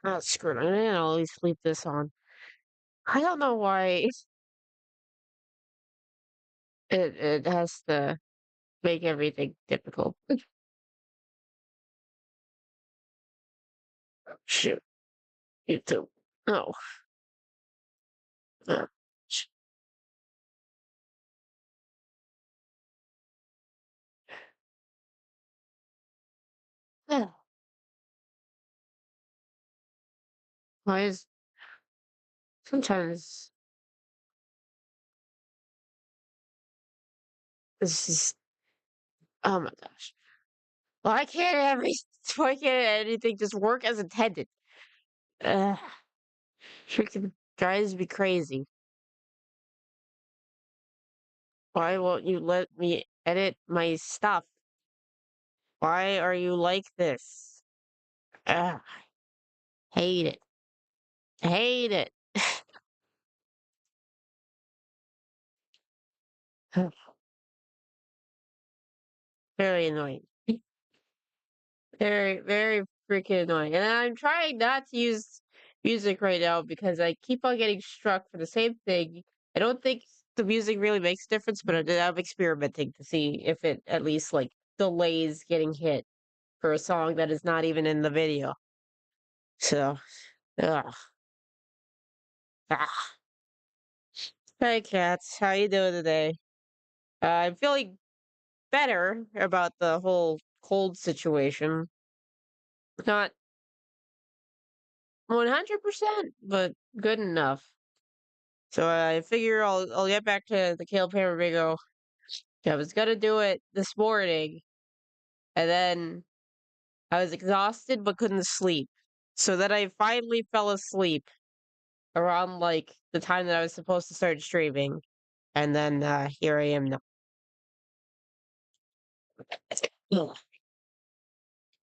Oh, screw it. I'm gonna always leave this on. I don't know why it has to make everything difficult. Shoot, YouTube. Oh. uh, sh- yeah. Why is sometimes this is oh my gosh. Why can't why can't anything just work as intended? Uh, freaking drives me crazy. Why won't you let me edit my stuff? Why are you like this? Ugh, hate it. Hate it. Very annoying. Very, very freaking annoying. And I'm trying not to use music right now because I keep on getting struck for the same thing. I don't think the music really makes a difference, but I'm experimenting to see if it at least like delays getting hit for a song that is not even in the video. So, ugh. Ah. Hey, cats, how you doing today? I'm feeling better about the whole cold situation. Not 100%, but good enough. So I figure I'll get back to the kale Paramigo. I was gonna do it this morning, and then I was exhausted but couldn't sleep. So then I finally fell asleep around like the time that I was supposed to start streaming, and then here I am now. Ugh.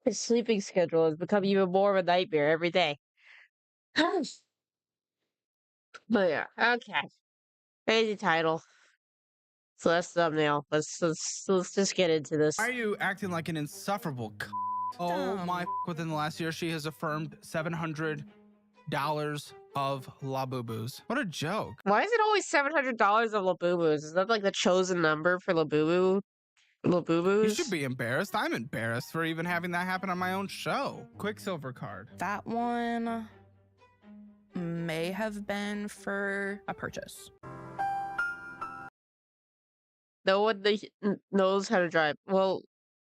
The sleeping schedule has become even more of a nightmare every day. But yeah, okay. Crazy title. So that's thumbnail. Let's just get into this. Why are you acting like an insufferable Oh my, within the last year, she has affirmed $700 of Labubus. What a joke. Why is it always $700 of Labubus? Is that like the chosen number for You Labubus? should be embarrassed. I'm embarrassed for even having that happen on my own show. Quicksilver card. That one may have been for a purchase. No one knows how to drive. Well,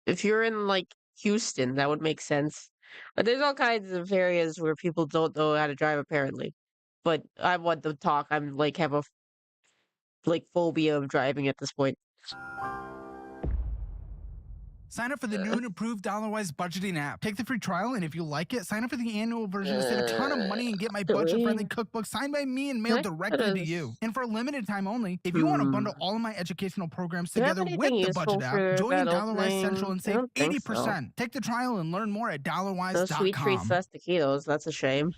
if you're in like Houston, that would make sense. But there's all kinds of areas where people don't know how to drive apparently. But I want to talk. I'm like have a like phobia of driving at this point. Sign up for the new and improved Dollarwise budgeting app. Take the free trial, and if you like it, sign up for the annual version to save a ton of money and get my budget-friendly cookbook signed by me and mailed directly to you. And for a limited time only, if you want to bundle all of my educational programs together with the budget app, join in Dollarwise Central and save 80%. Take the trial and learn more at dollarwise.com. No sweet treats, less taquitos. That's a shame.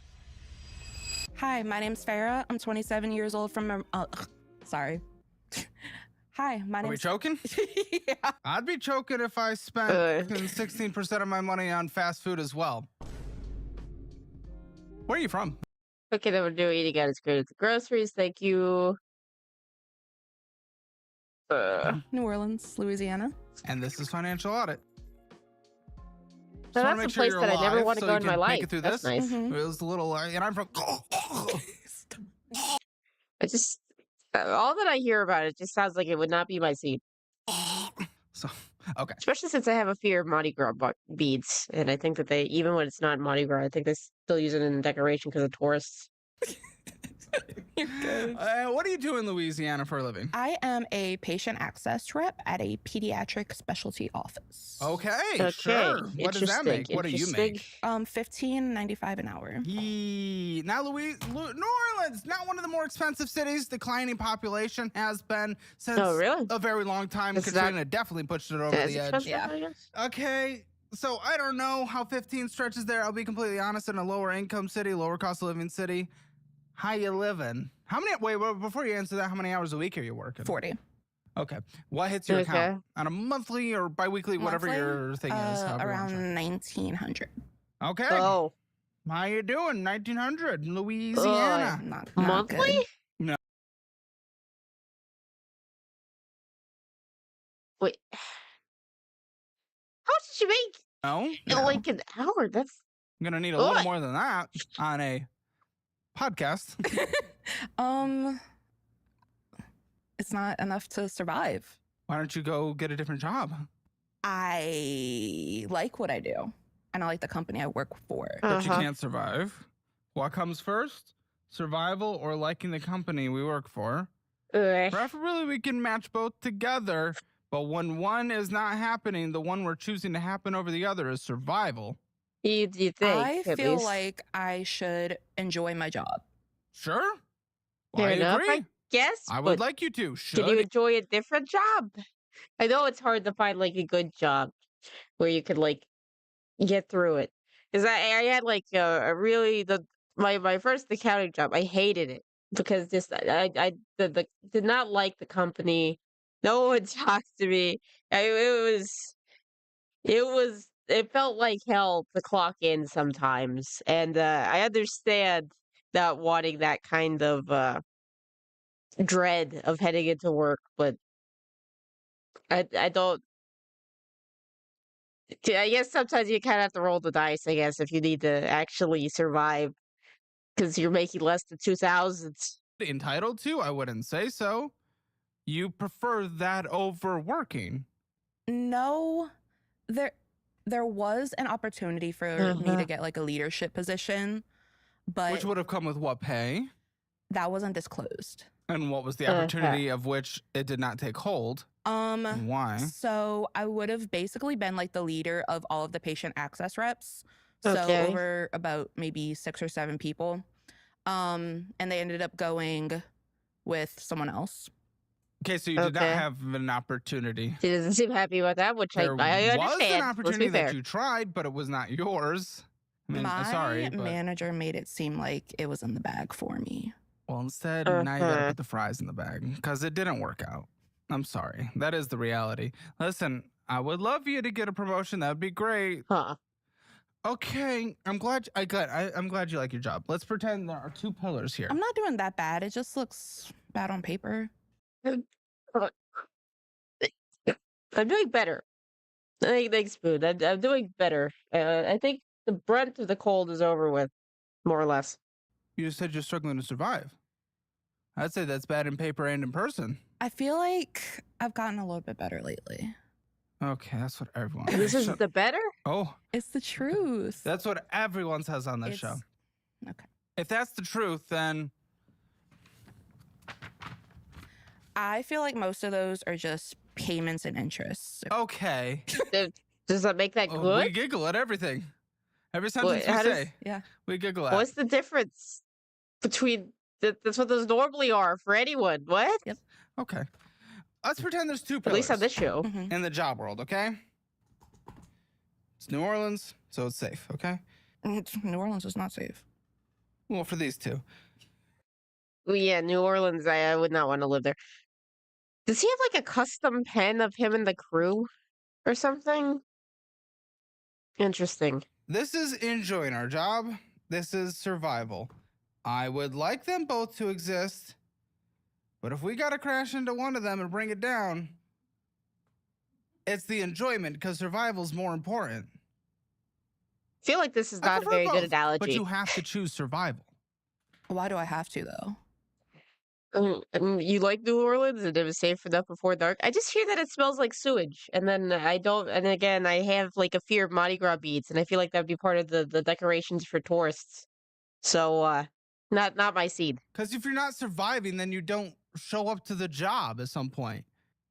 Hi, my name's Vera. I'm 27 years old from sorry. Hi, my name's... Are we choking? Yeah. I'd be choking if I spent 16% of my money on fast food as well. Where are you from? Okay, then we're doing eating out. It's great at the groceries. Thank you. New Orleans, Louisiana. And this is Financial Audit. So that's a place that I never want to go in my life. Make it through That's this. nice. It was a little, and I'm from. I just all that I hear about it just sounds like it would not be my seat. So, okay. Especially since I have a fear of Mardi Gras beads, and I think that they, even when it's not Mardi Gras, I think they still use it in decoration because of tourists. You're good. What do you do in Louisiana for a living? I am a patient access rep at a pediatric specialty office. Okay, sure. What does that make? What do you make? $15.95 an hour. Now, New Orleans, not one of the more expensive cities. Declining population has been since a very long time. Katrina definitely pushed it over the edge. Yeah. Okay. So I don't know how 15 stretches there. I'll be completely honest. In a lower income city, lower cost of living city. How you living? How many? Wait, before you answer that, how many hours a week are you working? 40. Okay. What hits your account on a monthly or biweekly, whatever your thing is? Around 1,900. Okay. Oh. How you doing? 1900 Louisiana. Not Monthly? good. No. Wait. How much did you make No. in like an hour? That's I'm gonna need a Ugh. little more than that on a podcast. It's not enough to survive. Why don't you go get a different job? I like what I do, and I like the company I work for. But you can't survive. What comes first? Survival or liking the company we work for? Preferably we can match both together, but when one is not happening, the one we're choosing to happen over the other is survival. You think? I at feel least. like I should enjoy my job. Sure. Fair I enough, agree. I guess. I but would like you to. Can you Should. enjoy a different job? I know it's hard to find like a good job where you could like get through it. Because I had like a really my first accounting job. I hated it because just did not like the company. No one talked to me. It felt like hell to clock in sometimes, and I understand not wanting that kind of dread of heading into work, but I don't. I guess sometimes you kind of have to roll the dice. I guess if you need to actually survive, because you're making less than 2,000. Entitled to? I wouldn't say so. You prefer that over working. No, there was an opportunity for me to get like a leadership position, but Which would have come with what pay? that wasn't disclosed. And what was the opportunity of which it did not take hold? And why? So I would have basically been like the leader of all of the patient access reps. So Okay. over about maybe 6 or 7 people. And they ended up going with someone else. Okay, so you did not Okay. have an opportunity. She doesn't seem happy about that, which There I was understand. an Let's opportunity be fair. that you tried, but it was not yours. I mean, My sorry, but manager made it seem like it was in the bag for me. well, instead now you gotta put the fries in the bag because it didn't work out. I'm sorry. That is the reality. Listen, I would love you to get a promotion. That would be great. Huh. Okay, I'm glad I'm glad you like your job. Let's pretend there are 2 pillars here. I'm not doing that bad. It just looks bad on paper. I'm doing better. Thanks, Spoon. I'm doing better. I think the brunt of the cold is over with, more or less. You just said you're struggling to survive. I'd say that's bad in paper and in person. I feel like I've gotten a little bit better lately. Okay, that's what everyone. This is the better? Oh, It's the truth. that's what everyone says on this show. Okay. If that's the truth, then I feel like most of those are just payments and interest. okay. Does that make that Oh, good? we giggle at everything. Every sentence we how does- say, Yeah. we giggle at. What's the difference between that's what those normally are for anyone? What? Yep. Okay. Let's pretend there's 2 At pillars least on this show. Mhm. in the job world, okay? It's New Orleans, so it's safe, okay? New Orleans is not safe. Well, for these 2. Well, yeah, New Orleans. I would not want to live there. Does he have like a custom pen of him and the crew, or something? Interesting. This is enjoying our job. This is survival. I would like them both to exist, but if we gotta crash into one of them and bring it down, it's the enjoyment because survival's more important. I feel like this is I not a prefer very good both, analogy. but you have to choose survival. Why do I have to though? You like New Orleans and it was safe enough before dark. I just hear that it smells like sewage, and then I don't. And again, I have like a fear of Mardi Gras beads, and I feel like that'd be part of the decorations for tourists. So, not my seed. Because if you're not surviving, then you don't show up to the job at some point.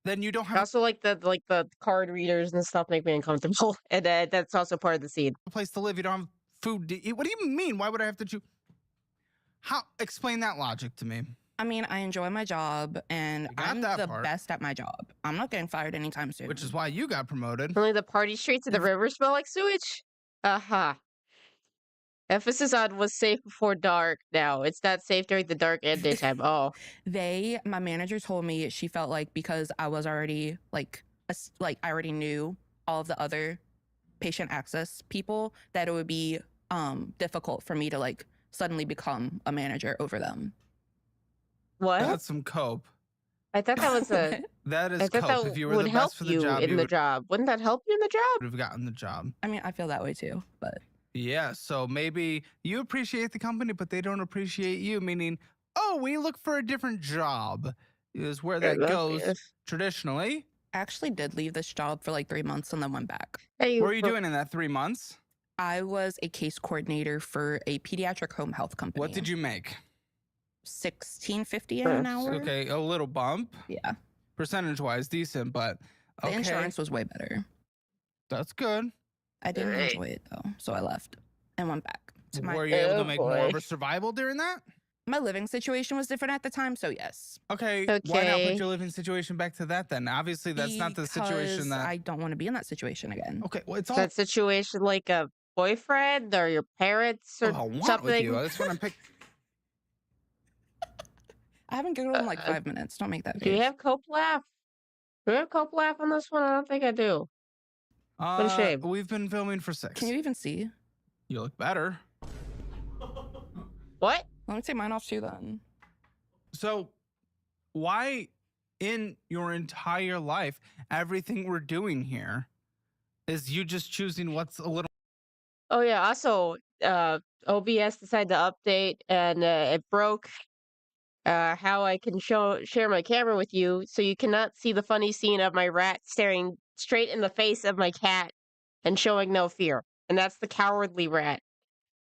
Then you don't I have also like the card readers and stuff make me uncomfortable, and that's also part of the seed. a place to live. You don't have food to eat. What do you mean? Why would I have to choose? How? Explain that logic to me. I mean, I enjoy my job and You got I'm that the part. best at my job. I'm not getting fired anytime soon. Which is why you got promoted. Only the party streets and the river smell like sewage. Emphasis on was safe before dark. Now it's not safe during the dark and daytime. Oh, my manager told me she felt like because I was already like I already knew all of the other patient access people that it would be difficult for me to like suddenly become a manager over them. What? That's some cope. I thought that was a. That is I thought cope. that If you were would the help best for the you job, in you the would job. Wouldn't that help you in the job? have gotten the job. I mean, I feel that way too, but Yeah, so maybe you appreciate the company, but they don't appreciate you, meaning, oh, we look for a different job, is where that goes traditionally. I actually did leave this job for like 3 months and then went back. What were you doing in that 3 months? I was a case coordinator for a pediatric home health company. What did you make? $16.50 an hour. Okay, a little bump. Yeah. Percentage-wise, decent, but okay. The insurance was way better. That's good. I didn't enjoy it though, so I left and went back to my. Were you able to make more of a survival during that? My living situation was different at the time, so yes. Okay. Why not put your living situation back to that then? Obviously, that's not the situation that I don't want to be in that situation again. Okay, well, it's all that situation like a boyfriend or your parents or something. With you. That's what I'm picking. I haven't giggled in like 5 minutes. Don't make that face. Do you have cope laugh? Do we have cope laugh on this one? I don't think I do. What a shame. We've been filming for 6. Can you even see? You look better. What? Let me take mine off too then. So, why in your entire life, everything we're doing here is you just choosing what's a little... Oh yeah, also, OBS decided to update and it broke how I can share my camera with you, so you cannot see the funny scene of my rat staring straight in the face of my cat and showing no fear. And that's the cowardly rat.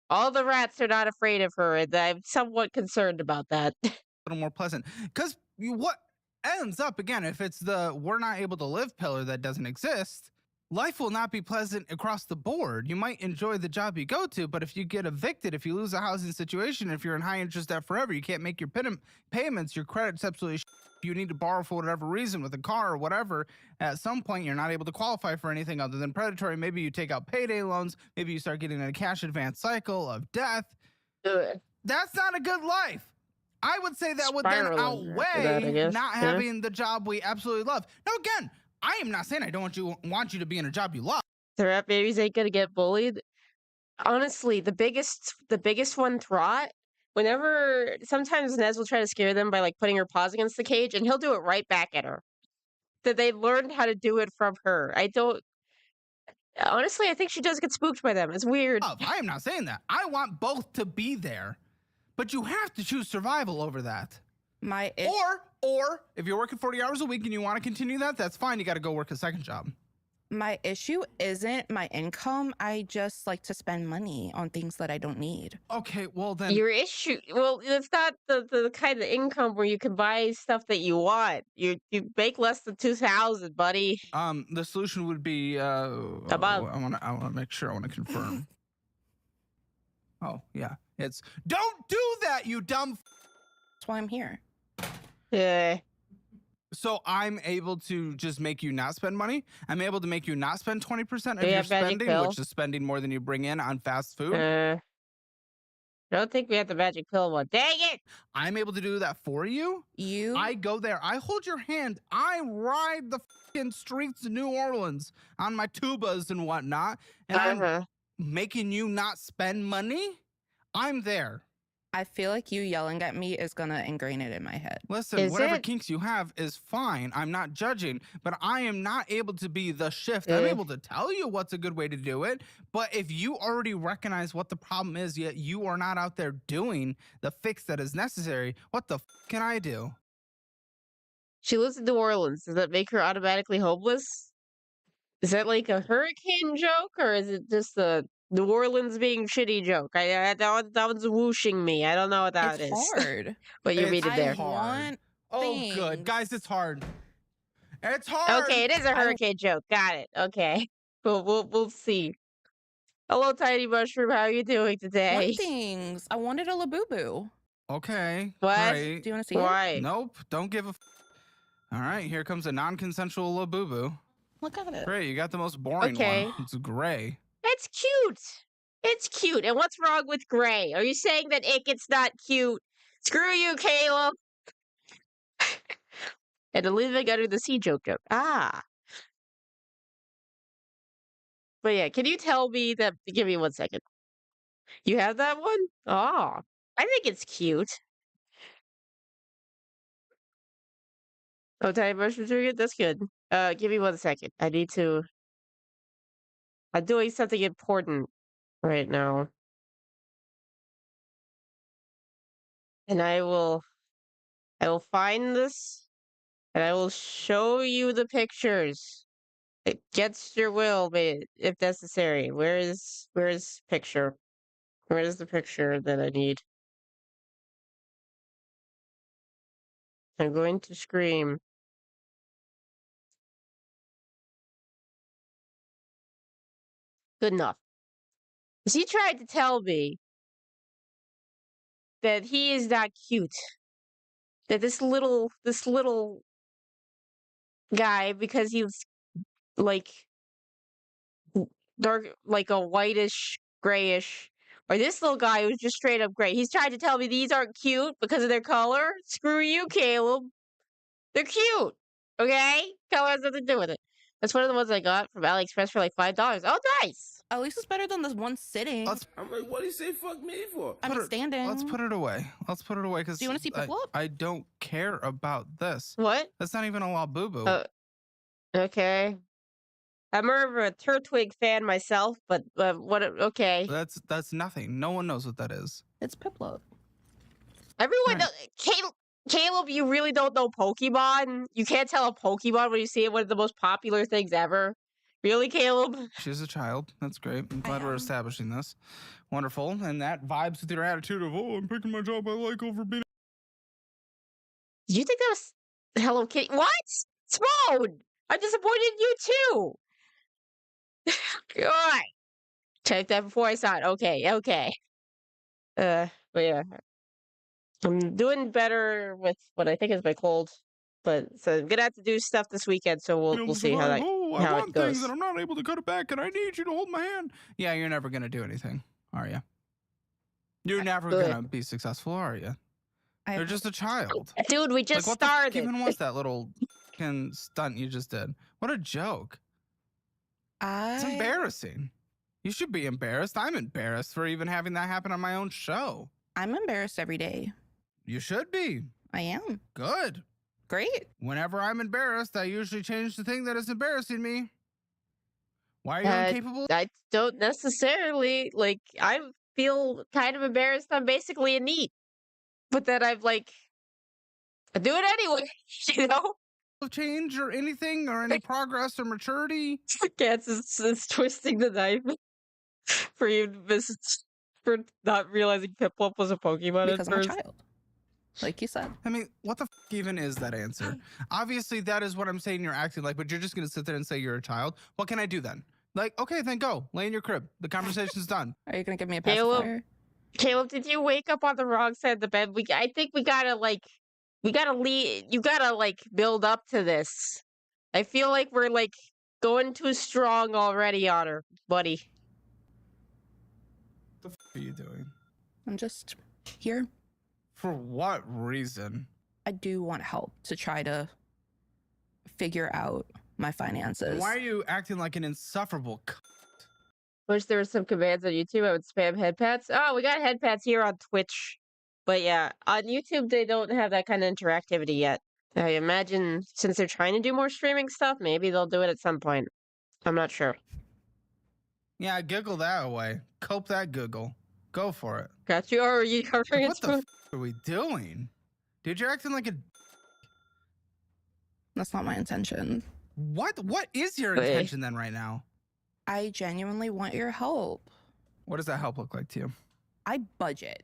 All the rats are not afraid of her, and I'm somewhat concerned about that. A little more pleasant. Because what ends up, again, if it's the we're not able to live pillar that doesn't exist, life will not be pleasant across the board. You might enjoy the job you go to, but if you get evicted, if you lose a housing situation, if you're in high interest debt forever, you can't make your payments, your credit's absolutely you need to borrow for whatever reason with a car or whatever, at some point you're not able to qualify for anything other than predatory. Maybe you take out payday loans. Maybe you start getting in a cash advance cycle of death. That's not a good life. I would say that would then outweigh not having the job we absolutely love. Now, again, I am not saying I don't want you to be in a job you love. The rat babies ain't gonna get bullied. Honestly, the biggest one, Throt. Whenever sometimes Nez will try to scare them by like putting her paws against the cage, and he'll do it right back at her. That they learned how to do it from her. Honestly, I think she does get spooked by them. It's weird. I am not saying that. I want both to be there, but you have to choose survival over that. Or if you're working 40 hours a week and you want to continue that, that's fine. You got to go work a second job. My issue isn't my income. I just like to spend money on things that I don't need. Okay, well then... Your issue... Well, it's not the kind of income where you can buy stuff that you want. You make less than $2,000, buddy. The solution would be... About... I want to make sure. I want to confirm. Oh, yeah. It's... Don't do that, you dumb... That's why I'm here. Yeah. So I'm able to just make you not spend money. I'm able to make you not spend 20% of your spending, which is spending more than you bring in on fast food. I don't think we have the magic pill one. Dang it! I'm able to do that for you. I go there. I hold your hand. I ride the fucking streets of New Orleans on my tubas and whatnot. And I'm making you not spend money. I'm there. I feel like you yelling at me is gonna ingrain it in my head. Listen, whatever kinks you have is fine. I'm not judging, but I am not able to be the shift. I'm able to tell you what's a good way to do it, but if you already recognize what the problem is, yet you are not out there doing the fix that is necessary, what the can I do? She lives in New Orleans. Does that make her automatically homeless? Is that like a hurricane joke, or is it just a New Orleans being shitty joke? That one's whooshing me. I don't know what that is. It's hard. What you read it there. Oh, good. Guys, it's hard. It's hard. Okay, it is a hurricane joke. Got it. Okay. We'll see. Hello, Tiny Mushroom. How are you doing today? Things. I wanted a Labubu. Okay. What? Great. Do you want to see it? Nope. Don't give a All right, here comes a non-consensual Labubu. Look at it. Great, you got the most boring one. It's gray. It's cute. It's cute. And what's wrong with gray? Are you saying that it's not cute? Screw you, Caleb. And a living under the sea joke. Ah. But yeah, can you tell me that? Give me 1 second. You have that one? Oh, I think it's cute. Oh, tiny mushrooms are good? That's good. Give me 1 second. I need to... I'm doing something important right now. And I will find this, and I will show you the pictures. Against your will, if necessary. Where's picture? Where is the picture that I need? I'm going to scream. Good enough. He tried to tell me that he is not cute. That this little guy, because he's like dark, like a whitish, grayish, or this little guy who's just straight up gray. He's trying to tell me these aren't cute because of their color. Screw you, Caleb. They're cute. Okay? Color has nothing to do with it. That's one of the ones I got from AliExpress for like $5. Oh, nice. At least it's better than this one sitting. I'm like, what do you say fuck me for? I'm standing. Let's put it away. Let's put it away because Do you want to see Piplup? I don't care about this. What? That's not even a La Boo Boo. Okay. I'm more of a Turtwig fan myself, but what? Okay. That's nothing. No one knows what that is. It's Piplup. Everyone Right. knows. Caleb, you really don't know Pokemon? You can't tell a Pokemon when you see it, one of the most popular things ever. Really, Caleb? She's a child. That's great. I'm glad we're am. establishing this. Wonderful. And that vibes with your attitude of, oh, I'm picking my job I like over being. Did you think that was Hello Kitty? What? Simone! I'm disappointed in you too! God. Checked that before I saw it. Okay. But yeah. I'm doing better with what I think is my cold. But so I'm gonna have to do stuff this weekend, so we'll see how that I how want it goes. things and I'm not able to cut it back, and I need you to hold my hand. Yeah, you're never gonna do anything, are you? You're never Good. gonna be successful, are you? You're just a child. Dude, we just Like, what started. the even was that little stunt you just did? What a joke. It's embarrassing. You should be embarrassed. I'm embarrassed for even having that happen on my own show. I'm embarrassed every day. You should be. I am. Good. Great. Whenever I'm embarrassed, I usually change the thing that is embarrassing me. Why are you incapable? I don't necessarily like. I feel kind of embarrassed. I'm basically a neat, but then I do it anyway. You know, Of change or anything or any progress or maturity? Cats is twisting the knife for you, for not realizing Piplup was a Pokemon Because at I'm a first. child. Like you said. I mean, what the even is that answer? Obviously, that is what I'm saying you're acting like, but you're just going to sit there and say you're a child. What can I do then? Like, okay, then go. Lay in your crib. The conversation's done. Are you going to give me a Caleb, pacifier? Caleb, did you wake up on the wrong side of the bed? I think we gotta lead. You gotta build up to this. I feel like we're going too strong already on her, buddy. What the are you doing? I'm just here. For what reason? I do want help to try to figure out my finances. Why are you acting like an insufferable Wish there were some commands on YouTube. I would spam head pats. Oh, we got head pats here on Twitch. But yeah, on YouTube, they don't have that kind of interactivity yet. I imagine since they're trying to do more streaming stuff, maybe they'll do it at some point. I'm not sure. Yeah, giggle that away. Cope that giggle. Go for it. Got you? Or are you covering What the are we doing? Dude, you're acting like a... That's not my intention. What is your intention then right now? I genuinely want your help. What does that help look like to you? I budget.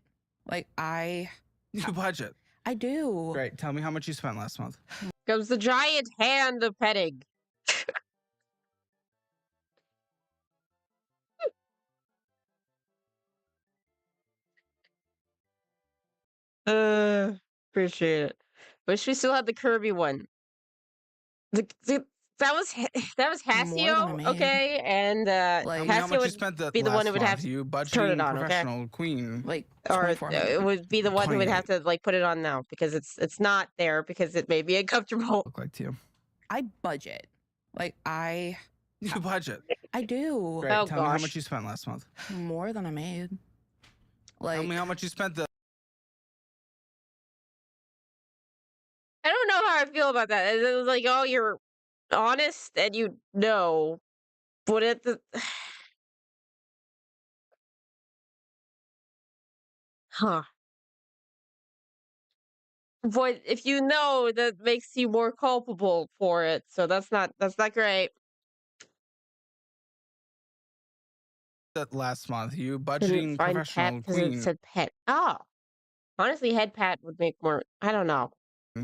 You budget. I do. Great. Tell me how much you spent last month. Comes the giant hand of petting. Appreciate it. Wish we still had the Kirby one. That was Hasio, okay, and how much you would spent be the one who would have you to turn it on, professional queen. Or it would be the one who would have to put it on now because it's not there because it may be uncomfortable. Look like to you? I budget. You budget. I do. Great. Tell me how much you spent last month. More than I made. Like, Tell me how much you spent. I don't know how I feel about that. It was like, oh, you're honest and you know, but at the huh. But if you know, that makes you more culpable for it. So that's not great. That last month, you Couldn't budgeting find Pat professional because it queen. said pet. Oh, honestly, head Pat would make more. I don't know.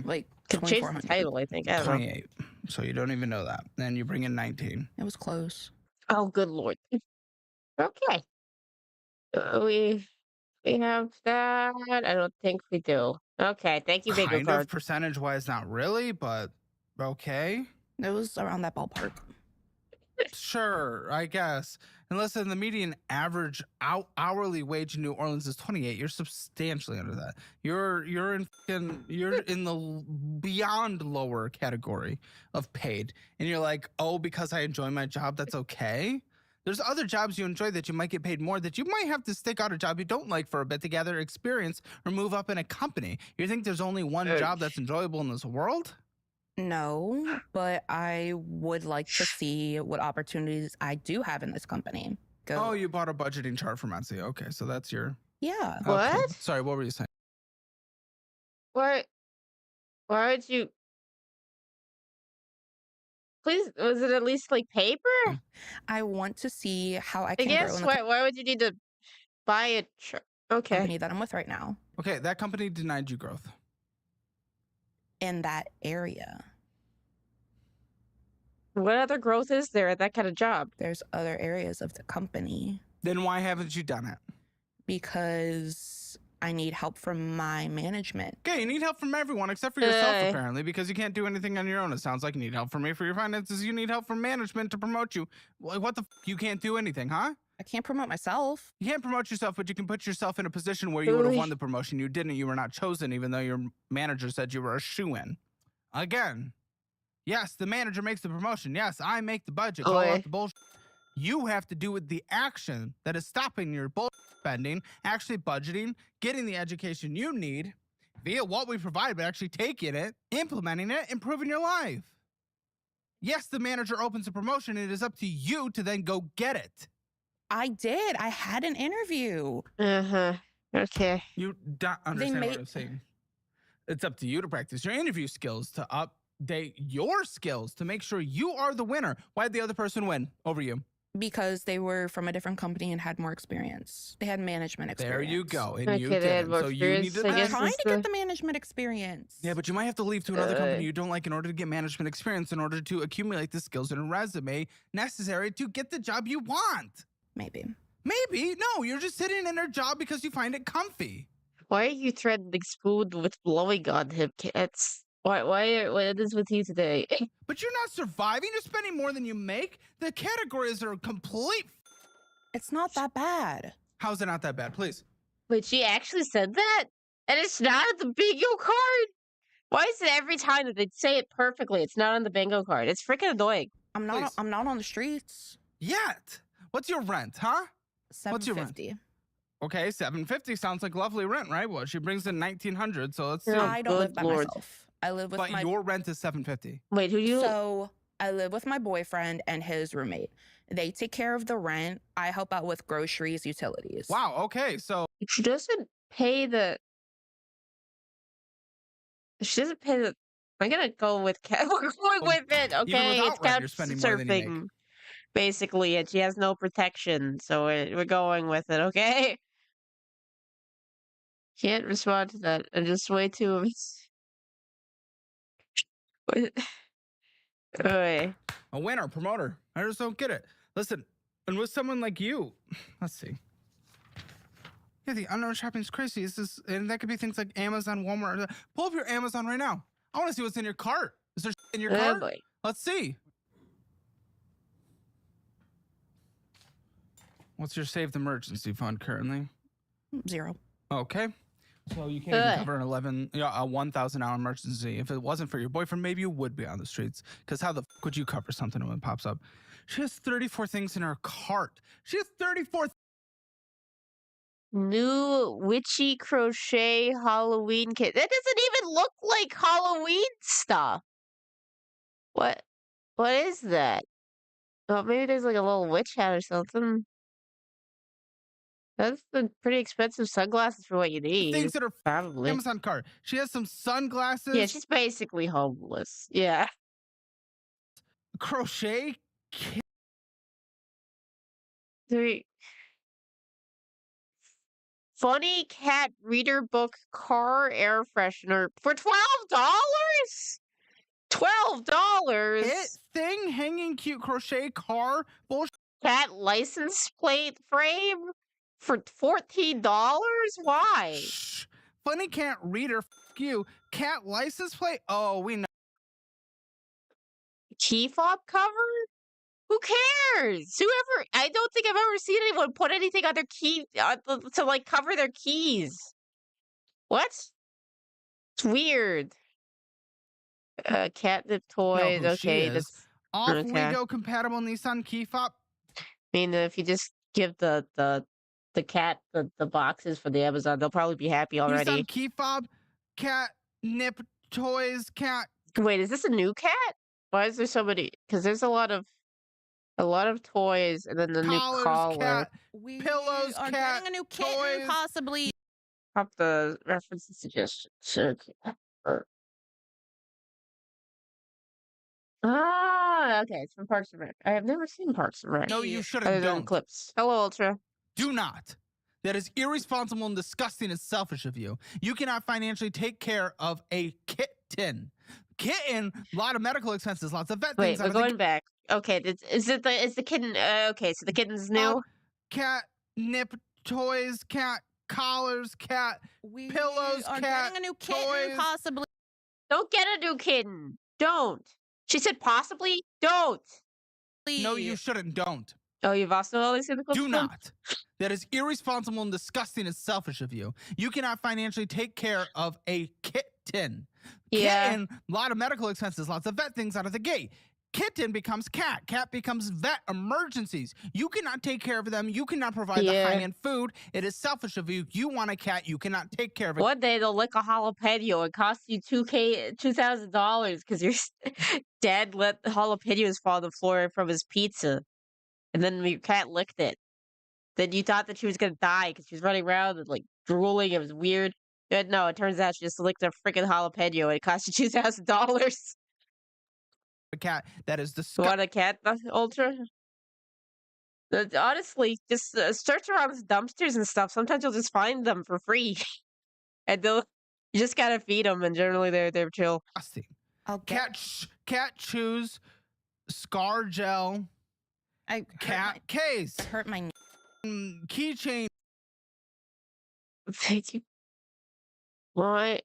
like Could change the 2,400. title. I think I don't know. 28. So you don't even know that. Then you bring in 19. It was close. Oh, good lord. Okay. We have that. I don't think we do. Okay. Thank you, bingo Kind of card. percentage wise, not really, but okay. It was around that ballpark. Sure, I guess. And listen, the median average hourly wage in New Orleans is 28. You're substantially under that. You're in the beyond lower category of paid. And you're like, oh, because I enjoy my job, that's okay. There's other jobs you enjoy that you might get paid more, that you might have to stick out a job you don't like for a bit to gather experience or move up in a company. You think there's only one job that's enjoyable in this world? No, but I would like to see what opportunities I do have in this company. Go. Oh, you bought a budgeting chart from Etsy. Okay, so that's your... Yeah. Okay. What? Sorry, what were you saying? Why would you? Please, was it at least like paper? I want to see how I I can grow guess. in the Why would you need to buy a? Okay. company that I'm with right now Okay, that company denied you growth. in that area. What other growth is there at that kind of job? There's other areas of the company Then why haven't you done it? because I need help from my management. Okay, you need help from everyone except for yourself, Hey. apparently, because you can't do anything on your own. It sounds like you need help from me for your finances. You need help from management to promote you. Like, what the you can't do anything, huh? I can't promote myself. You can't promote yourself, but you can put yourself in a position where you would have Really? won the promotion. You didn't. You were not chosen, even though your manager said you were a shoo-in. Again, yes, the manager makes the promotion. Yes, I make the budget. Call Oi. out the bullshit. You have to do with the action that is stopping your bullshit spending, actually budgeting, getting the education you need via what we provide, but actually taking it, implementing it, improving your life. Yes, the manager opens a promotion. It is up to you to then go get it. I did. I had an interview. Okay. You don't understand what made- I'm saying. It's up to you to practice your interview skills, to update your skills, to make sure you are the winner. Why did the other person win over you? Because they were from a different company and had more experience. They had management experience. There you go. And Okay, you they had didn't. more So you need experience, to I I'm guess then- trying it's to get the- the management experience. Yeah, but you might have to leave to another company Uh, you don't like in order to get management experience, in order to accumulate the skills and resume necessary to get the job you want. Maybe. Maybe. No, you're just sitting in a job because you find it comfy. Why are you threatening Spoon with blowing on him, cats? What is with you today? But you're not surviving. You're spending more than you make. The categories are complete. It's not that bad. How's it not that bad? Please. Wait, she actually said that? And it's not on the bingo card? Why is it every time that they say it perfectly, it's not on the bingo card? It's freaking annoying. I'm not. Please. I'm not on the streets. Yet. What's your rent, huh? What's your rent? $750. Okay, $750 sounds like lovely rent, right? Well, she brings in $1,900, so let's see. Oh, I don't live good by Lord. myself. I live with But my. your rent is $750. Wait, who you? So I live with my boyfriend and his roommate. They take care of the rent. I help out with groceries, utilities. Wow. Okay, so She doesn't pay the. She doesn't pay the. I'm gonna go with We're going Well, with it, okay? It's without rent, you're couch spending more than you make. surfing, basically, and she has no protection, so we're going with it, okay? Can't respond to that. I'm just way too. Oi. a winner, promoter. I just don't get it. Listen, and with someone like you, let's see. Yeah, the unknown shopping is crazy. And that could be things like Amazon, Walmart. Pull up your Amazon right now. I want to see what's in your cart. Is there in your Oh cart? boy. Let's see. What's your saved emergency fund currently? 0. Okay. So you can't even Ugh. cover a $1,000 emergency. If it wasn't for your boyfriend, maybe you would be on the streets. Because how the f would you cover something when it pops up? She has 34 things in her cart. She has 34 New witchy crochet Halloween kit. That doesn't even look like Halloween stuff. What? What is that? Oh, maybe there's like a little witch hat or something. That's the pretty expensive sunglasses for what you need. Things that are Probably. Amazon cart. She has some sunglasses. Yeah, she's basically homeless. Yeah. Crochet. Three. Funny cat reader book car air freshener for $12? $12? It thing hanging cute crochet car bullshit. Cat license plate frame for $14? Why? Shh. Funny cat reader. F you. Cat license plate. Oh, we know. Key fob cover? Who cares? Whoever, I don't think I've ever seen anyone put anything on their key to like cover their keys. What? It's weird. Catnip toys. Know who she Okay, is. that's Off okay. Lego compatible Nissan key fob. I mean, if you just give the cat the boxes for the Amazon, they'll probably be happy already. Nissan key fob. Cat nip toys. Cat. Wait, is this a new cat? Why is there so many? Because there's a lot of toys, and then the Collars, new collar. cat. We Pillows, are cat, getting a new kitten, toys. possibly. Pop the reference and suggestions. Okay. Ah, okay. It's from Parks and Rec. I have never seen Parks and Rec. No, you shouldn't. Other than Don't. clips. Hello, Ultra. Do not. That is irresponsible and disgusting and selfish of you. You cannot financially take care of a kitten. Kitten, a lot of medical expenses, lots of vet Wait, things. we're going back. Okay, is the kitten? Okay, so the kitten's new. Cat nip toys, cat collars, cat We pillows, are cat getting a new kitten, toys. possibly. Don't get a new kitten. Don't. She said possibly. Don't. No, you shouldn't. Don't. Oh, you've also only seen the clip. Do not. That is irresponsible and disgusting and selfish of you. You cannot financially take care of a kitten. Yeah. Kitten, a lot of medical expenses, lots of vet things out of the gate. Kitten becomes cat. Cat becomes vet emergencies. You cannot take care of them. You cannot provide the high-end food. It is selfish of you. You want a cat. You cannot take care of it. One day they'll lick a jalapeno and cost you $2,000 because your dad let the jalapenos fall on the floor from his pizza, and then your cat licked it. Then you thought that she was gonna die because she was running around and like drooling. It was weird. But no, it turns out she just licked a freaking jalapeno and it cost you $2,000. A cat that is You disgusting. want a cat, Ultra? Honestly, just search around dumpsters and stuff. Sometimes you'll just find them for free, and you just gotta feed them. And generally, they're chill. I'll Cat chews, scar gel, cat case, hurt my knee. keychain. Thank you. Why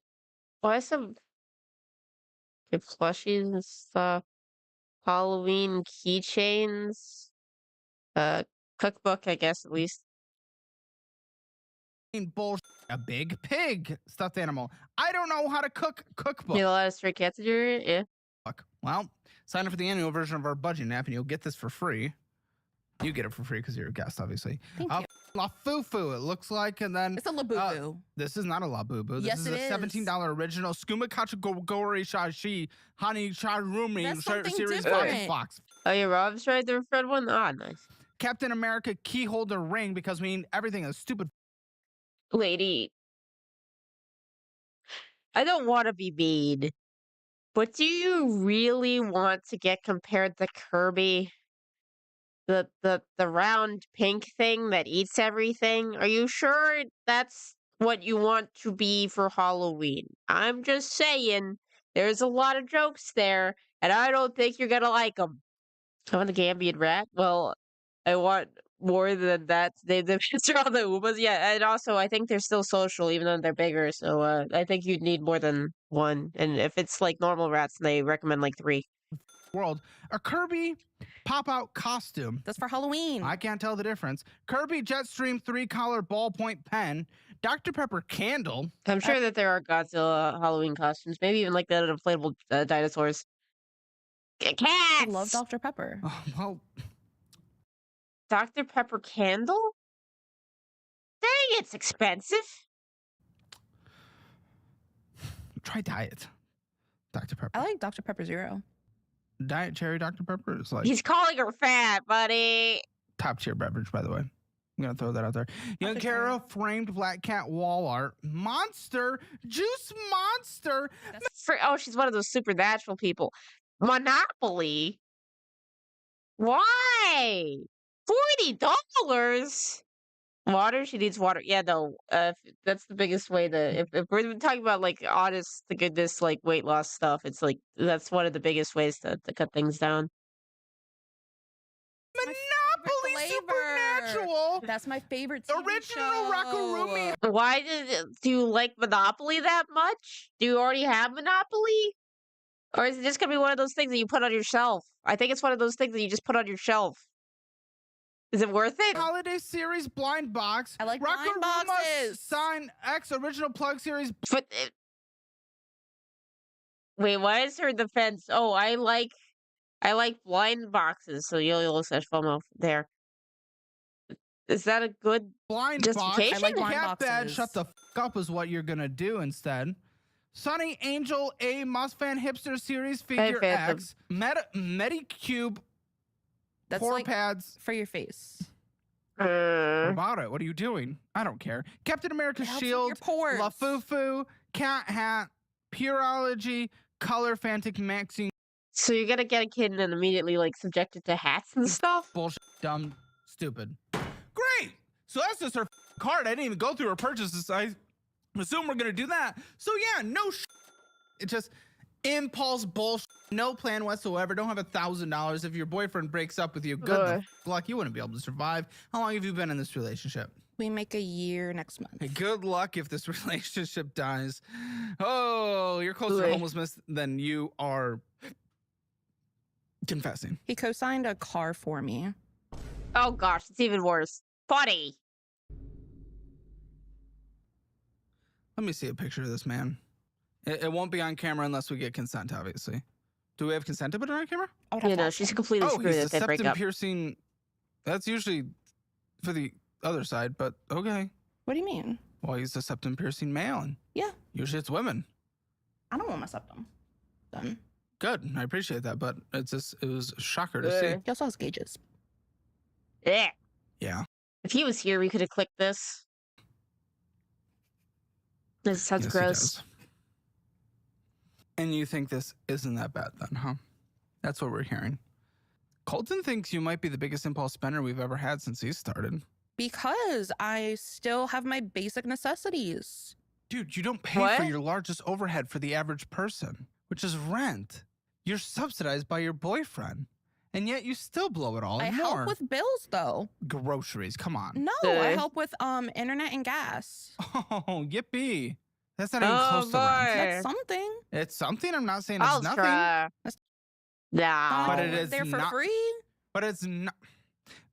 some plushies and stuff? Halloween keychains. Cookbook, I guess, at least. Bullshit. A big pig stuffed animal. I don't know how to cookbook. You have a lot of stray cats in your yeah. Well, sign up for the annual version of our budget app and you'll get this for free. You get it for free because you're a guest, obviously. Thank you. La Fufu, it looks like, and then It's a Labubu. this is not a La Bubu. This Yes, is it a $17 original Skuma Kachagori Shashi Honey Charumi That's something series different. box. Oh, your Rob's right, the red one. Ah, nice. Captain America key holder ring because we need everything is stupid. Lady, I don't want to be mean, but do you really want to get compared to Kirby? The round pink thing that eats everything? Are you sure that's what you want to be for Halloween? I'm just saying, there's a lot of jokes there, and I don't think you're gonna like them. I want the Gambian rat? Well, I want more than that to name them after all the Umas. Yeah, and also I think they're still social even though they're bigger, so I think you'd need more than one. And if it's like normal rats, they recommend like 3. World. A Kirby pop-out costume. That's for Halloween. I can't tell the difference. Kirby Jetstream 3-color ballpoint pen. Dr. Pepper candle. I'm sure that there are Godzilla Halloween costumes, maybe even like the inflatable dinosaurs. Cats! I love Dr. Pepper. Oh, well, Dr. Pepper candle? it's expensive. Try Diet Dr. Pepper. I like Dr. Pepper Zero. Diet Cherry Dr. Pepper is like He's calling her fat, buddy. top tier beverage, by the way. I'm gonna throw that out there. Young That's Kara framed black cat wall art. Monster Juice Monster. Oh, she's one of those supernatural people. Monopoly. Why? $40. Water? She needs water. Yeah, no. That's the biggest way to. If we're talking about like honest to goodness, like weight loss stuff, it's like that's one of the biggest ways to cut things down. Monopoly Supernatural. That's my favorite TV Original show. Rakurumi. Why do you like Monopoly that much? Do you already have Monopoly? Or is it just gonna be one of those things that you put on your shelf? I think it's one of those things that you just put on your shelf. Is it worth it? Holiday series blind box. I like blind Rakuruma boxes. Sign X original plug series. But wait, why is her defense? Oh, I like blind boxes, so you'll said FOMO there. Is that a good Blind justification? box. I like blind Cat bad. boxes. Shut the f up is what you're gonna do instead. Sunny Angel A Mustfan Hipster Series Figure Phantom. X. Medicube. That's Core like pads. for your face. What about it? What are you doing? I don't care. Captain America It helps with Shield. your pores. La Fufu. Cat Hat. Pureology. Color Fantic Maxine. So you're gonna get a kid and then immediately like subject it to hats and stuff? Bullshit. Dumb. Stupid. Great. So that's just her card. I didn't even go through her purchases. I assume we're gonna do that. So yeah, no. It's just impulse bullshit. No plan whatsoever. Don't have $1,000. If your boyfriend breaks up with you, good luck. You wouldn't be able to survive. How long have you been in this relationship? We make a year next month. Hey, good luck if this relationship dies. Oh, you're closer to homelessness than you are confessing. He co-signed a car for me. Oh gosh, it's even worse. Buddy. Let me see a picture of this man. It won't be on camera unless we get consent, obviously. Do we have consent to put it on camera? I would have You to know, ask she's him. completely Oh, screwed he's if a they break septum up. piercing. That's usually for the other side, but okay. What do you mean? Well, he's a septum piercing male, and Yeah. usually it's women. I don't want my septum done. Good, I appreciate that, but it was a shocker to see. He also has gauges. Yeah. Yeah. If he was here, we could have clicked this. This sounds Yes, he gross. does. And you think this isn't that bad then, huh? That's what we're hearing. Colton thinks you might be the biggest impulse spender we've ever had since he started. Because I still have my basic necessities. Dude, you don't pay for What? your largest overhead for the average person, which is rent. You're subsidized by your boyfriend, and yet you still blow it all I and more. help with bills though. Groceries, come on. No, I help with internet and gas. Oh, yippee. That's not even Oh, close to rent. That's something. It's something. I'm not saying it's I'll nothing. try. That's- Nah. But Oh, it is there for not- free. But it's not.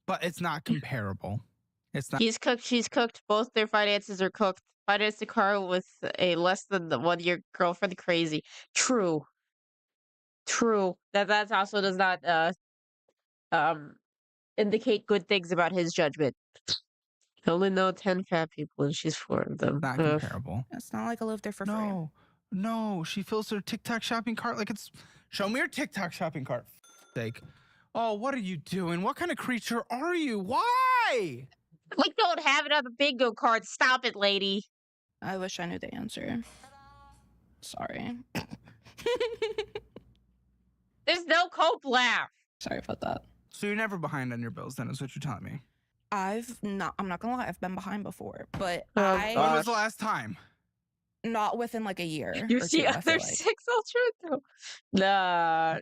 But it's not comparable. It's not. He's cooked, she's cooked. Both their finances are cooked. Finance a car with a less than the 1 year girlfriend crazy. True. True. That also does not indicate good things about his judgment. I only know 10 fat people and she's 4 of them. Not Ugh. comparable. It's not like I live there for free. No. She fills her TikTok shopping cart like it's. Show me your TikTok shopping cart. Sake. Oh, what are you doing? What kind of creature are you? Why? We don't have another bingo card. Stop it, lady. I wish I knew the answer. Sorry. There's no cope left. Sorry about that. So you're never behind on your bills, then, is what you're telling me. I'm not gonna lie, I've been behind before, but Oh, When I was the last time? not within like a year. You or see two, I feel other like. 6 ultra? Nah.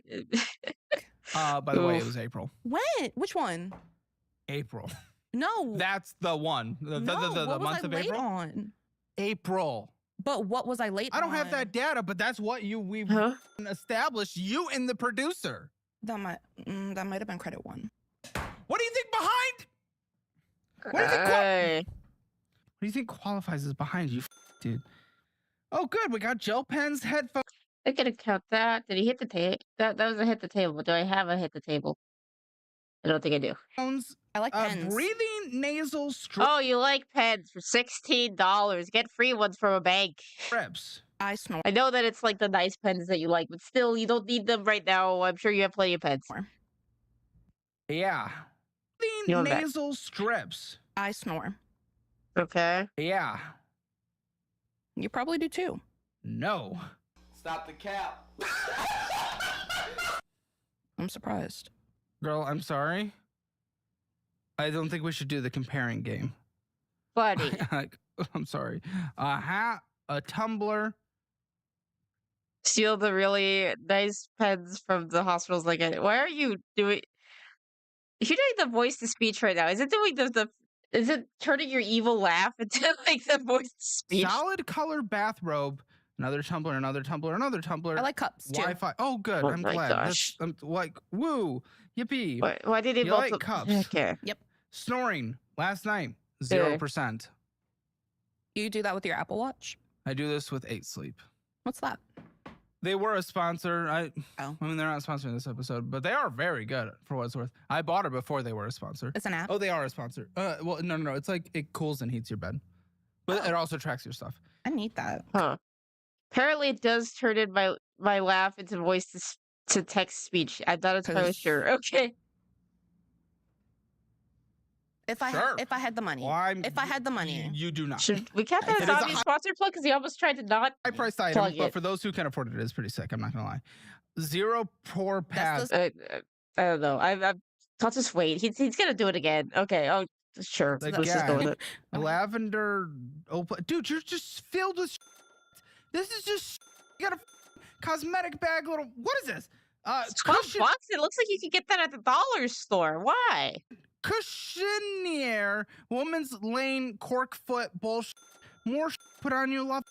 By the way, it Oof. was April. When? Which one? April. No. That's the one. The no, what was month I of late April? on? April. But what was I late on? I don't have that data, but that's what we've Huh? established. You and the producer. That might have been credit one. What do you think behind? What do you think? Hey. What do you think qualifies as behind you, dude? Oh, good. We got gel pens, headphones. I could count that. Did he hit the table? That was a hit the table. Do I have a hit the table? I don't think I do. I like pens. Breathing nasal Oh, you like pens for $16. Get free ones from a bank. strips. I snore. I know that it's like the nice pens that you like, but still, you don't need them right now. I'm sure you have plenty of pens. Yeah. You Breathing want that? nasal strips. I snore. Okay. Yeah. You probably do too. No. Stop the cap. I'm surprised. Girl, I'm sorry. I don't think we should do the comparing game. Buddy. I'm sorry. A hat, a tumbler. Steal the really nice pens from the hospitals. Why are you doing? If you're doing the voice to speech right now, is it doing is it turning your evil laugh into like the voice to speech? Solid color bathrobe. Another tumbler, another tumbler, another tumbler. I like cups too. Wi-Fi. Oh, good. Oh I'm my glad. gosh. I'm like, woo, yippee. Why did they You both like cups? Okay. Yep. Snoring. Last night, 0%. You do that with your Apple Watch? I do this with 8 Sleep. What's that? They were a sponsor. I mean, they're not sponsoring this episode, but they are very good for what it's worth. I bought it before they were a sponsor. It's an app. Oh, they are a sponsor. Well, no. It's like it cools and heats your bed, but it also tracks your stuff. I need that. Huh. Apparently, it does turn in my laugh into voice to text speech. I'm not entirely sure. Okay. If I had the money. Well, if I had the money. You do not. Should we count that It as is a obvious sponsor plug? Because he almost tried to not. High priced plug item, but it. for those who can afford it, it is pretty sick. I'm not gonna lie. 0 poor That's pads. I don't know. I'll just wait. He's gonna do it again. Okay. Oh, sure. Like, Let's just go with it. Lavender. Dude, you're just filled with. This is just. You got a cosmetic bag. What is this? $12 bucks. It looks like you could get that at the dollar store. Why? Cushionier, woman's lane, cork foot, bullshit. More put on your love.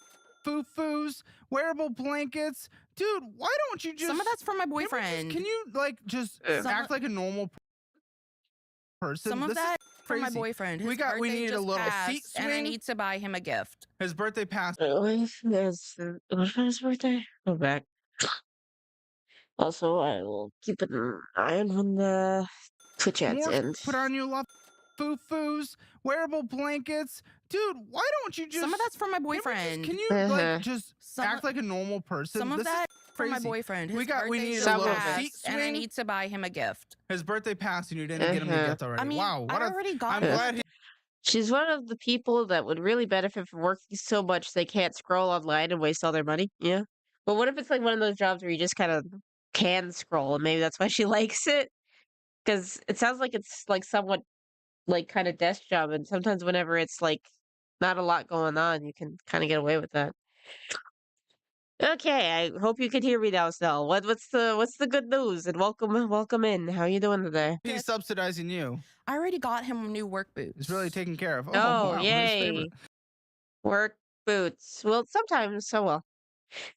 Foo-foos, wearable blankets. Dude, why don't you just... Some of that's from my boyfriend. Can you, like, just act like a normal person? Some of This that is from my crazy. boyfriend. We needed a little seat swing. And I need to buy him a gift. His birthday passed. What's his birthday? Go back. Also, I will keep an eye on the Twitch ads More and put on your love. Foo-foos, wearable blankets. Dude, why don't you just... Some of that's from my boyfriend. Can you, like, just Some act like a normal person? Some of This is that from my crazy. boyfriend. We His needed birthday a little passed, seat and I swing. need to buy him a gift. His birthday passed and you didn't get him the gift already. I mean, wow, what I already got I'm it. glad he... she's one of the people that would really benefit from working so much they can't scroll online and waste all their money. Yeah. But what if it's like one of those jobs where you just kind of can scroll and maybe that's why she likes it? Because it sounds like it's like somewhat like kind of desk job, and sometimes whenever it's like not a lot going on, you can kind of get away with that. Okay, I hope you can hear me now, Snell. What's the good news? And welcome in. How you doing today? He's subsidizing you. I already got him new work boots. He's really taken care of. Oh, wow, his yay. favorite. Work boots. Well, sometimes so well.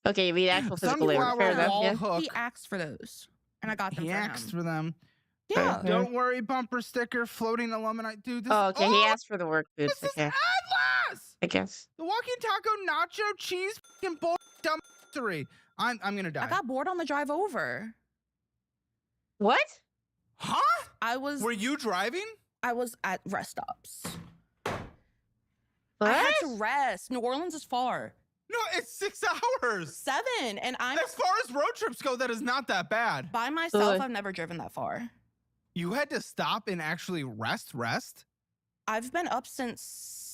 Okay, you mean actual physical labor. Sunflower Fair enough, wall yeah. hook. He asked for those, and I got them He for asked him. for them. Yeah. Okay. Don't worry, bumper sticker, floating alumni. Dude, this Oh, okay, he asked for the work This boots. is Okay, Atlas! I guess. The walking taco nacho cheese fucking bull dumpstery. I'm gonna die. I got bored on the drive over. What? Huh? Were you driving? I was at rest stops. What? I had to rest. New Orleans is far. No, it's 6 hours. 7, and I'm As far as road trips go, that is not that bad. by myself. Ugh. I've never driven that far. You had to stop and actually rest? I've been up since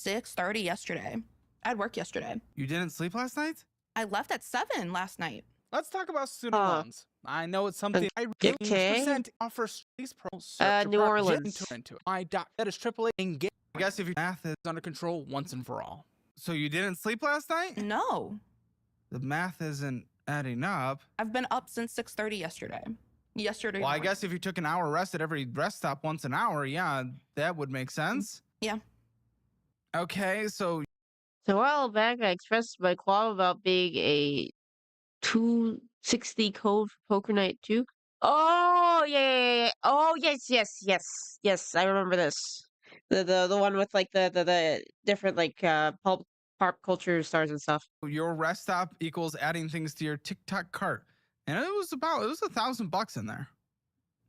6:30 yesterday. I had work yesterday. You didn't sleep last night? I left at 7 last night. Let's talk about student loans. I know it's something I okay. 100% offer these pros. New Orleans. Into it. My doc, that is AAA and get. I guess if your math is under control once and for all. So you didn't sleep last night? No, The math isn't adding up. I've been up since 6:30 yesterday. Well, I guess if you took an hour rest at every rest stop once an hour, yeah, that would make sense. Yeah. Okay, so So a while back, I expressed my qualm about being a 260 code for Poker Night 2. Oh, yeah. Oh, yes. I remember this. The one with like the different like pop culture stars and stuff. your rest stop equals adding things to your TikTok cart. And it was $1,000 in there.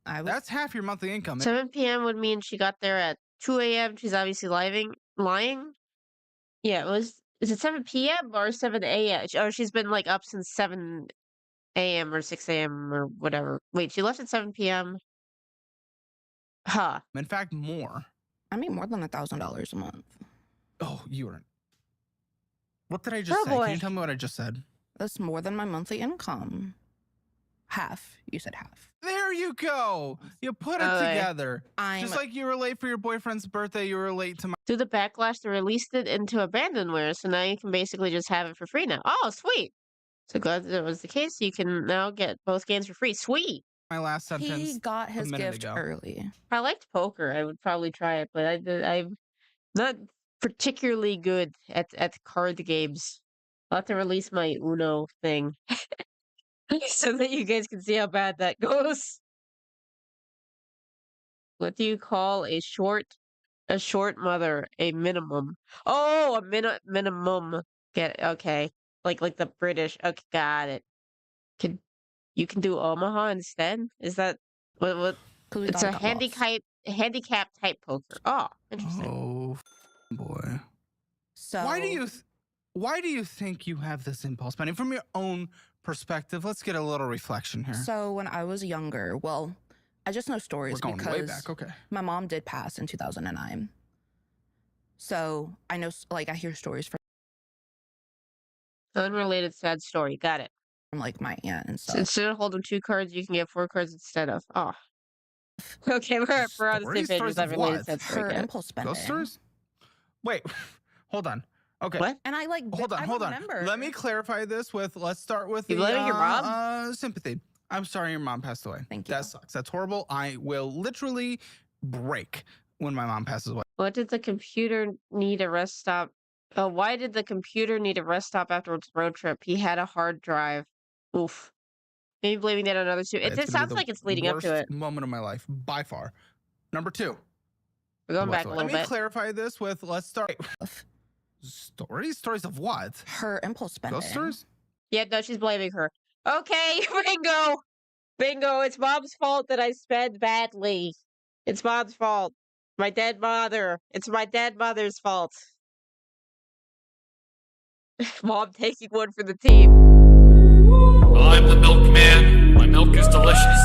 That's half your monthly income. 7 p.m. would mean she got there at 2 a.m. She's obviously lying. Yeah, is it 7 p.m. or 7 a.m.? Or she's been like up since 7 a.m. or 6 a.m. or whatever. Wait, she left at 7 p.m. Huh. In fact, more. I mean, more than $1,000 a month. Oh, you weren't. What did I just say? Boy. Can you tell me what I just said? That's more than my monthly income. Half. You said half. There you go. You put it Okay. together. Just like you were late for your boyfriend's birthday, you were late to my. Through the backlash, they released it into abandonware, so now you can basically just have it for free now. Oh, sweet. So glad that was the case. You can now get both games for free. Sweet. My last sentence. He got his minute gift ago. early. I liked poker. I would probably try it, but I'm not particularly good at card games. I'll have to release my Uno thing so that you guys can see how bad that goes. What do you call a short mother? A minimum. Oh, a minimum. Get it? Okay. Like the British. Okay, got it. You can do Omaha instead? Is that what? It's a handicap type poker. Oh, interesting. Oh, boy. So Why do you think you have this impulse spending? From your own perspective, let's get a little reflection here. So when I was younger, well, I just know stories We're going because way back. Okay. my mom did pass in 2009. So I know, like, I hear stories from Unrelated sad story. Got it. like my aunt and So stuff. instead of holding 2 cards, you can get 4 cards instead of. Oh. Okay, we're on the same Stories? page Stories with that of related what? sad story. Her Got it. impulse spending. Ghost stories? Wait, hold on. Okay. What? And I like Hold I on. remember. Let me clarify this with, let's start with You the blaming your mom? sympathy. I'm sorry your mom passed away. Thank you. That sucks. That's horrible. I will literally break when my mom passes away. What did the computer need a rest stop? Oh, why did the computer need a rest stop after its road trip? He had a hard drive. Oof. Maybe blaming that on others too. It It's gonna be sounds the like it's leading up to it. worst moment of my life, by far. Number 2. We're going back a little Let me bit. clarify this with, let's start. Stories? Stories of what? Her impulse spending. Ghost stories? Yeah, no, she's blaming her. Okay, bingo. Bingo. It's mom's fault that I sped badly. It's mom's fault. My dead mother. It's my dead mother's fault. Mom taking one for the team. I'm the milkman. My milk is delicious.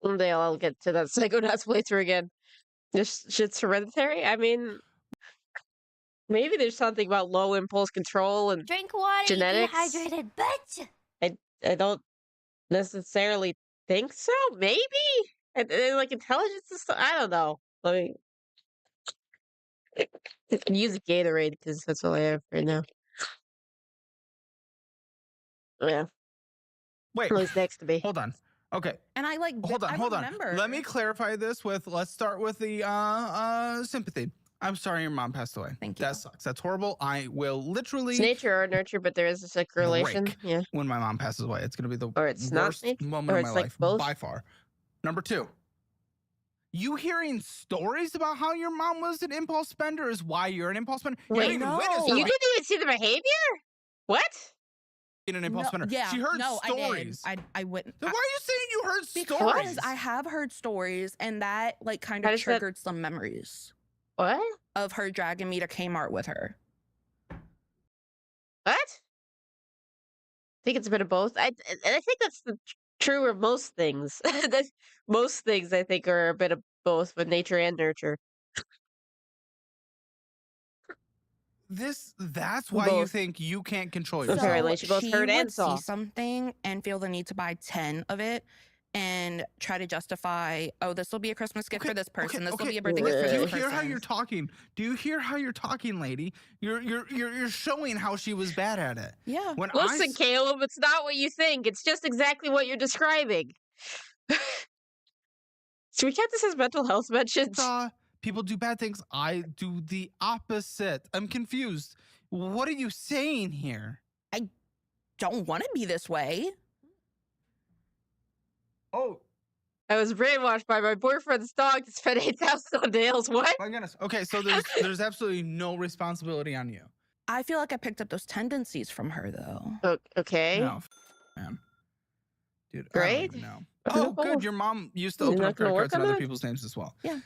One day I'll get to that Psychonauts playthrough again. This shit's hereditary. I mean, maybe there's something about low impulse control and Drink water, genetics. you dehydrated bitch. I don't necessarily think so. Maybe and like intelligence and stuff. I don't know. Let me use Gatorade because that's all I have right now. Yeah, Wait, who's next to me? hold on. Okay, And I like hold on. I Hold on. remember. Let me clarify this with, let's start with the sympathy. I'm sorry your mom passed away. Thank you. That sucks. That's horrible. I will literally It's nature or nurture, but there is a sick relation. break Yeah, when my mom passes away. It's gonna be the or it's not worst nature, moment or of my it's like life both. by far. Number 2. You hearing stories about how your mom was an impulse spender is why you're an impulse spender. You Wait, haven't even no. witnessed You her didn't even see the behavior. What? being an impulse spender. Yeah, She heard no, stories. I did. I wouldn't. Then why are you saying you heard Because stories? I have heard stories, and that like kind How of does that- triggered some memories What? of her dragging me to Kmart with her. What? I think it's a bit of both. I think that's true of most things. Most things I think are a bit of both with nature and nurture. That's why you Both. think you can't control So- yourself. Apparently, she both heard and would saw. see something and feel the need to buy 10 of it and try to justify, oh, this will be a Christmas gift for this person. This will be a birthday gift for Do this you person. hear how you're talking? Do you hear how you're talking, lady? You're showing how she was bad at it. Yeah. When Listen, Caleb, it's not what you think. It's just exactly what you're describing. Should we count this as mental health mentions? saw people do bad things, I do the opposite. I'm confused. What are you saying here? Don't want to be this way. Oh, I was brainwashed by my boyfriend's dog to spend 8,000 on nails. What? my goodness. Okay, so there's absolutely no responsibility on you. I feel like I picked up those tendencies from her, though. Okay. No, man. Dude, I don't Great. even know. Oh, good. Your mom used to open up credit cards in other people's names as well. Yeah.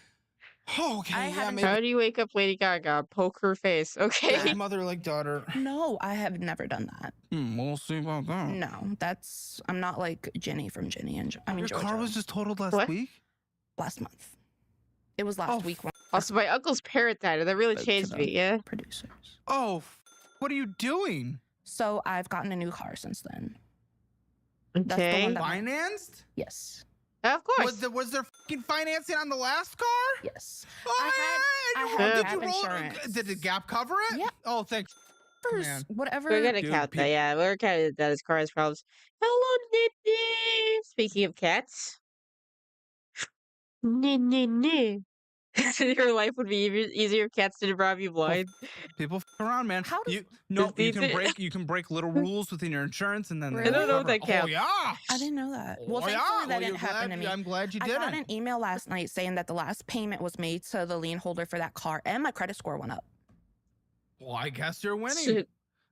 Oh, okay. Yeah, maybe. How do you wake up Lady Gaga? Poke her face. Okay. Good mother like daughter. No, I have never done that. We'll see about that. No, I'm not like Jenny from Jenny and Your Georgia. car was just totaled last week? Last month. It was last week. Also, my uncle's parrot died, and that really changed me. Yeah. Producers. Oh, what are you doing? So I've gotten a new car since then. Okay. Financed? Yes. Of course. Was there fucking financing on the last car? Yes. Oh, I had did Gap you roll? insurance. Did the Gap cover it? Yeah. Oh, thanks. Man. Whatever. We're gonna Dude, count that. Yeah, we're counting that as cars problems. Hello, Nitty. Speaking of cats. Nitty. Your life would be easier if cats didn't rob you blind. People f around, man. How does- you can break little rules within your insurance, and then Really? I don't know if that Oh counts. yeah. I didn't know that. Oh, Well, thankfully yeah. that didn't happen to me. I'm glad you I didn't. got an email last night saying that the last payment was made to the lien holder for that car, and my credit score went up. Well, I guess you're winning. Shit.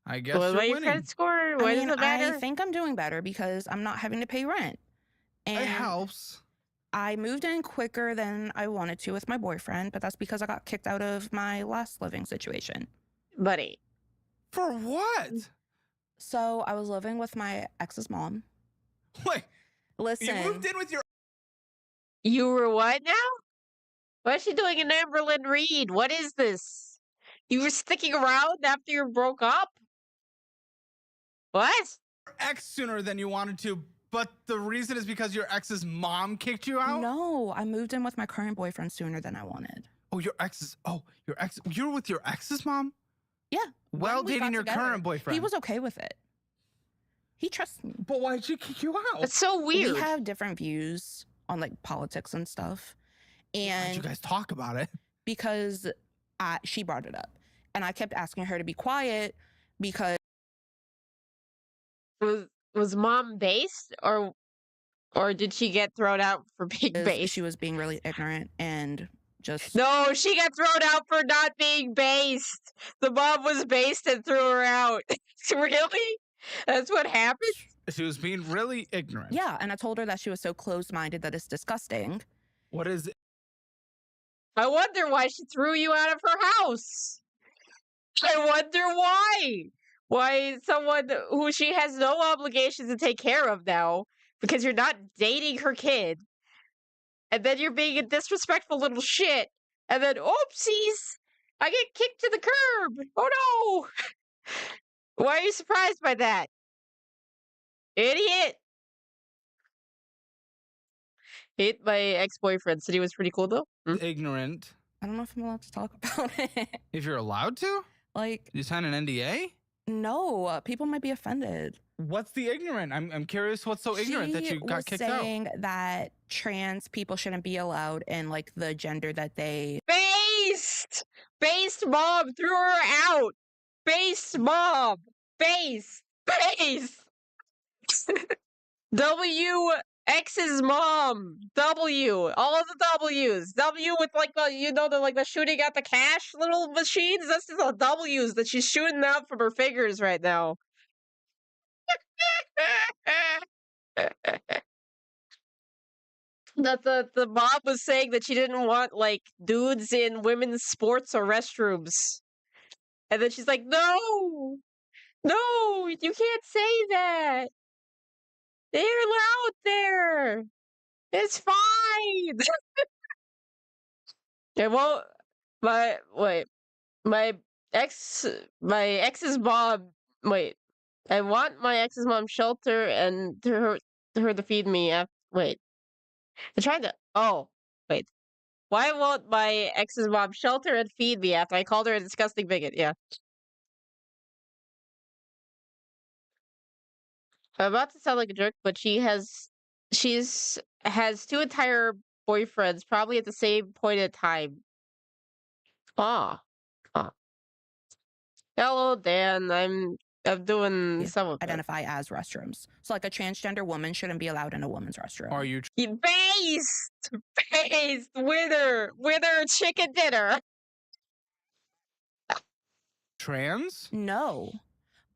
I guess What you're about your winning. credit score? Why does it matter? I think I'm doing better because I'm not having to pay rent. And It helps. I moved in quicker than I wanted to with my boyfriend, but that's because I got kicked out of my last living situation. Buddy. For what? So I was living with my ex's mom. Wait, Listen. you moved in with your. You were what now? Why is she doing an Amberlynn Reed? What is this? You were sticking around after you broke up? What? Ex sooner than you wanted to, but the reason is because your ex's mom kicked you out? No, I moved in with my current boyfriend sooner than I wanted. Oh, your ex. You're with your ex's mom? Yeah. While when we dating got your together. current boyfriend? He was okay with it. He trusts me. But why'd she kick you out? That's so weird. We have different views on like politics and stuff. Why'd And you guys talk about it? because she brought it up. And I kept asking her to be quiet because Was mom based or did she get thrown out for being based? she was being really ignorant and just No, she got thrown out for not being based. The mom was based and threw her out. Really? That's what happened? She was being really ignorant. yeah. And I told her that she was so closed-minded that it's disgusting. What is I wonder why she threw you out of her house. I wonder why. Why someone who she has no obligation to take care of now, because you're not dating her kid, and then you're being a disrespectful little shit, and then oopsies, I get kicked to the curb. Oh no! Why are you surprised by that? Idiot! Hate my ex-boyfriend. Said he was pretty cool though. ignorant? I don't know if I'm allowed to talk about it. If you're allowed to? Like, You sign an NDA? no, people might be offended. What's the ignorant? I'm curious what's so ignorant that you got kicked out. saying that trans people shouldn't be allowed in like the gender that they Based! Based mom threw her out! Based mom! Based! Based! W X's mom! W! All of the W's! W with like the, the shooting at the cash little machines? That's just the W's that she's shooting out from her fingers right now. That the mom was saying that she didn't want like dudes in women's sports or restrooms. And then she's like, no, you can't say that. They're out there. It's fine. It won't. My ex's mom. Wait, I want my ex's mom shelter and her to feed me. Wait, I'm trying to. Oh, wait. Why won't my ex's mom shelter and feed me after I called her a disgusting bigot? Yeah. I'm about to sound like a jerk, but she's has two entire boyfriends, probably at the same point in time. Ah. Hello, Dan. I'm doing some of that. identify as restrooms. So like a transgender woman shouldn't be allowed in a woman's restroom. Are you Based! Winner! Chicken dinner! trans? No.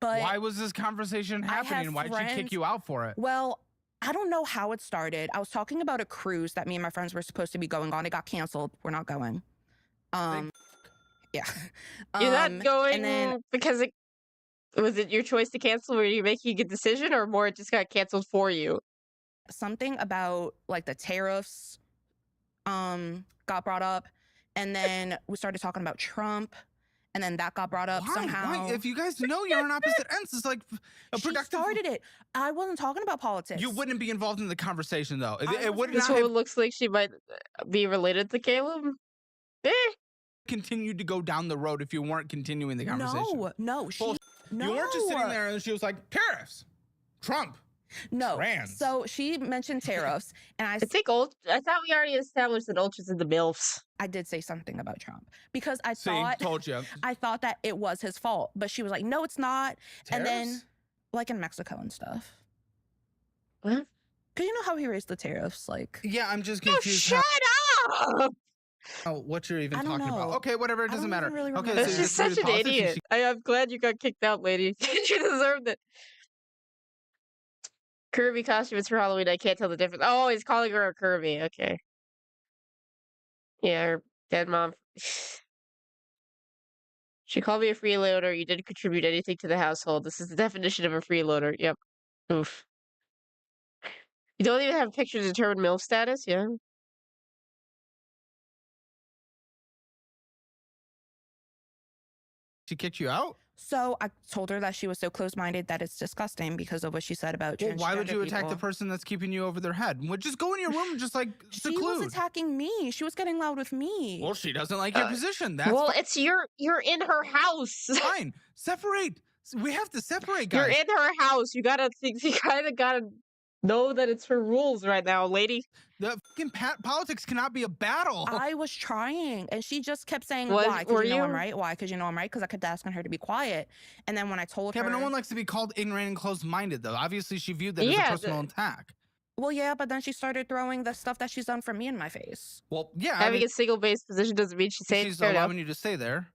But why was this conversation happening? Why did she kick you out for it? Well, I don't know how it started. I was talking about a cruise that me and my friends were supposed to be going on. It got canceled. We're not going. Yeah. You're not going because was it your choice to cancel? Were you making a good decision, or more it just got canceled for you? Something about like the tariffs got brought up, and then we started talking about Trump, and then that got brought up somehow. Why? If you guys know you're on opposite ends, it's like a productive. She started it. I wasn't talking about politics. You wouldn't be involved in the conversation though. It would This woman looks like she might be related to Caleb. Continued to go down the road if you weren't continuing the conversation. No. You weren't just sitting there and she was like, tariffs, Trump. No. Trans. So she mentioned tariffs, and I think I thought we already established that Ultra's in the MILFs. I did say something about Trump because I told you. I thought that it was his fault, but she was like, "No, it's not." Tariffs? And then, like in Mexico and stuff. What? Cause you know how he raised the tariffs, like. Yeah, I'm just confused. Shut up! Oh, what you're even talking about? Okay, whatever. It doesn't matter. Really okay, so she's such an idiot. I'm glad you got kicked out, lady. You deserved it. Kirby costumes for Halloween. I can't tell the difference. Oh, he's calling her a Kirby. Okay. Yeah, her dead mom. She called me a freeloader. You didn't contribute anything to the household. This is the definition of a freeloader. Yep. Oof. You don't even have a picture to determine MILF status? Yeah. She kicked you out? So I told her that she was so close-minded that it's disgusting because of what she said about transgender why would you attack people. the person that's keeping you over their head? Well, just go in your room and just like seclude. She was attacking me. She was getting loud with me. Well, she doesn't like your position. That's well, it's you're in her house. Fine. Separate. We have to separate, guys. You're in her house. You kind of gotta know that it's her rules right now, lady. The fucking politics cannot be a battle. I was trying, and she just kept saying, Was- why? Because were you know I'm you? right. Why? Because you know I'm right. Because I kept asking her to be quiet. And then when I told Yeah, her... but no one likes to be called ignorant and closed-minded, though. Obviously, she viewed that as Yeah, a personal attack. Well, yeah, but then she started throwing the stuff that she's done for me in my face. Well, yeah. Having a single-based position doesn't mean she's saying she's fair enough. allowing you to stay there.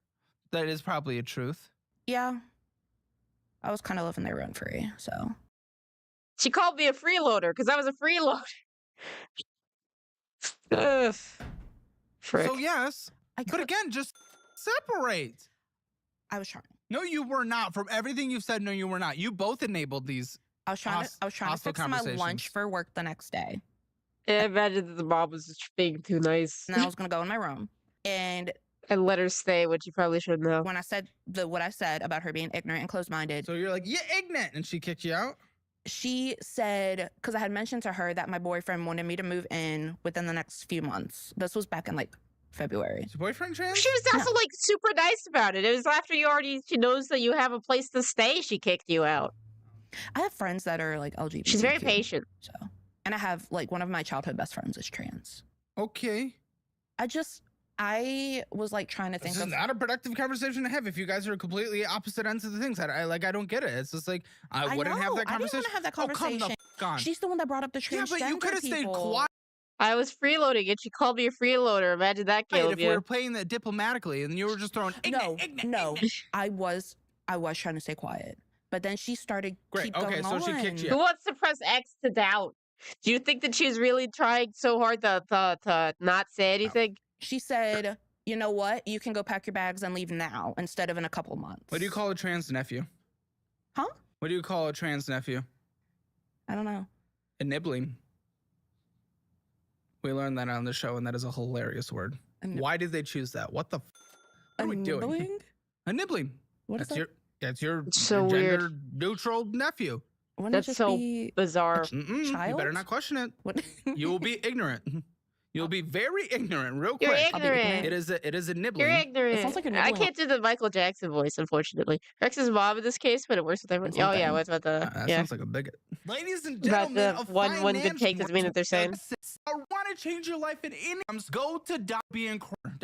That is probably a truth. Yeah. I was kind of living there rent-free, so... She called me a freeloader because I was a freeloader. Ugh. Frick. So, yes. But again, just separate. I was trying. No, you were not. From everything you've said, no, you were not. You both enabled these. I was trying to hostile fix my lunch for work the next day. I imagine that the mom was just being too nice. And then I was going to go in my room. And let her stay, which you probably should know. when I said what I said about her being ignorant and closed-minded. So you're like, yeah, ignorant. And she kicked you out? She said, because I had mentioned to her that my boyfriend wanted me to move in within the next few months. This was back in like February. Is your boyfriend trans? She was also like super nice about it. It was after she knows that you have a place to stay, she kicked you out. I have friends that are like LGBT. She's very patient. So, and I have like one of my childhood best friends is trans. Okay. I was like trying to think This is not a productive conversation to have if you guys are completely opposite ends of the things. I don't get it. It's just like I wouldn't have that conversation. I didn't want to have that conversation. Oh, come the f on. She's the one that brought up the transgender Yeah, but you could have stayed people. quiet. I was freeloading and she called me a freeloader. Imagine that, Caleb. If we were playing that diplomatically and you were just throwing No. I was trying to stay quiet. But then she started keep going so on. she kicked you. Who wants to press X to doubt? Do you think that she was really trying so hard to not say anything? She said, you know what? You can go pack your bags and leave now instead of in a couple months. What do you call a trans nephew? Huh? What do you call a trans nephew? I don't know. A nibbling. We learned that on the show, and that is a hilarious word. Why did they choose that? What the? What are we doing? A nibbling. What is that? That's your so gender neutral nephew. Wouldn't That's so bizarre. You better not question it. What? You will be ignorant. You'll be very ignorant real quick. You're ignorant. It is a nibbling. You're ignorant. It sounds like a I nibbling. can't do the Michael Jackson voice, unfortunately. Rex's mom in this case, but it works with everyone. Oh yeah, what's about the That sounds like a bigot. Ladies and about gentlemen, the of one good take doesn't mean that they're saying. I want to change your life in any terms. Go to being corner.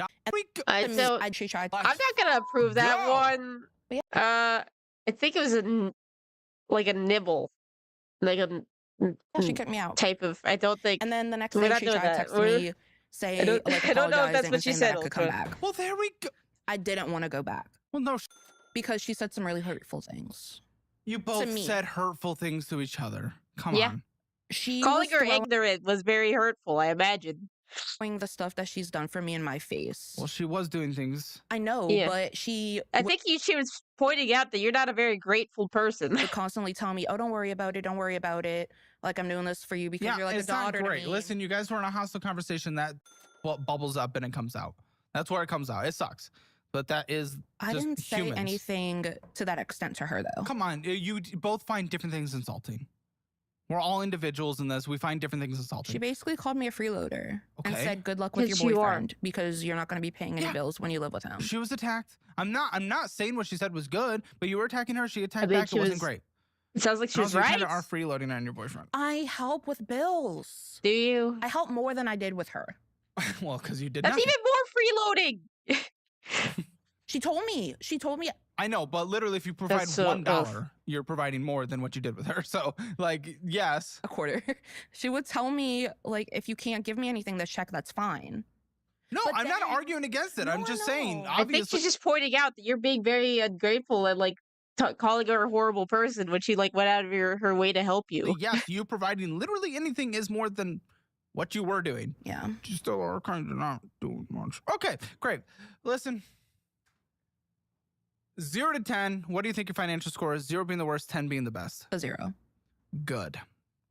So She tried. I'm not gonna approve that Go. one. Yeah. I think it was a nibble, like a Yeah, she kicked me out. type of. I don't think. And then the next We're day not she doing tried to that. text me saying, like, I don't know if that's apologizing what and she saying said, that I could come Ultra. back. Well, there we go. I didn't want to go back. Well, no. because she said some really hurtful things. You both me. said hurtful things to each other. Come Yeah. on. She Calling was her ignorant was very hurtful, I imagine. throwing the stuff that she's done for me in my face. Well, she was doing things. I know, Yeah. but she I think she was pointing out that you're not a very grateful person. would constantly tell me, "Oh, don't worry about it. Don't worry about it. Like I'm doing this for you because you're like a it's not daughter great. to me." Listen, you guys were in a hostile conversation that bubbles up and it comes out. That's where it comes out. It sucks. But that is I just didn't say humans. anything to that extent to her, though. Come on. You both find different things insulting. We're all individuals in this. We find different things insulting. She basically called me a freeloader and Okay. said, "Good luck with Yes, your you are. boyfriend because you're not going to be paying any bills when you live with him." She was attacked. I'm not saying what she said was good, but you were attacking her. She attacked mean, back. It wasn't great. It sounds like she And was also, you right. kinda are freeloading on your boyfriend. I help with bills. Do you? I help more than I did with her. Well, because you did That's nothing. even more freeloading. She told me. I know, but literally, if you provide so- $1, you're providing more than what you did with her. So, like, yes. a quarter. She would tell me, like, if you can't give me anything this check, that's fine. No, But I'm not then- arguing against it. No, I'm just saying, no. I think obviously. she's just pointing out that you're being very ungrateful and like calling her a horrible person when she like went out of her way to help you. Yes, you providing literally anything is more than what you were doing. Yeah. You still are kind of not doing much. Okay, great. Listen. 0 to 10, what do you think your financial score is? 0 being the worst, 10 being the best. A 0. Good.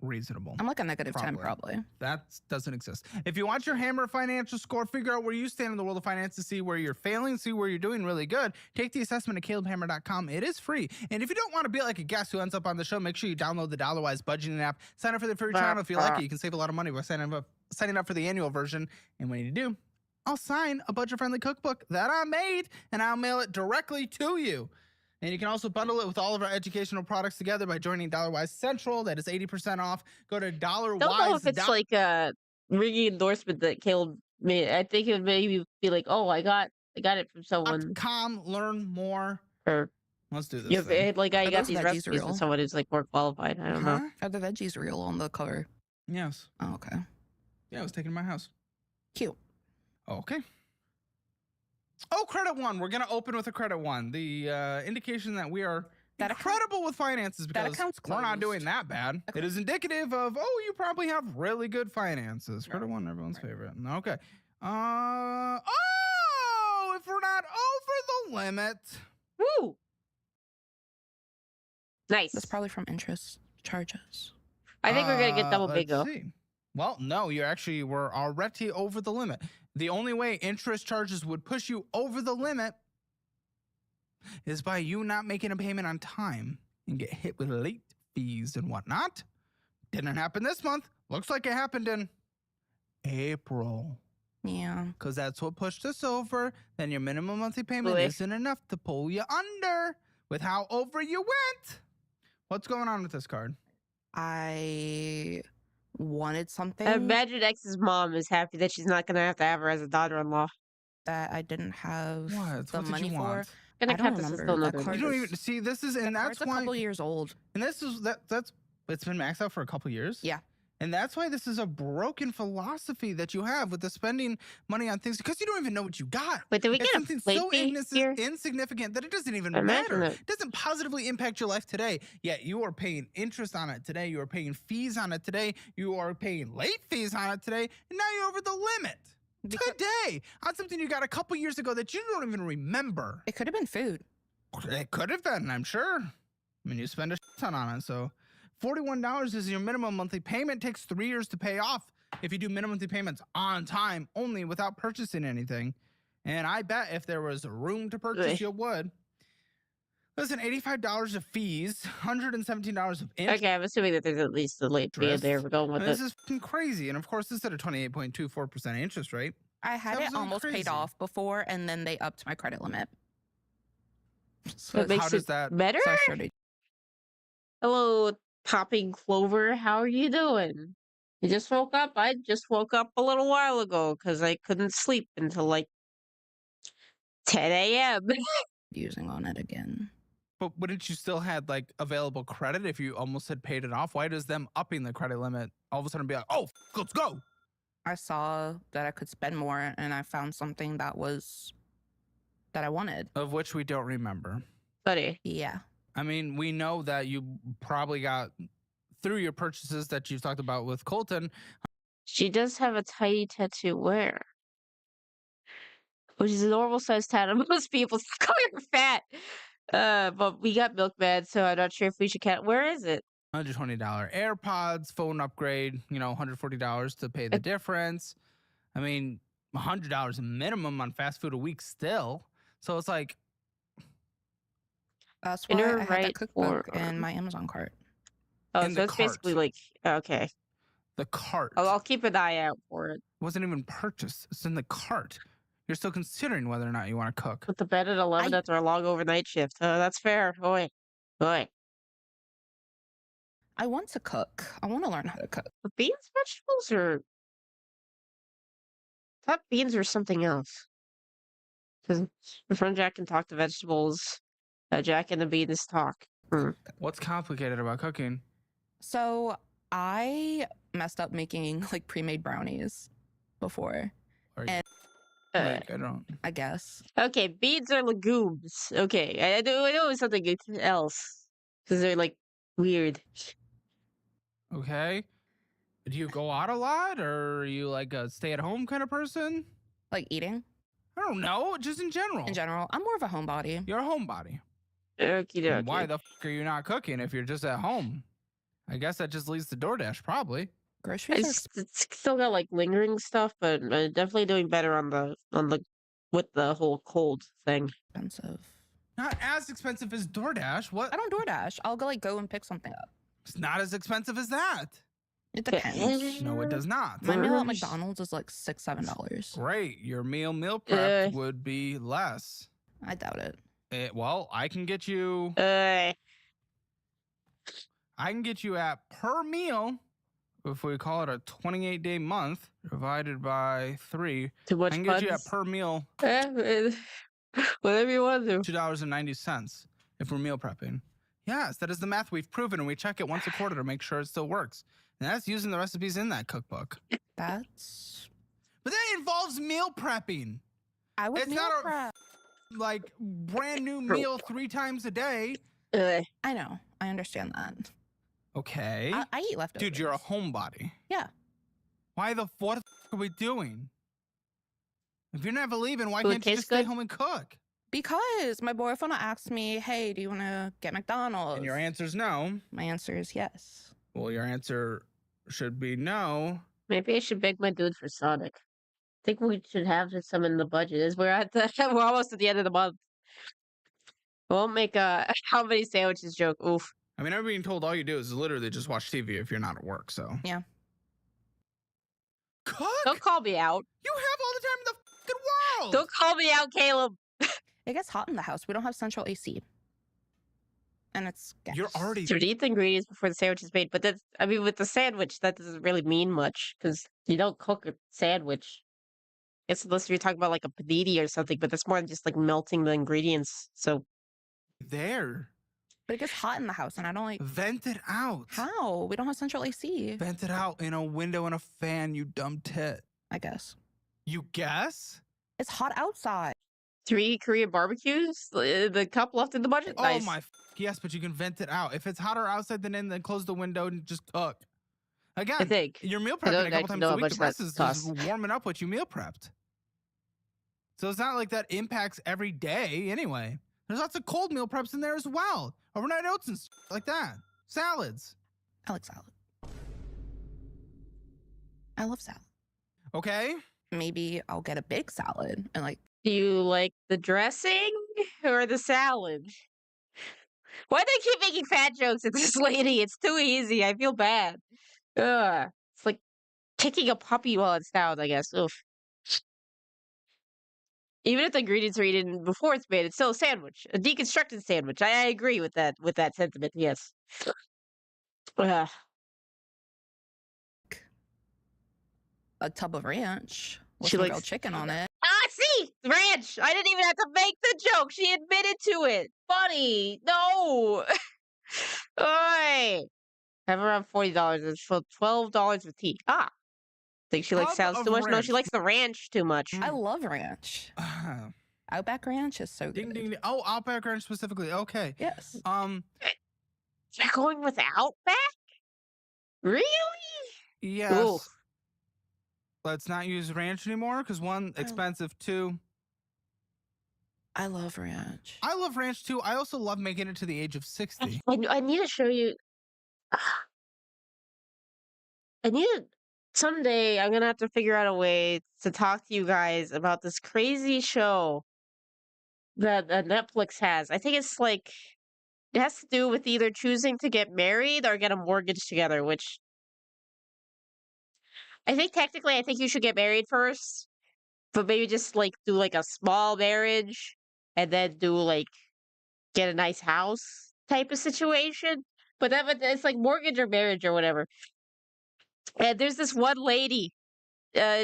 Reasonable. I'm like a negative 10 probably. That doesn't exist. If you want your hammer financial score, figure out where you stand in the world of finance to see where you're failing, see where you're doing really good. Take the assessment at calebhammer.com. It is free. And if you don't want to be like a guest who ends up on the show, make sure you download the Dollarwise budgeting app. Sign up for the free trial if you like it. You can save a lot of money by signing up for the annual version. And when you do, I'll sign a budget-friendly cookbook that I made, and I'll mail it directly to you. And you can also bundle it with all of our educational products together by joining Dollarwise Central. That is 80% off. Go to Dollarwise. Don't know if it's like a ringing endorsement that Caleb made. I think it would maybe be like, oh, I got it from someone. .com, learn more. Or let's do this. you thing. like I Are got those these veggies recipes real? from someone who's like more qualified. I don't know. Huh? Are the veggies real on the cover? Yes. Oh, okay. Yeah, I was taken to my house. Cute. Okay. Oh, credit one. We're going to open with a credit one. The indication that we are incredible with finances because we're not doing that bad. It is indicative of, oh, you probably have really good finances. Credit one, everyone's favorite. Okay. Oh, if we're not over the limit. Woo! Nice. That's probably from interest charges. I think we're gonna get double let's bingo. see. Well, no, you actually were already over the limit. The only way interest charges would push you over the limit is by you not making a payment on time and get hit with late fees and whatnot. Didn't happen this month. Looks like it happened in April. Yeah. Because that's what pushed us over. Then your minimum monthly payment Really? isn't enough to pull you under with how over you went. What's going on with this card? I wanted something I imagine X's mom is happy that she's not gonna have to have her as a daughter-in-law. that I didn't have What? the What did money you for. want? Gonna I don't kept this remember. until That another card You don't is- even see this is, and The that's card's a why. couple years old. And this is that's it's been maxed out for a couple years. Yeah. And that's why this is a broken philosophy that you have with the spending money on things because you don't even know what you got. Wait, did we It's get a something late so fee here? insignificant that it doesn't even Imagine matter. it. It doesn't positively impact your life today. Yet you are paying interest on it today. You are paying fees on it today. You are paying late fees on it today. And now you're over the limit. Today on something you got a couple years ago that you don't even remember. It could have been food. It could have been, I'm sure. I mean, you spend a ton on it, so $41 is your minimum monthly payment. Takes 3 years to pay off if you do minimum monthly payments on time only without purchasing anything. And I bet if there was room to purchase, you would. Listen, $85 of fees, $117 of interest. Okay, I'm assuming that there's at least a late fee in there. We're going with This it. is fucking crazy. And of course, this is at a 28.24% interest rate. I had it Absolutely almost crazy. paid off before, and then they upped my credit limit. So, That makes how does it that- better? so I showed it. Hello, Popping Clover. How are you doing? You just woke up? I just woke up a little while ago because I couldn't sleep until like 10 a.m. Using on it again. But wouldn't you still had like available credit if you almost had paid it off? Why does them upping the credit limit all of a sudden be like, oh, let's go? I saw that I could spend more, and I found something that I wanted. Of which we don't remember. Buddy. Yeah. I mean, we know that you probably got through your purchases that you've talked about with Colton. She does have a tiny tattoo. Where? Which is a normal size tattoo. Most people call her fat. But we got Milkman, so I'm not sure if we should count. Where is it? $120 AirPods, phone upgrade, $140 to pay the difference. I mean, $100 minimum on fast food a week still. So it's like, That's why I had that cookbook in my Amazon cart. Oh, in so the it's basically like, okay. the cart I'll keep an eye out for it. wasn't even purchased. It's in the cart. You're still considering whether or not you want to cook. Put the bed at 11 after a long overnight shift. That's fair. Boy. I want to cook. I want to learn how to cook. But beans, vegetables, or... I thought beans were something else. Because my friend Jack can talk to vegetables. Jack and the beans talk. What's complicated about cooking? So I messed up making like pre-made brownies before. I don't. I guess. Okay, beans are legumes. Okay, I know it was something else. Because they're like weird. Okay. Do you go out a lot, or are you like a stay-at-home kind of person? Like eating I don't know, just in general. in general. I'm more of a homebody. You're a homebody. Okie And dokie. why the are you not cooking if you're just at home? I guess that just leads to DoorDash, probably. Groceries are It's still got like lingering stuff, but definitely doing better on the with the whole cold thing. expensive. Not as expensive as DoorDash. What? I don't DoorDash. I'll go and pick something up. It's not as expensive as that. It depends. No, it does not. My meal at McDonald's is like $6-7. Great. Your meal prep would be less. I doubt it. Well, I can get you at per meal, if we call it a 28-day month divided by 3. Too much I can get you at per meal whatever you want to do. $2.90 if we're meal prepping. Yes, that is the math we've proven, and we check it once a quarter to make sure it still works. And that's using the recipes in that cookbook. That's. But that involves meal prepping. I would It's meal not a- prep. Like brand new meal 3 times a day. I know. I understand that. Okay. I eat leftovers. Dude, you're a homebody. Yeah. Why the what are we doing? If you're never leaving, why Food can't you tastes just stay good? home and cook? Because my boyfriend asked me, hey, do you want to get McDonald's? And your answer's no. My answer is yes. Well, your answer should be no. Maybe I should beg my dude for Sonic. I think we should have some in the budget. As we're we're almost at the end of the month. Won't make a how many sandwiches joke. Oof. I mean, I'm being told all you do is literally just watch TV if you're not at work, so. Yeah. Cook? Don't call me out. You have all the time in the fucking world! Don't call me out, Caleb. It gets hot in the house. We don't have central AC. And it's gas. You're already... To eat the ingredients before the sandwich is made. But that's, I mean, with the sandwich, that doesn't really mean much because you don't cook a sandwich. It's unless you're talking about like a panini or something, but that's more than just like melting the ingredients. So there. But it gets hot in the house and I don't like. Vent it out. How? We don't have central AC. Vent it out in a window and a fan, you dumb tit. I guess. You guess? It's hot outside. 3 Korean barbecues, the cup left in the budget. Oh Nice. my yes, but you can vent it out. If it's hotter outside than in, then close the window and just cook. Again, I think. your meal I don't prepping a couple actually times know a how week, much the that rest is costs. just warming up what you meal prepped. So it's not like that impacts every day anyway. There's lots of cold meal preps in there as well. Overnight oats and like that. Salads. I like salad. I love salad. Okay. Maybe I'll get a big salad and like. Do you like the dressing or the salad? Why do they keep making fat jokes at this lady? It's too easy. I feel bad. Ugh. It's like kicking a puppy while it's down, I guess. Oof. Even if the ingredients are eaten before it's made, it's still a sandwich. A deconstructed sandwich. I agree with that sentiment, yes. Ugh. A tub of ranch with She some likes- grilled chicken on it. Ah, see! Ranch! I didn't even have to make the joke. She admitted to it. Funny. No. Oi. Have around $40. It's for $12 with tea. Ah. Think she likes Tub salads of too much? No, ranch. she likes the ranch too much. I love ranch. Outback Ranch is so Ding good. ding ding. Oh, Outback Ranch specifically. Okay. Yes. You're going with Outback? Really? Yes. Ooh. Let's not use ranch anymore because one, expensive. Two, I love ranch. I love ranch too. I also love making it to the age of 60. I need to show you. I need to. Someday I'm gonna have to figure out a way to talk to you guys about this crazy show that Netflix has. I think it's like it has to do with either choosing to get married or get a mortgage together, which I think technically I think you should get married first, but maybe just like do like a small marriage and then do like get a nice house type of situation. But it's like mortgage or marriage or whatever. And there's this one lady.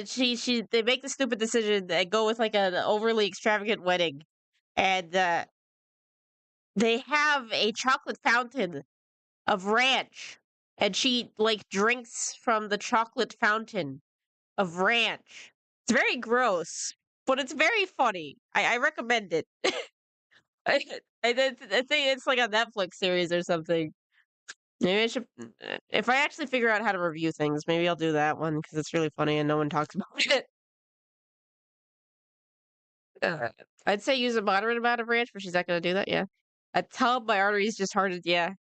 She they make the stupid decision and go with like an overly extravagant wedding, and they have a chocolate fountain of ranch, and she like drinks from the chocolate fountain of ranch. It's very gross, but it's very funny. I recommend it. I, I think it's like a Netflix series or something. Maybe I should, if I actually figure out how to review things, maybe I'll do that one because it's really funny and no one talks about it. Uh, I'd say use a moderate amount of ranch, but she's not going to do that. Yeah. A tub, my arteries just hardened. Yeah.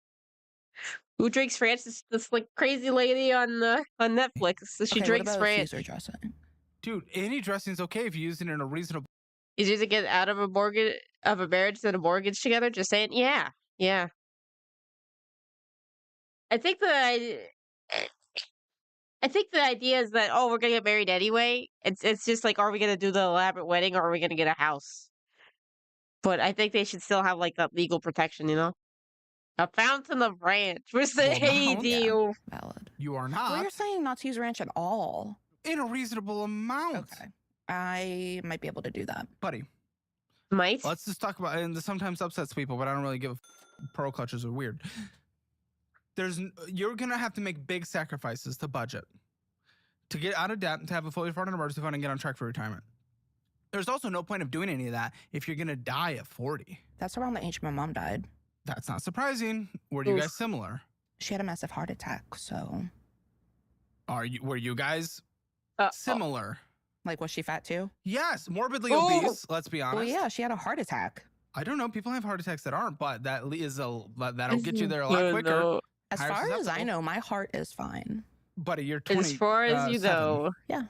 Who drinks ranch? This like crazy lady on Netflix. She Okay, drinks what about ranch. Caesar dressing? Dude, any dressing's okay if you use it in a reasonable. Easier to get out of a marriage than a mortgage together. Just saying. Yeah. Yeah. I think I think the idea is that we're gonna get married anyway. It's just like, are we gonna do the elaborate wedding or are we gonna get a house? But I think they should still have like that legal protection, you know? A fountain of ranch. Where's the Well, now- AD? Yeah. Valid. You are Well, not you're saying not to use ranch at all. in a reasonable amount. Okay. I might be able to do that. Buddy, Might. let's just talk about, and this sometimes upsets people, but I don't really give a pearl clutches are weird. You're gonna have to make big sacrifices to budget, to get out of debt, to have a fully funded emergency fund and get on track for retirement. There's also no point of doing any of that if you're gonna die at 40. That's around the age my mom died. That's not surprising. Were you Oof. guys similar? She had a massive heart attack, so Were you guys Uh, similar? like was she fat too? Yes, morbidly Oh. obese. Let's be honest. Well, yeah, she had a heart attack. I don't know. People have heart attacks that aren't, but that'll get you there a lot quicker. No. As Higher far as I susceptible. know, my heart is fine. Buddy, you're 20. As far as you 7. know. Yeah.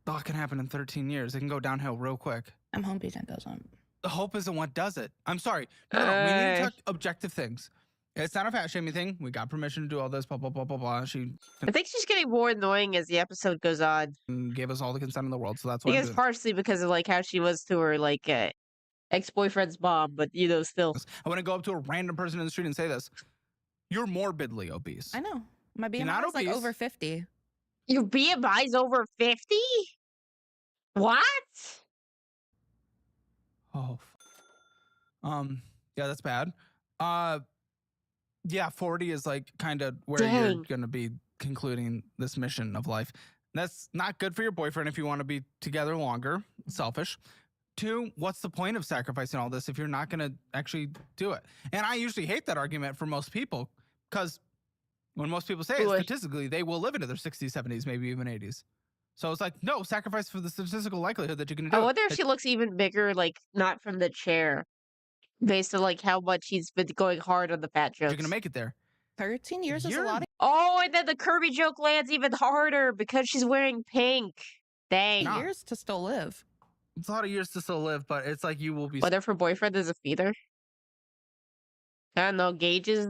Oh, it can happen in 13 years. It can go downhill real quick. I'm hoping it doesn't. The hope isn't what does it. I'm sorry. No, we need to talk objective things. It's not a fat shaming thing. We got permission to do all this, blah, blah, blah, blah, blah. She I think she's getting more annoying as the episode goes on. gave us all the consent in the world, so that's I what think I'm it's doing. partially because of like how she was to her like ex-boyfriend's mom, but you know, still. I want to go up to a random person in the street and say this. You're morbidly obese. I know. My You're BMI not is like obese. over 50. Your BMI's over 50? What? Oh, yeah, that's bad. Yeah, 40 is like kind of where you're Dang. going to be concluding this mission of life. That's not good for your boyfriend if you want to be together longer. Selfish. 2, what's the point of sacrificing all this if you're not going to actually do it? And I usually hate that argument for most people because when most people say it, Boy. statistically, they will live into their 60s, 70s, maybe even 80s. So it's like, no, sacrifice for the statistical likelihood that you're going to do I it. wonder if she looks even bigger, like not from the chair, based on like how much he's been going hard on the fat jokes. You're going to make it there. 13 years is a You're- lot of Oh, and then the Kirby joke lands even harder because she's wearing pink. Dang. Nah. years to still live. It's a lot of years to still live, but it's like you will be. Whether her boyfriend is a feeder. I don't know, gauges,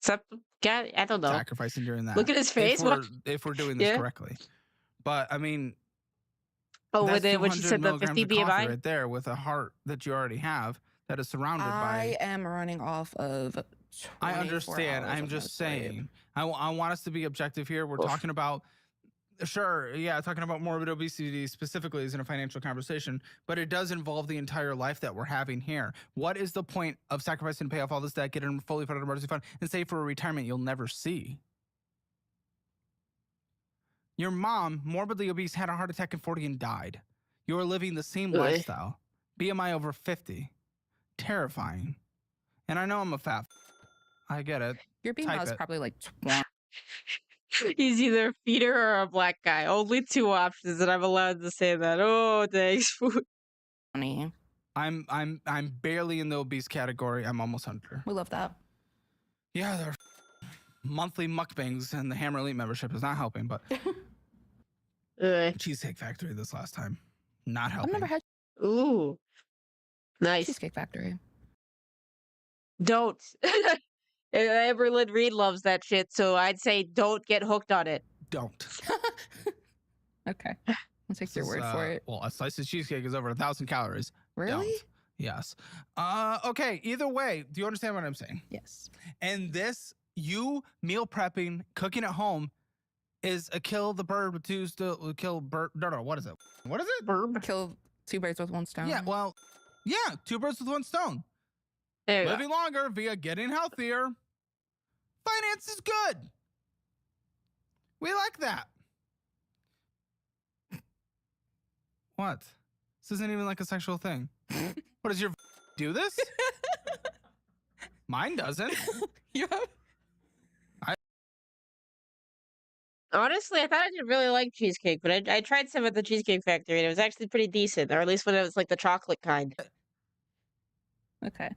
something. I don't know. sacrificing during that. Look at his face. If we're doing this Yeah. correctly. But I mean, Oh, that's when she 200 said the milligrams 50 of coffee BMI? right there with a heart that you already have that is surrounded I by. am running off of 24 I understand. hours I'm of just no sleep. saying. I want us to be objective here. We're Oof. talking about. Sure, yeah, talking about morbid obesity specifically isn't a financial conversation, but it does involve the entire life that we're having here. What is the point of sacrificing to pay off all this debt, get a fully funded emergency fund, and save for a retirement you'll never see? Your mom, morbidly obese, had a heart attack at 40 and died. You're living the same Ugh. lifestyle. BMI over 50. Terrifying. And I know I'm a fat. I get it. Your BMI Type is it. probably like 20. He's either a feeder or a black guy. Only two options, and I'm allowed to say that. Oh, thanks. I'm barely in the obese category. I'm almost under. We love that. Yeah, there are monthly mukbangs, and the Hammer Elite membership is not helping. But Cheesecake Factory this last time, not I've helping. never had Ooh, nice. Cheesecake Factory. Don't. Everlyn Reed loves that shit, so I'd say don't get hooked on it. Don't. Okay. I'll take your word for it. Well, a slice of cheesecake is over 1,000 calories. Really? Don't. Yes. Okay. Either way, do you understand what I'm saying? Yes. And this, you meal prepping, cooking at home, is a kill the bird with two kill bird. No, what is it? What is it? Burb. Kill two birds with one stone. Yeah. Well, yeah. Two birds with one stone. There you go. Living longer via getting healthier. Finance is good. We like that. What? This isn't even like a sexual thing. What does your do this? Mine doesn't. You have Honestly, I thought I didn't really like cheesecake, but I tried some at the Cheesecake Factory, and it was actually pretty decent, or at least when it was like the chocolate kind. okay.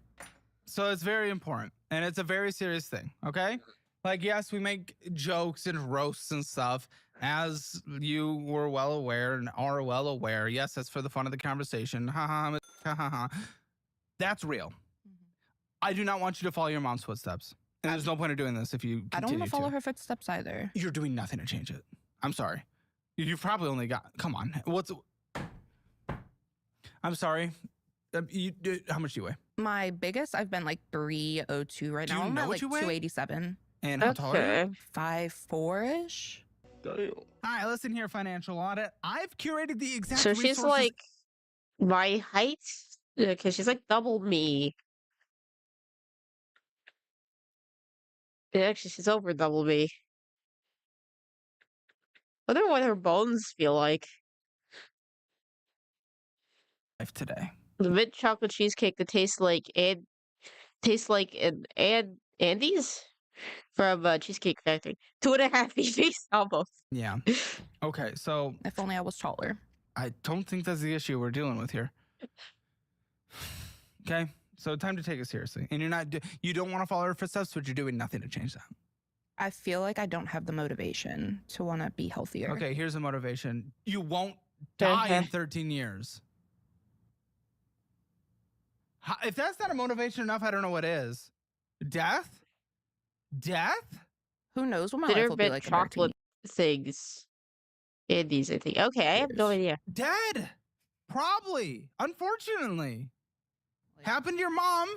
So it's very important, and it's a very serious thing, okay? Like, yes, we make jokes and roasts and stuff, as you were well aware and are well aware. Yes, that's for the fun of the conversation. Ha ha ha ha ha. That's real. I do not want you to follow your mom's footsteps. And there's no point of doing this if you continue I don't want to follow her footsteps either. You're doing nothing to change it. I'm sorry. You've probably only got, come on. I'm sorry. How much do you weigh? My biggest, I've been like 302 right Do now. you I'm know at what like you weigh? 287. And how tall are you? 5'4"-ish. All right, listen here, financial audit. I've curated the exact So she's resources- like my height, because she's like double me. Yeah, actually, she's over double me. I wonder what her bones feel like. life today. The mint chocolate cheesecake that tastes like Andes from Cheesecake Factory. 2.5 EVs almost. Yeah. Okay, so If only I was taller. I don't think that's the issue we're dealing with here. Okay, so time to take it seriously. And you don't want to follow her footsteps, but you're doing nothing to change that. I feel like I don't have the motivation to want to be healthier. Okay, here's the motivation. You won't die in 13 years. If that's not a motivation enough, I don't know what is. Death? Death? Who knows what my Dinner life will be mint like in 13 chocolate things. Andes, I think. Okay, I have no idea. Dead. Probably. Unfortunately. Happened to your mom.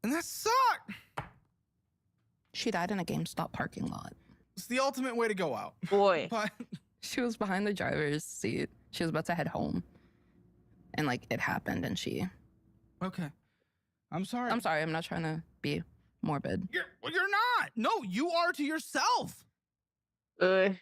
And that sucked. She died in a GameStop parking lot. It's the ultimate way to go out. Boy. But She was behind the driver's seat. She was about to head home. And like it happened and she... okay. I'm sorry. I'm sorry, I'm not trying to be morbid. You're not. No, you are to yourself. That's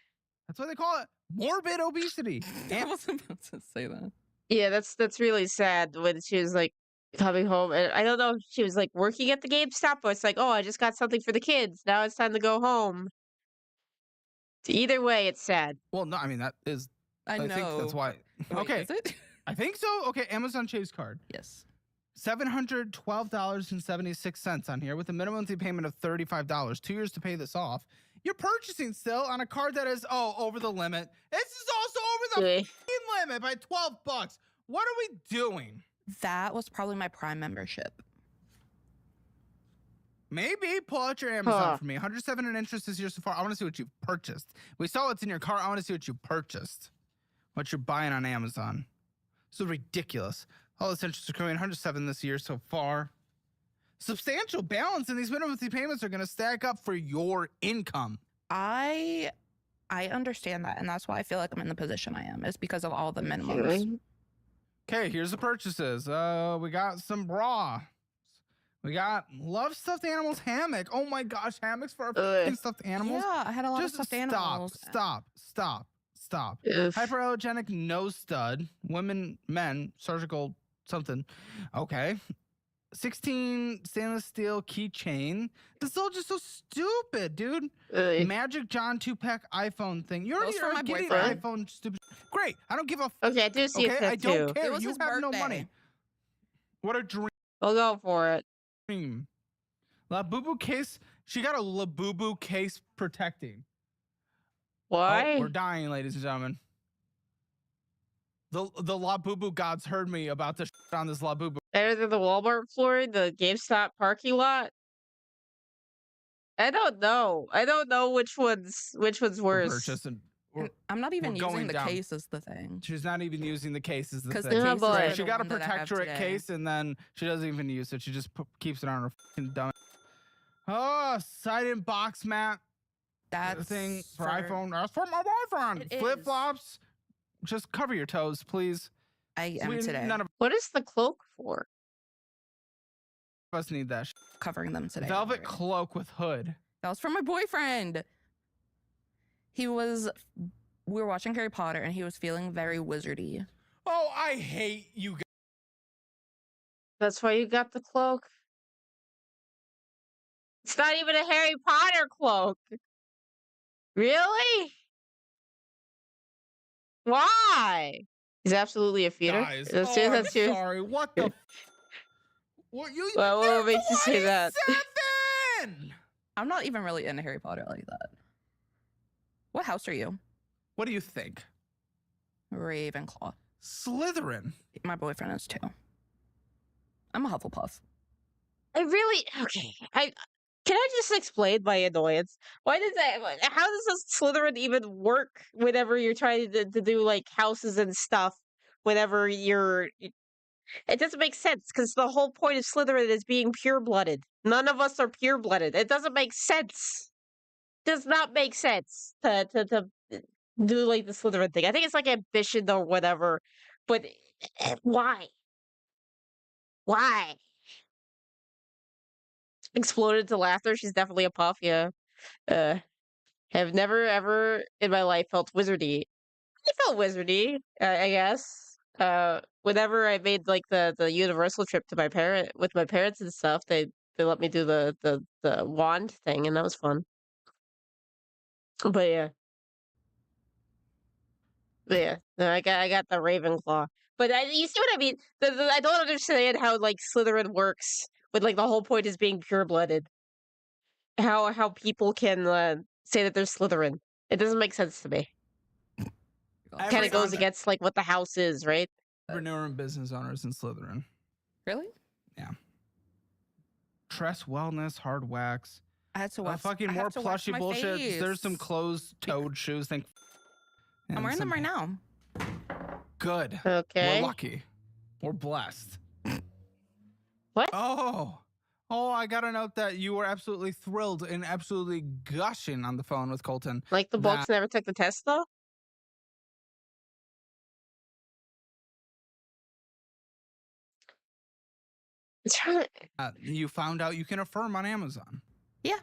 why they call it morbid obesity. I wasn't about to say that. Yeah, that's really sad when she was like coming home, and I don't know if she was like working at the GameStop, but it's like, oh, I just got something for the kids. Now it's time to go home. Either way, it's sad. Well, no, I mean that is. I know. think that's why. Wait, Okay, Is it? I think so. Okay, Amazon Chase card. Yes. $712.76 on here with a minimum monthly payment of $35. 2 years to pay this off. You're purchasing still on a card that is over the limit. This is also over the Eh. f***ing limit by $12. What are we doing? That was probably my Prime membership. Maybe pull out your Amazon Huh. for me. 107 in interest this year so far. I want to see what you've purchased. We saw what's in your cart. I want to see what you purchased. What you're buying on Amazon. So ridiculous. All this interest are coming 107 this year so far. Substantial balance, and these minimum monthly payments are going to stack up for your income. I understand that, and that's why I feel like I'm in the position I am. Is because of all the minimums. Really? Okay, here's the purchases. We got some bra. We got love stuffed animals hammock. Oh my gosh, hammocks for our fucking stuffed animals. Yeah, I had a lot Just of stuffed animals. Stop. Oof. Hyperallergenic nose stud. Women, men, surgical something. Okay. 16 stainless steel keychain. This is all just so stupid, dude. Magic John 2-pack iPhone thing. You already Those for are my getting boyfriend. iPhone stupid. Great. I don't give a Okay, I do see okay, it I don't too. care. It was You his have no birthday. money. What a dream. I'll go for it. Labubu case. She got a Labubu case protecting. Why? Oh, we're dying, ladies and gentlemen. The Labubu gods heard me about the shit on this Labubu. Better than the Walmart floor, the GameStop parking lot? I don't know. I don't know which one's worse. Purchase and And I'm not even we're using going the down. case is the thing. She's not even using the case as the 'Cause the thing. Oh, case boy. is She the got a one that I have protectorate today. case and then she doesn't even use it. She just keeps it on her fucking dumb. Oh, side and box mat That's thing for iPhone. That's for my boyfriend. It Flip is. flops. Just cover your toes, please. I am today. None of What is the cloak for? us need that. Covering them today. Velvet don't worry. cloak with hood. That was for my boyfriend. We were watching Harry Potter and he was feeling very wizardy. Oh, I hate you guys. That's why you got the cloak? It's not even a Harry Potter cloak. Really? Why? He's absolutely a feeder. Guys. Let's Oh, do I'm that too. sorry. What the? What you? Well, what you're makes you say that? 27! I'm not even really into Harry Potter like that. What house are you? What do you think? Ravenclaw. Slytherin. My boyfriend is too. I'm a Hufflepuff. Can I just explain my annoyance? Why does that? How does this Slytherin even work whenever you're trying to do like houses and stuff? Whenever it doesn't make sense because the whole point of Slytherin is being pure-blooded. None of us are pure-blooded. It doesn't make sense. Does not make sense to do like the Slytherin thing. I think it's like ambition or whatever, but why? Why? Exploded to laughter. She's definitely a puff. Yeah. Have never ever in my life felt wizardy. I felt wizardy, I guess. Whenever I made like the Universal trip to with my parents and stuff, they let me do the wand thing, and that was fun. But yeah. No, I got the Ravenclaw. But you see what I mean? I don't understand how like Slytherin works. But like the whole point is being pure-blooded. How people can say that they're Slytherin. It doesn't make sense to me. Kind of goes against like what the house is, right? Entrepreneur and business owners in Slytherin. Really? Yeah. Tress Wellness, hard wax. I had to wax. Fucking I more have to wax plushy my bullshit. face. There's some closed-toed shoes. Think. I'm wearing them right now. Good. Okay. We're lucky. We're blessed. What? Oh, I got a note that you were absolutely thrilled and absolutely gushing on the phone with Colton. Like the books never took the test though? It's trying to... You found out you can affirm on Amazon. Yeah.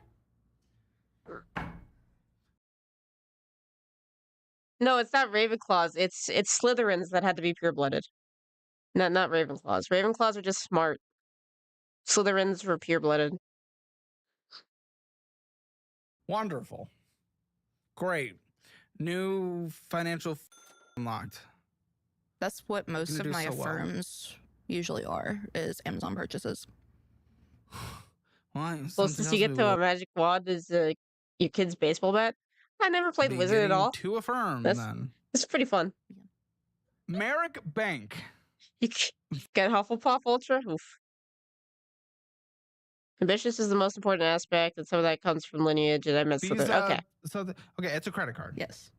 No, it's not Ravenclaws. It's Slytherins that had to be pure-blooded. Not Ravenclaws. Ravenclaws are just smart. Slytherins were pure-blooded. Wonderful. Great. New financial unlocked. That's what most Gonna of do my so well. affirms usually are, is Amazon purchases. Why? Closest you get to a magic wand is your kid's baseball bat. I never played Wizard at all. To affirm That's- then. It's pretty fun. Merrick Bank. You get Hufflepuff Ultra? Oof. Ambitious is the most important aspect, and some of that comes from lineage, and I meant These, Slytherin. Okay. Okay, it's a credit card. Yes.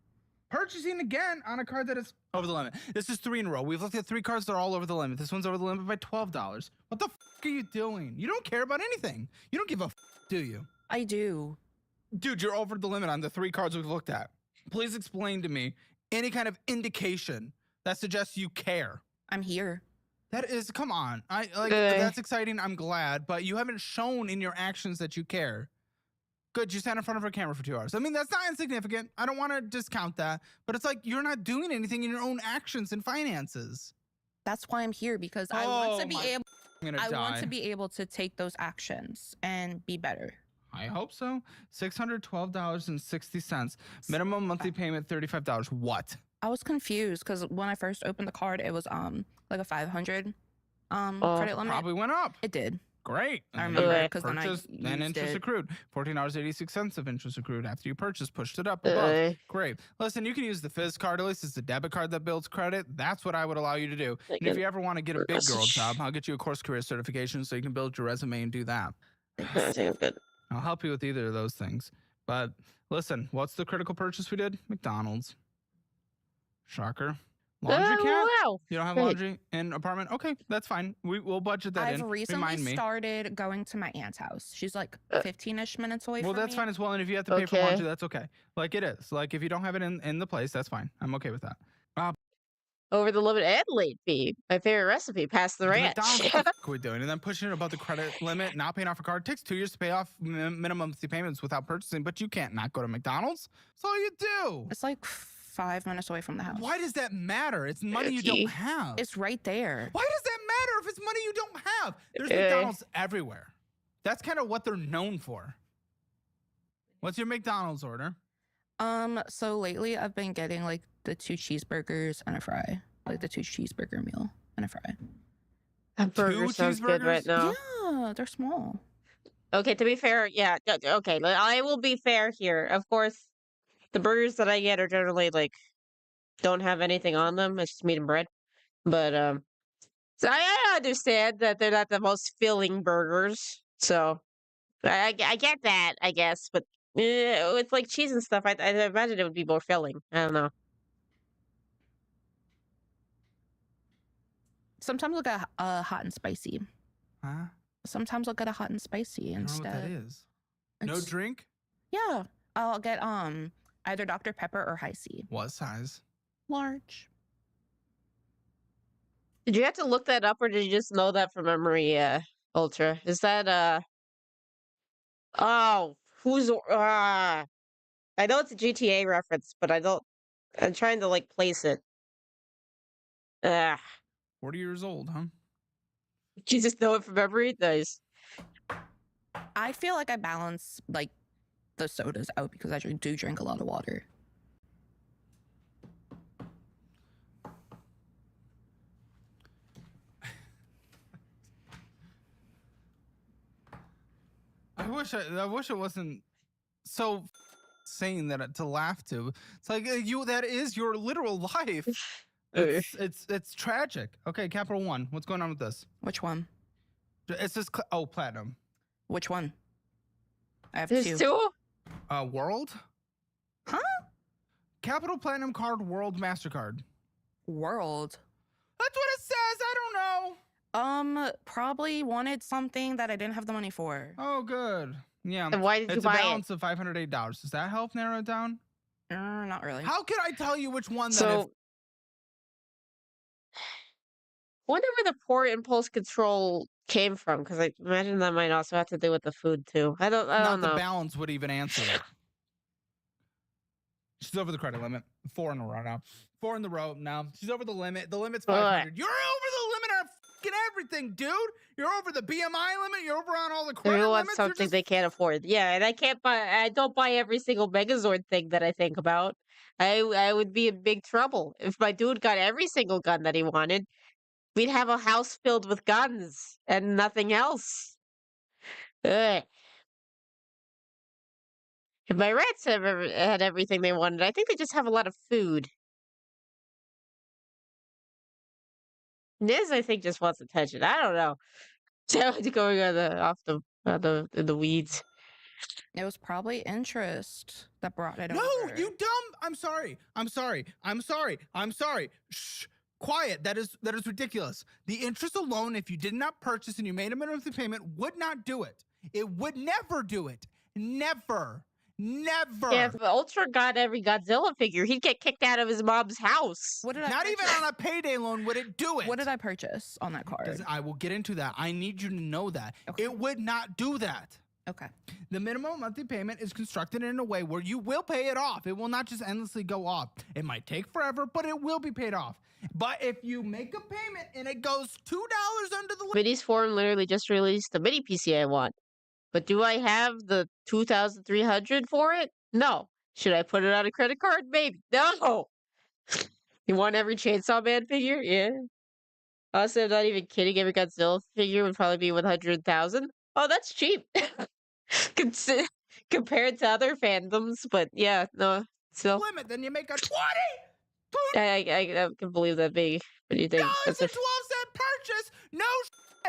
Purchasing again on a card that is over the limit. This is 3 in a row. We've looked at 3 cards that are all over the limit. This one's over the limit by $12. What the are you doing? You don't care about anything. You don't give a do you? I do. Dude, you're over the limit on the 3 cards we've looked at. Please explain to me any kind of indication that suggests you care. I'm here. That is, come on. That's exciting. I'm glad, but you haven't shown in your actions that you care. Good, you stand in front of her camera for 2 hours. I mean, that's not insignificant. I don't want to discount that, but it's like you're not doing anything in your own actions and finances. That's why I'm here, because I want to be able to take those actions and be better. I hope so. $612.60. Minimum monthly payment $35. What? I was confused because when I first opened the card, it was like a 500 credit limit. Probably went up. It did. Great. I remember because then I purchased used and interest it. accrued. $14.86 of interest accrued after you purchased. Pushed it up above. Great. Listen, you can use the Fizz card. At least it's a debit card that builds credit. That's what I would allow you to do. And if you ever want to get a big girl job, I'll get you a course career certification so you can build your resume and do that. I'll help you with either of those things. But listen, what's the critical purchase we did? McDonald's. Shocker. Laundry cat? Wow. You don't have laundry in apartment? Okay, that's fine. We'll budget that in. I've recently started going to my aunt's house. She's like 15-ish minutes away from me. Well, that's fine as well. And if you have to pay for laundry, that's okay. Like it is. Like if you don't have it in the place, that's fine. I'm okay with that. Over the limit and late fee. My favorite recipe, pass the ranch. McDonald's, what the fuck are we doing? And then pushing it above the credit limit, not paying off a card. It takes 2 years to pay off minimum monthly payments without purchasing, but you can't not go to McDonald's. That's all you do. It's like 5 minutes away from the house. Why does that matter? It's money you don't have. It's right there. Why does that matter if it's money you don't have? There's McDonald's everywhere. That's kind of what they're known for. What's your McDonald's order? So lately I've been getting like the 2 cheeseburgers and a fry. Like the 2 cheeseburger meal and a fry. That burger sounds good right now. Yeah, they're small. Okay, to be fair, yeah. Okay, I will be fair here. Of course, the burgers that I get are generally like don't have anything on them. It's just meat and bread. But so I understand that they're not the most filling burgers. So I get that, I guess. But with like cheese and stuff, I imagine it would be more filling. I don't know. Sometimes I'll get hot and spicy. Huh? Sometimes I'll get a hot and spicy instead. I don't know what that is. No drink? Yeah. I'll get either Dr. Pepper or High C. What size? Large. Did you have to look that up, or did you just know that from memory, Ultra? Is that oh, who's I know it's a GTA reference, but I'm trying to like place it. 40 years old, huh? You just know it from memory? Nice. I feel like I balance like the sodas out because I do drink a lot of water. I wish it wasn't so saying that to laugh to. It's like that is your literal life. It's tragic. Okay, Capital One. What's going on with this? Which one? It's just platinum. Which one? I have There's 2? World? Huh? Capital Platinum Card World MasterCard. World. That's what it says. I don't know. Probably wanted something that I didn't have the money for. Oh, good. Yeah. And why did you buy it? It's a balance of $508. Does that help narrow it down? Not really. How can I tell you which one that So, wonder where the poor impulse control came from, because I imagine that might also have to do with the food too. I don't not know. the balance would even answer it. She's over the credit limit. 4 in a row now. 4 in the row now. She's over the limit. The limit's 500. You're over the limit on fucking everything, dude. You're over the BMI limit. You're over on all the credit Everyone limits. wants something they can't afford. Yeah, and I don't buy every single Megazord thing that I think about. I would be in big trouble if my dude got every single gun that he wanted. We'd have a house filled with guns and nothing else. Ugh. If my rats had everything they wanted, I think they just have a lot of food. Niz, I think, just wants attention. I don't know. So going on in the weeds. It was probably interest that brought it over. No, you dumb. I'm sorry. Shh. Quiet. That is ridiculous. The interest alone, if you did not purchase and you made a monthly payment, would not do it. It would never do it. Never. If Ultra got every Godzilla figure, he'd get kicked out of his mom's house. What did I Not purchase? even on a payday loan would it do it. What did I purchase on that card? I will get into that. I need you to know that. Okay. It would not do that. Okay. The minimum monthly payment is constructed in a way where you will pay it off. It will not just endlessly go off. It might take forever, but it will be paid off. But if you make a payment and it goes $2 under the Minis Forum literally just released the mini PC I want. But do I have the 2,300 for it? No. Should I put it on a credit card? Maybe. No. You want every Chainsaw Man figure? Yeah. Honestly, I'm not even kidding. Every Godzilla figure would probably be 100,000. Oh, that's cheap. Consi- Compared to other fandoms, but yeah, no. So limit, then you make a 20 I can believe that being. What do you think? $12 purchase. No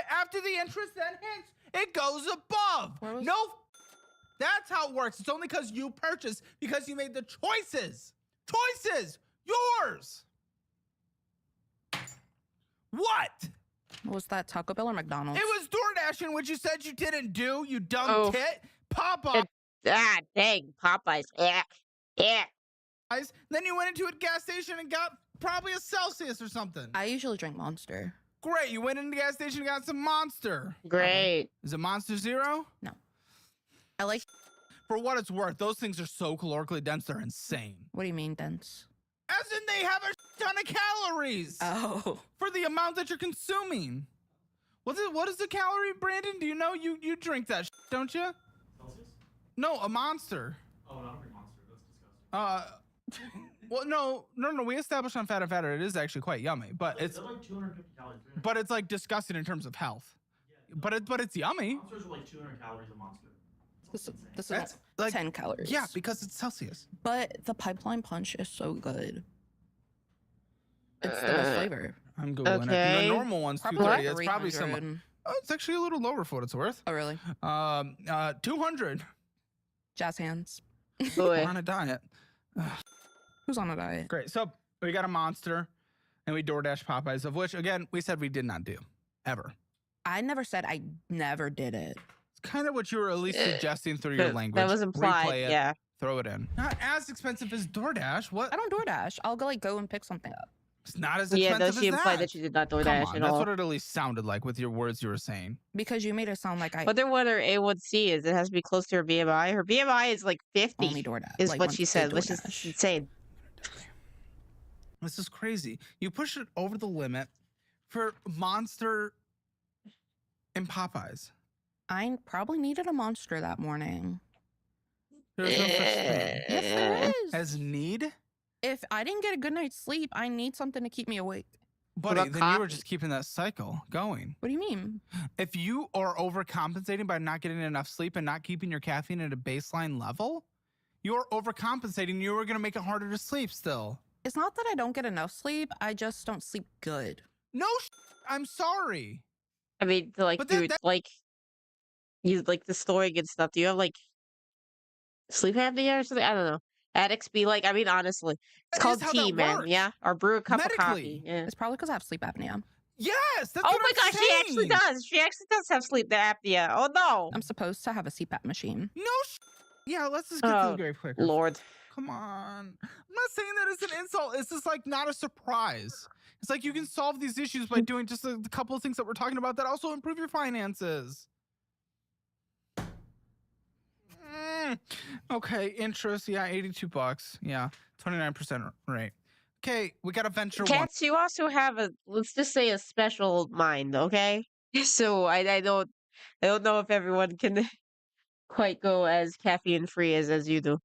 after the interest then hits, it goes above. No, that's how it works. It's only because you purchased, because you made the choices. Choices, yours. What? Was that Taco Bell or McDonald's? It was DoorDashing, which you said you didn't do, you dumb tit. Popeyes. Dang, Popeyes. Yeah. Yeah. Then you went into a gas station and got probably a Celsius or something. I usually drink Monster. Great, you went into the gas station and got some Monster. Great. Is it Monster Zero? No. I like... For what it's worth, those things are so calorically dense, they're insane. What do you mean dense? As in they have a ton of calories. Oh. For the amount that you're consuming. What is the calorie, Brandon? Do you know? You drink that don't you? Celsius? No, a Monster. Oh, not a big Monster. That's disgusting. Well, no. We established on Fat and Fatter it is actually quite yummy, but it's like 250 calories. But it's like disgusting in terms of health. Yeah, but it's yummy. Monsters are like 200 calories a monster. This is like 10 calories. Yeah, because it's Celsius. But the pipeline punch is so good. It's the best flavor. I'm Googling it. The normal one's 230. It's probably some. Oh, it's actually a little lower for what it's worth. Oh, really? 200. Jazz hands. We're on a diet. Who's on a diet? Great. So we got a Monster, and we DoorDash Popeyes, of which, again, we said we did not do. Ever. I never said I never did it. It's kind of what you were at least suggesting through your language. That was implied, Replay it, yeah. Throw it in. Not as expensive as DoorDash. What? I don't DoorDash. I'll go and pick something up. It's not as expensive yeah, she as implied that. that she did not DoorDash Come on, at that's all. what it at least sounded like with your words you were saying. Because you made it sound like I... Wonder what her A1C is. It has to be close to her BMI. Her BMI is like 50. Only DoorDash. Is like what she said, which is DoorDash. insane. This is crazy. You push it over the limit for Monster and Popeyes. I probably needed a Monster that morning. There's no such thing. Yes, there is. As need? If I didn't get a good night's sleep, I need something to keep me awake. Buddy, then you were just keeping that cycle going. What do you mean? If you are overcompensating by not getting enough sleep and not keeping your caffeine at a baseline level, you're overcompensating. You are going to make it harder to sleep still. It's not that I don't get enough sleep. I just don't sleep good. No, I'm sorry. I mean, like, But dude, like, you like the story and stuff. Do you have like sleep apnea or something? I don't know. Addicts be like, I mean, honestly, it's called tea, man. Yeah, or brew a cup of coffee. Yeah. It's probably because I have sleep apnea. Yes, that's Oh what my I'm gosh, saying. she actually does. She actually does have sleep apnea. Oh no. I'm supposed to have a CPAP machine. No, yeah, let's just get to the grave quicker. Lord. Come on. I'm not saying that it's an insult. It's just like not a surprise. It's like you can solve these issues by doing just a couple of things that we're talking about that also improve your finances. Okay, interest, yeah, $82. Yeah, 29% rate. Okay, we got a venture one. Cats, you also have a, let's just say, a special mind, okay? So I don't know if everyone can quite go as caffeine free as you do.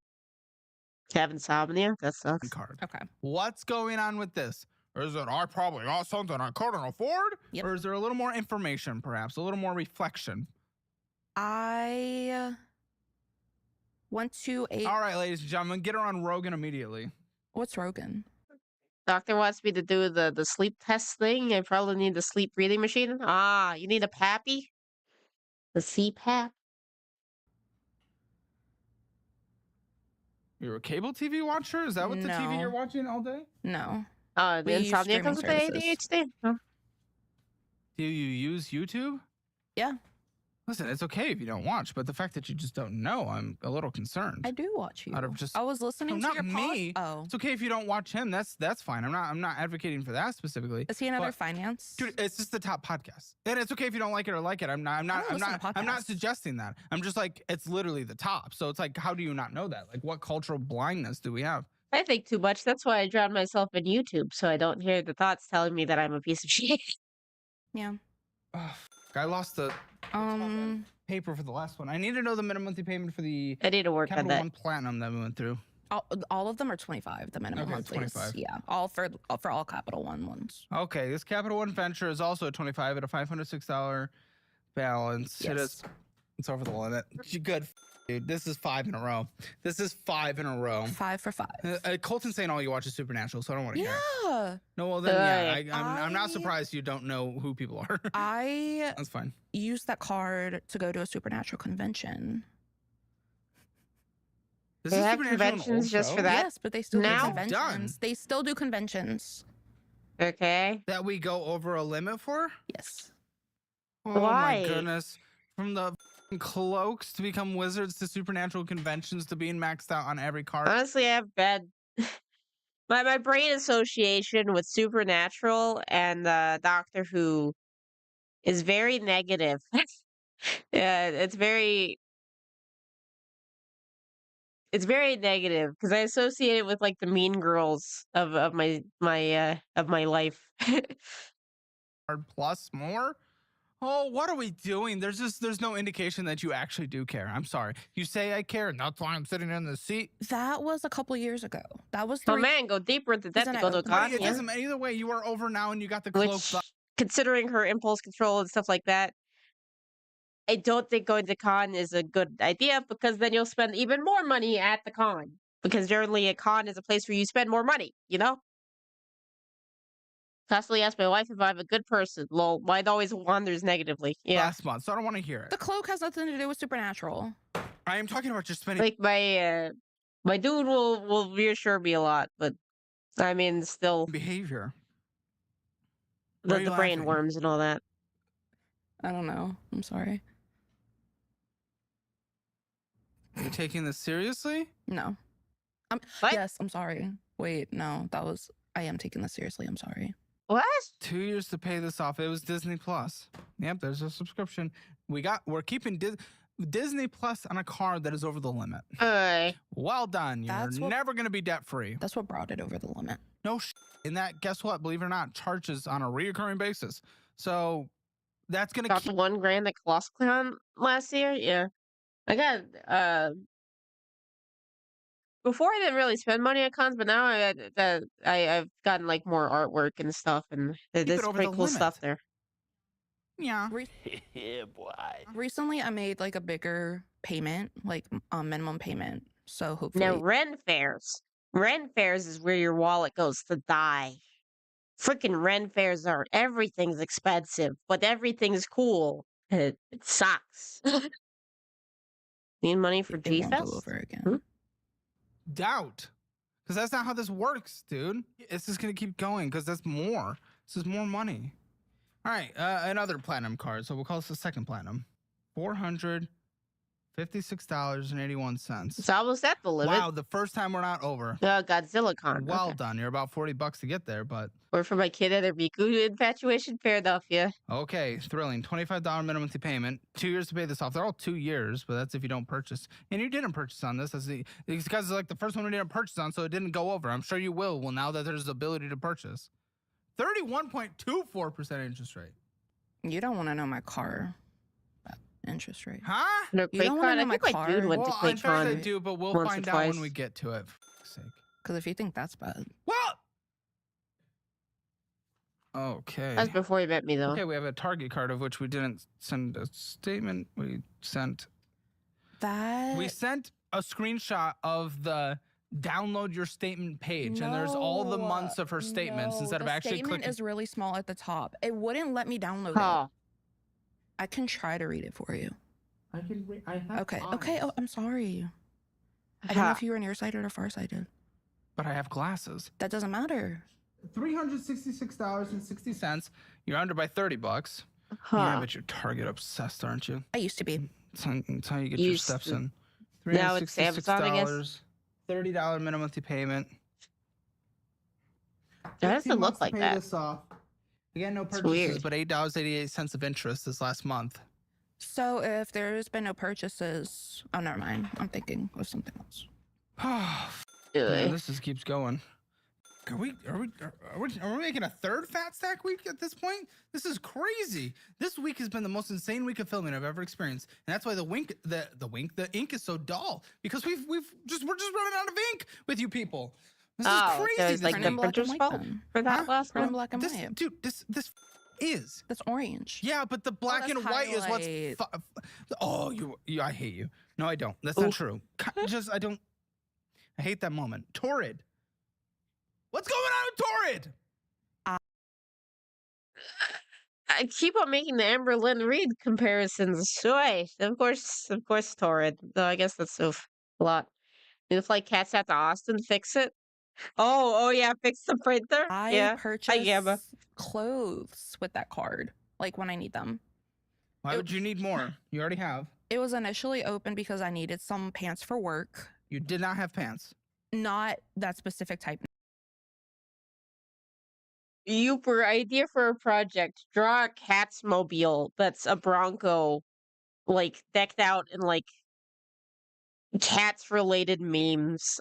Have insomnia? That sucks. Card. Okay. What's going on with this? Is it I probably got something I couldn't afford? Yep. Or is there a little more information, perhaps? A little more reflection? I went to a... All right, ladies and gentlemen, get her on Rogan immediately. What's Rogan? Doctor wants me to do the sleep test thing. I probably need the sleep breathing machine. Ah, you need a pappy? The CPAP? You're a cable TV watcher? Is that what the TV No. you're watching all day? No. The We use insomnia comes with the streaming services. ADHD? Huh? Do you use YouTube? Yeah. Listen, it's okay if you don't watch, but the fact that you just don't know, I'm a little concerned. I do watch you. Out of just, I was listening no, to your not me. Oh, It's okay if you don't watch him. That's fine. I'm not advocating for that specifically. is he another but, finance? Dude, it's just the top podcast, and it's okay if you don't like it or like it. I'm not suggesting that. I'm just like, it's literally the top. So it's like, how do you not know that? Like, what cultural blindness do we have? I think too much. That's why I drown myself in YouTube, so I don't hear the thoughts telling me that I'm a piece of shit. Yeah. Oh, I lost the paper for the last one. I need to know the minimum monthly payment for the I need to work on Capital that. One Platinum that we went through. All of them are 25. The minimum Okay, monthly is, 25. yeah. All for all Capital One ones. Okay, this Capital One Venture is also 25 at a $506 balance. Yes. It's over the limit. Good, dude. This is 5 in a row. 5 for 5. Colton's saying all you watch is Supernatural, so I don't want to hear it. Yeah. No, well then, yeah, I'm not surprised you don't know who people are. I That's fine. used that card to go to a Supernatural convention. Is They this have Supernatural an conventions old just show? for that? Yes, but they still Now? do conventions. Done. They still do conventions. Okay. That we go over a limit for? Yes. Oh Why? my goodness. From the cloaks to become wizards to supernatural conventions to being maxed out on every card. Honestly, I have bad. My brain association with Supernatural and Doctor Who is very negative. Yeah, it's very negative because I associate it with like the mean girls of my life. Card plus more? Oh, what are we doing? There's no indication that you actually do care. I'm sorry. You say I care, and that's why I'm sitting in the seat. That was a couple years ago. That was Oh 3 man, go deeper into that Isn't to it go to a open? con. It Yeah. doesn't matter. Either way, you are over now and you got the cloak. Which, considering her impulse control and stuff like that, I don't think going to con is a good idea because then you'll spend even more money at the con. Because generally a con is a place where you spend more money, you know? Constantly ask my wife if I'm a good person. Lol, mine always wanders negatively. Yeah. Last month, so I don't want to hear The it. cloak has nothing to do with Supernatural. I am talking about just spending. Like my dude will reassure me a lot, but I mean still Behavior. Why are the you brain laughing? worms and all that. I don't know. I'm sorry. Are you taking this seriously? No. What? Yes, I'm sorry. Wait, no, I am taking this seriously. I'm sorry. What? 2 years to pay this off. It was Disney Plus. Yep, there's a subscription. We're keeping Disney Plus on a card that is over the limit. Well done. You're That's what- never going to be debt free. That's what brought it over the limit. No and that, guess what? Believe it or not, charges on a reoccurring basis. So that's going to Got the $1,000 at Colossal Con last year? Yeah. I got before I didn't really spend money at cons, but now I've gotten like more artwork and stuff, and there's it over pretty the cool limit. stuff there. Yeah. Yeah, boy. Recently, I made like a bigger payment, like minimum payment. So hopefully, Now Ren fairs. Ren fairs is where your wallet goes to die. Freaking Ren fairs are everything's expensive, but everything's cool. It sucks. Need money for it G won't go Fest? over again. Hmm? Doubt. Because that's not how this works, dude. It's just going to keep going because that's more. This is more money. All right, another platinum card. So we'll call this the second platinum. $456.81. It's almost at the limit. Wow, the first time we're not over. Godzilla Con. Well Okay. done. You're about $40 to get there, but Or for my kid at a Riku infatuation, Philadelphia. okay, thrilling. $25 minimum monthly payment. 2 years to pay this off. They're all 2 years, but that's if you don't purchase. And you didn't purchase on this. These guys are like the first one we didn't purchase on, so it didn't go over. I'm sure you will. Well, now that there's the ability to purchase. 31.24% interest rate. You don't want to know my car interest rate. Huh? No, You don't wanna QuakeCon. know I my think my card? dude went to Well, in fact, I QuakeCon. do, but we'll once or find out when twice. we get to it. For fuck's sake. Because if you think that's bad, What? Okay. That's before he met me, though. Okay, we have a Target card of which we didn't send a statement. We sent a screenshot of the download your statement page, and there's all the months of her statements instead of actually statement clicking. is really small at the top. It wouldn't let me download it. Oh, I can try to read it for you. I can read. I have Okay. eyes. Okay. Oh, I'm sorry. I don't know if you were nearsighted or farsighted. But I have glasses. That doesn't matter. $366.60. You're under by $30. Yeah, but you're Target obsessed, aren't you? I used to be. That's how you get your steps in. Now it's Amazon, I guess. $30 minimum monthly payment. It doesn't look like that. This off. Again, no It's purchases, weird. but $8.88 of interest this last month. So if there's been no purchases, oh, never mind. I'm thinking of something else. Man, this just keeps going. Are we making a third fat stack week at this point? This is crazy. This week has been the most insane week of filming I've ever experienced, and that's why the ink is so dull, because we're just running out of ink with you people. This is crazy. So it's like Print the in black and printer's white fault then. for that last Print in one. black and white. Dude, this is. That's orange. Yeah, but the black that's and white is highlight. what's. Oh, you! I hate you. No, I don't. That's not true. I don't. I hate that moment. Torrid. What's going on with Torrid? I keep on making the Amber Lynn Reed comparisons. Sure, of course, Torrid. Though I guess that's a lot. Need to fly cats out to Austin, fix it. Oh yeah, fix the printer. I purchase clothes with that card, like when I need them. Why would you need more? You already have. It was initially open because I needed some pants for work. You did not have pants. Not that specific type. For idea for a project, draw a cat's mobile that's a Bronco, like decked out in like cats related memes.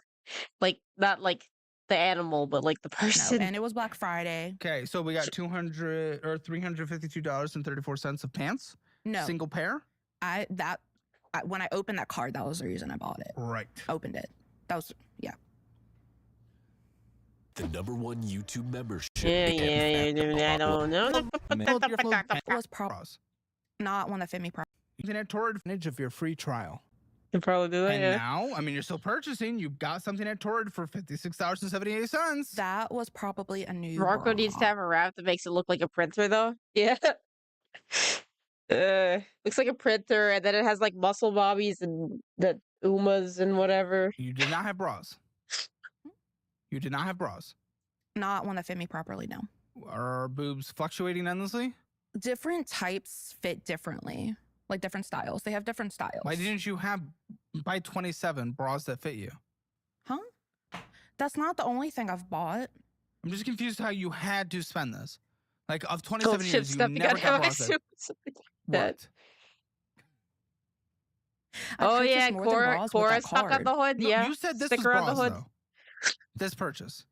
Like not like the animal, but like the person. No, and it was Black Friday. Okay, so we got $352.34 of pants. No, Single pair. When I opened that card, that was the reason I bought it. Right. Opened it. That was The #1 YouTube membership. Yeah. I don't know. It was not one that fit me properly. You can have Torrid advantage of your free trial. You probably do it. And Yeah. now, I mean, you're still purchasing. You got something at Torrid for $56.78. That was probably a new. Rocco bra. needs to have a wrap that makes it look like a printer, though. Yeah. Looks like a printer, and then it has like muscle bobbies and the Umas and whatever. You did not have bras. You did not have bras. Not one that fit me properly. No. Are boobs fluctuating endlessly? Different types fit differently, like different styles. They have different styles. Why didn't you have by 27 bras that fit you? Huh? That's not the only thing I've bought. I'm just confused how you had to spend this. Like, of Gold 27 ship years, you stuff. never got bras that. What? Oh yeah, Cora Cora stuck on the hood. No, Yeah, you said this sticker was on the bras, hood. though. This purchase.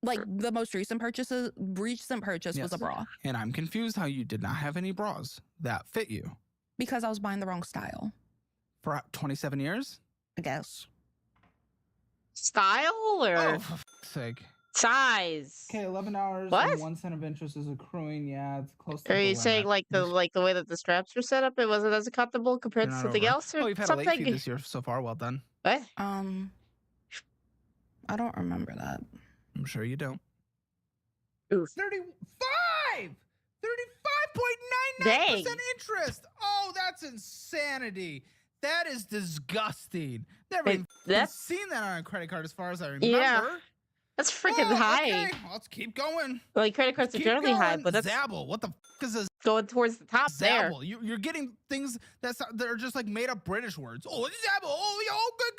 Like the most recent purchase was a bra And I'm confused how you did not have any bras that fit you. because I was buying the wrong style. For 27 years? I guess. Style or Oh, for fuck's sake. size? Okay, $11 What? and 1 cent of interest is accruing. Yeah, it's close to Are the you saying limit. like the way that the straps were set up, it wasn't as comfortable compared You're to not something over. else, or Oh, you've had a late fee something? this year so far. Well done. What? I don't remember that. I'm sure you don't. Oof. 35! 35.99% Dang. interest! Oh, that's insanity. That is disgusting. Never Wait, even that's- seen that on a credit card as far as I remember. Yeah. That's freaking high. Okay, let's keep going. Like credit cards are Keep generally high, going. but that's Zabble. What the is this? going towards the top there. Zabble. You're getting things that are just like made up British words. Oh, it's Zabble. Oh, yeah, oh, good,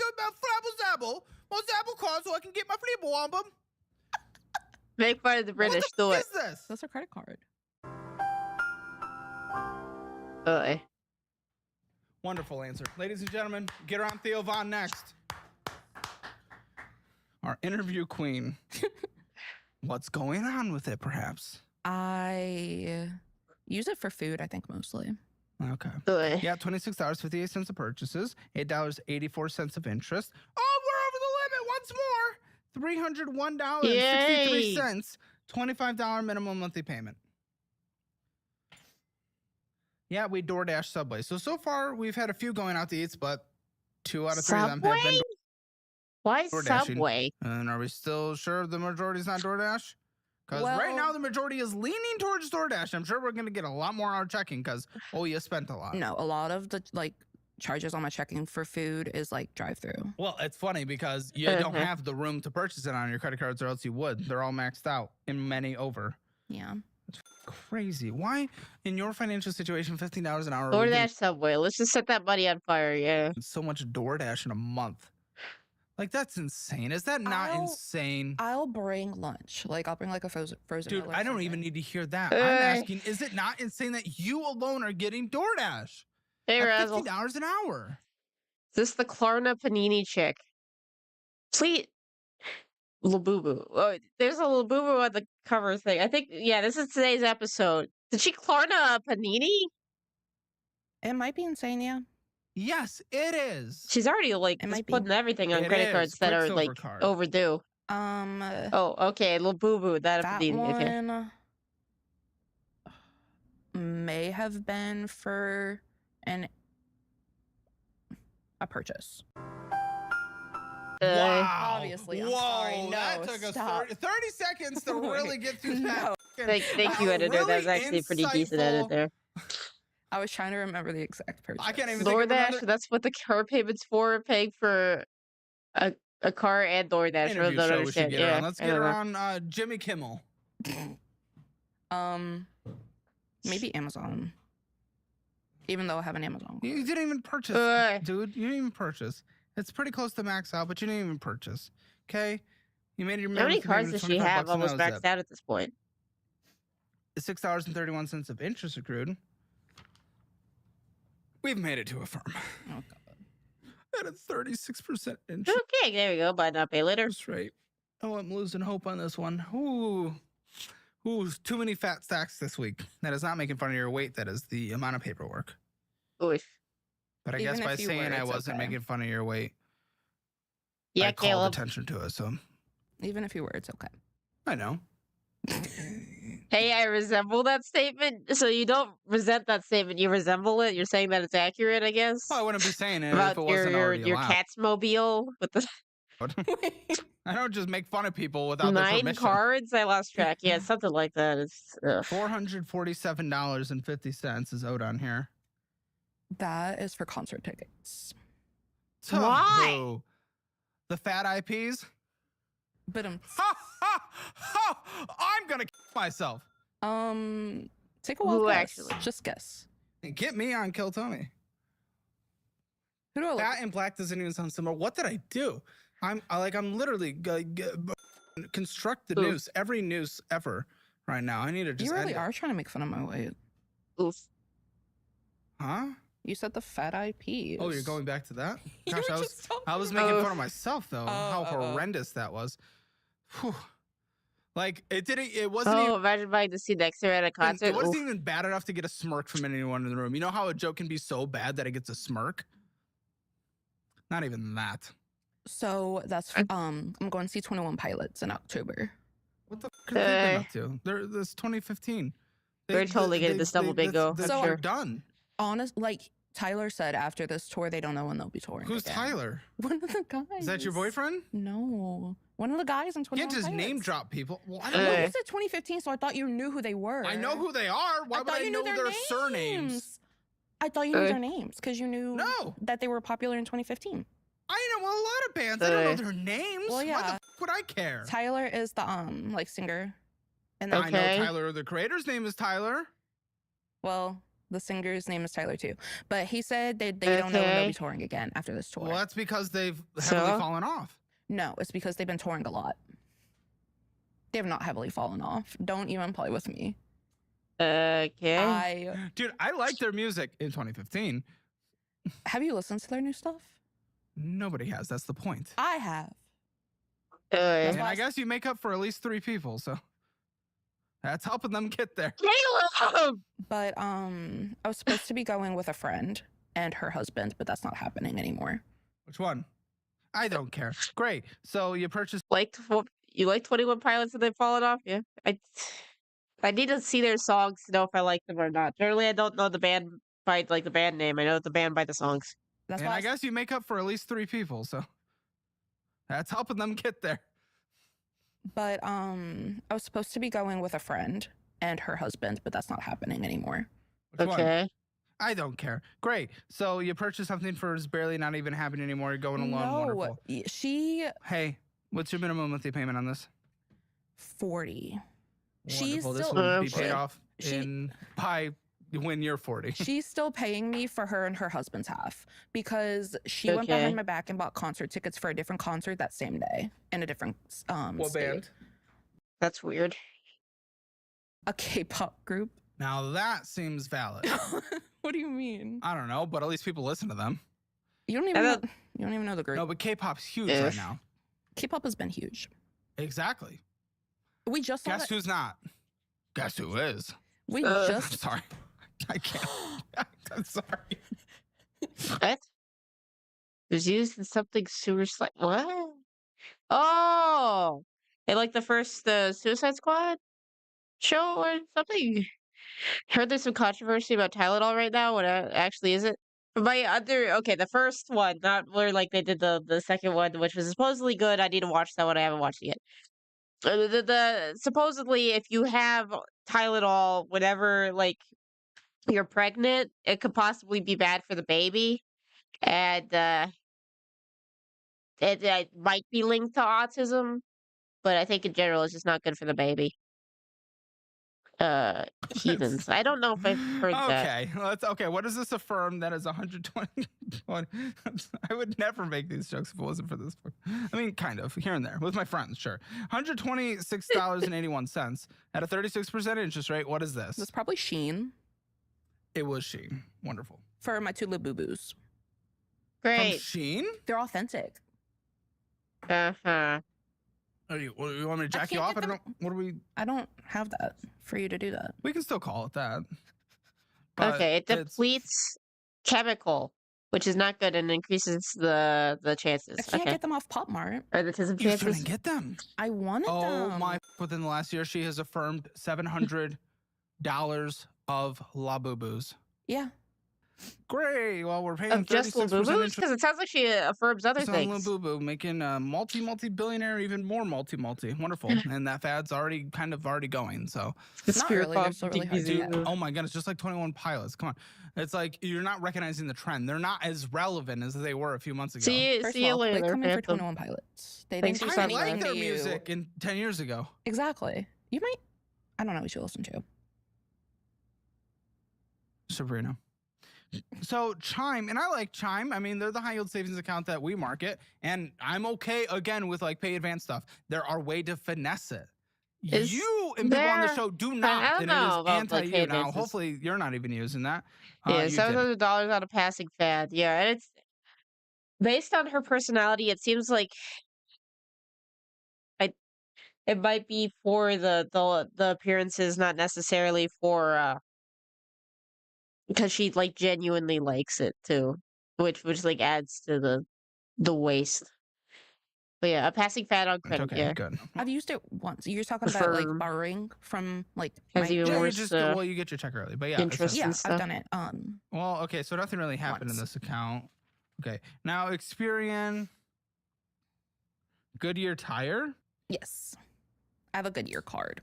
Zabble. Well, Zabble card so I can get my flea on them. Make fun of the British. Do What it. the f- is this? That's a credit card. Wonderful answer. Ladies and gentlemen, get her on Theo Von next. Our interview queen. What's going on with it, perhaps? I use it for food, I think, mostly. Okay. Ugh. Yeah, $26.58 of purchases, $8.84 of interest. Oh, we're over the limit once more. $301.63, $25 minimum monthly payment. Yeah, we DoorDash Subway. So far, we've had a few going out to eat, but 2 out of 3 of them have been Why DoorDashing. Subway? And are we still sure the majority is not DoorDash? Because right Well- now the majority is leaning towards DoorDash. I'm sure we're going to get a lot more on our checking because, oh, you spent a lot. No, a lot of the charges on my checking for food is drive-through. Well, it's funny because you don't have the room to purchase it on your credit cards or else you would. They're all maxed out and many over. Yeah. crazy. Why, in your financial situation, $15 an hour? DoorDash, Subway. Let's just set that money on fire. Yeah. So much DoorDash in a month. Like, that's insane. Is that not insane? I'll bring lunch. Like, I'll bring like a frozen Dude, meal or I don't something. even need to hear that. I'm asking, is it not insane that you alone are getting DoorDash? Hey, at Razzle. $50 an hour. Is this the Klarna Panini chick? Please. Labubu. Oh, there's a Labubu on the cover thing. I think, yeah, this is today's episode. Did she Klarna a Panini? It might be insane, yeah. Yes, it is. She's already like It just might be. putting everything on credit cards that are like Quicksilver card. overdue. Oh, okay, Labubu. That Panini. One Okay. may have been for a purchase. Wow. Obviously, I'm Whoa, sorry. No, that took us stop. 30 seconds to really get through that. Thank you, editor. That was actually a pretty decent edit there. I was trying to remember the exact purchase. I can't even think of DoorDash, another that's what the car payment's for, paying for a car and DoorDash. interview Don't show we understand. should get her Yeah, on. Let's I get don't her know. on Jimmy Kimmel. Maybe Amazon. Even though I have an Amazon. You didn't even purchase, dude. You didn't even purchase. It's pretty close to max out, but you didn't even purchase. Okay? You made your How many minimum cards payment does of she $25 have and almost that was maxed out at this point? it. $6.31 of interest accrued. We've made it to a firm. Oh, God. At a 36% interest Okay, there we go. Buy not pay later. rate. Oh, I'm losing hope on this one. Ooh, too many fat stacks this week. That is not making fun of your weight. That is the amount of paperwork. Oof. But I Even guess by if you saying were, I it's wasn't okay. making fun of your weight, Yeah, I called Caleb. attention to it. So Even if you were, it's okay. I know. Hey, I resemble that statement. So you don't resent that statement. You resemble it. You're saying that it's accurate, I guess. Well, I wouldn't be saying it About if it wasn't your already allowed. cat's mobile with the I don't just make fun of people without their 9 permission. cards. I lost track. Yeah, something like that. It's $447.50 is owed on here. That is for concert tickets. So, Why? The fat IPs? But I'm gonna myself. take a wild Who guess. actually? Just guess. And get me on Kill Tony. Who do I look Fat and black doesn't even sound similar. What did I do? I'm literally construct the noose, every noose ever right now. I need to just. You really end are trying to make fun of my weight. Oof. Huh? You said the fat IPs. Oh, you're going back to that? You Gosh, were I just talking was about making it. fun of myself though. How horrendous that was. Whew. Like it didn't. It wasn't. Oh, Even, imagine buying to see Dexter at a concert. it wasn't Oof. even bad enough to get a smirk from anyone in the room. You know how a joke can be so bad that it gets a smirk? Not even that. So that's I'm going to see 21 Pilots in October. What the fuck are they been up to? This 2015. We're totally getting this double bingo. That's So- sure. Done. Honest, like Tyler said, after this tour, they don't know when they'll be touring. Who's again. Tyler? One of the guys. Is that your boyfriend? No, one of the guys in You 21 can't just Pilots. name drop people. Well, I I don't know know. you said 2015, so I thought you knew who they were. I know who they are. Why would thought I you know knew their surnames? I thought you knew their names because you knew No. that they were popular in 2015. I know a lot of bands. I don't know their names. Well, Why yeah. the fuck would I care? Tyler is the like singer, and I know Okay. Tyler. The creator's name is Tyler. well, the singer's name is Tyler too. But he said they don't know when they'll Okay. be touring again after this tour. Well, that's because they've So? heavily fallen off. No, it's because they've been touring a lot. They have not heavily fallen off. Don't even play with me. Okay. Dude, I liked their music in 2015. Have you listened to their new stuff? Nobody has. That's the point. I have. And I guess you make up for at least 3 people, so that's helping them get there. Caleb! But I was supposed to be going with a friend and her husband, but that's not happening anymore. Which one? I don't care. Great. So you purchased. You like 21 Pilots and they've fallen off? Yeah. I need to see their songs to know if I like them or not. Generally, I don't know the band by like the band name. I know the band by the songs. That's And why I guess you make up for at least 3 people, so that's helping them get there. But I was supposed to be going with a friend and her husband, but that's not happening anymore. Which one? Okay. I don't care. Great. So you purchased something for it's barely not even happening anymore. You're going along. No, Wonderful. she Hey, what's your minimum monthly payment on this? 40. Wonderful. She's This still will be paid off. when you're 40. She's still paying me for her and her husband's half because she went behind my back and bought concert tickets for a different concert that same day in a different What state. band? That's weird. A K-pop group. Now that seems valid. What do you mean? I don't know, but at least people listen to them. You don't even know the group. No, but K-pop's huge right now. K-pop has been huge. Exactly. We just saw Guess who's not? Guess who is? I'm sorry. I can't. I'm sorry. What? It was used in something super what? Oh, they like the first Suicide Squad show or something. Heard there's some controversy about Tylenol right now. What actually is it? The first one, not where like they did the second one, which was supposedly good. I need to watch that one. I haven't watched it yet. Supposedly, if you have Tylenol, whenever like you're pregnant, it could possibly be bad for the baby, and it might be linked to autism, but I think in general it's just not good for the baby. Heathens. I don't know if I've heard that. Okay. What does this affirm that is 120? I would never make these jokes if it wasn't for this. I mean, kind of here and there with my friends, sure. $126.81 at a 36% interest rate. What is this? It's probably Shein. It was Shein. Wonderful. For my two little boo-boos. Great. From Shein? They're authentic. Uh-huh. You want me to jack you off? I don't know. What do we? I don't have that for you to do that. We can still call it that. Okay, it depletes chemical, which is not good and increases the chances. I can't get them off Pop Mart. Or the autism You chances. shouldn't get them. I wanted them. Oh my! Within the last year, she has affirmed $700 of La Boo Boos. Yeah. Great. Well, we're paying Of just 36% Labubu's? Because it sounds like she affirms other things. Labubu, making a multi-billionaire, even more multi. Wonderful. And that fad's already going. So It's not really. They're still really hard to get. oh my god, it's just like 21 Pilots. Come on. It's like you're not recognizing the trend. They're not as relevant as they were a few months ago. See you later. They come in for 21 Pilots. They didn't do I something like their to music in 10 years ago. Exactly. You might. I don't know what you listen to. Sabrina. So Chime, and I like Chime. I mean, they're the high yield savings account that we market, and I'm okay again with like pay advance stuff. There are ways to finesse it. You and people on the show do not. I don't know about anti-you now. Hopefully, you're not even using that. Yeah, $700 on a passing fad. Yeah, and it's based on her personality. It seems like it might be for the appearances, not necessarily for because she like genuinely likes it too, which like adds to the waste. But yeah, a passing fad on credit. Okay, yeah, good. I've used it once. You're talking about like borrowing from like. Has even Yeah, worse. you get your check early, but yeah, interest Yeah, and stuff. I've done it. Well, okay, so nothing really happened in Once. this account. Okay, now Experian, Goodyear Tire. Yes, I have a Goodyear card.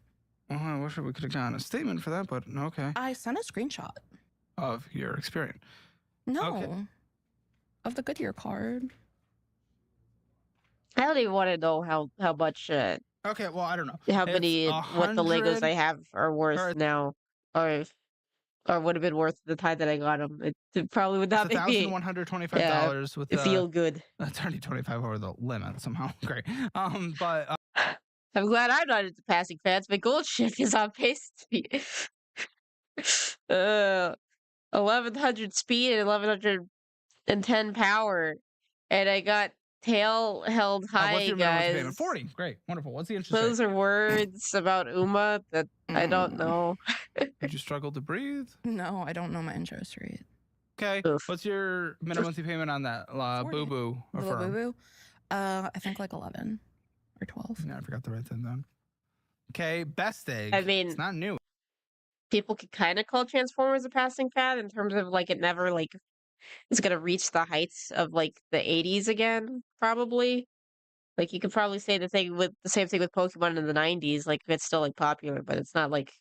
Oh, I wish we could have gotten a statement for that, but okay. I sent a screenshot. Of your Experian. No, Okay. of the Goodyear card. I don't even want to know how much Okay, well, I don't know. how It's many what the Legos I have are worth now, or would have been worth the time that I got them. It probably would not make me $1,125 with feel good. That's already 25 over the limit somehow. Great. But I'm glad I'm not into passing fads. My gold shift is on pace to be 1100 speed and 1110 power, and I got tail held high, what's your minimum guys. payment? 40. Great, wonderful. What's the interest Those rate? are words about Uma that I don't know. Did you struggle to breathe? No, I don't know my interest rate. Okay. Oof. What's your minimum monthly payment on that 40. Boo Boo The little affirm? boo-boo. I think like 11 or 12. No, I forgot to write that down. Okay, Best Egg. I mean, it's not new. people could kind of call Transformers a passing fad in terms of like it never like it's gonna reach the heights of like the 80s again, probably. Like you could probably say the same thing with Pokemon in the 90s. Like it's still like popular, but it's not like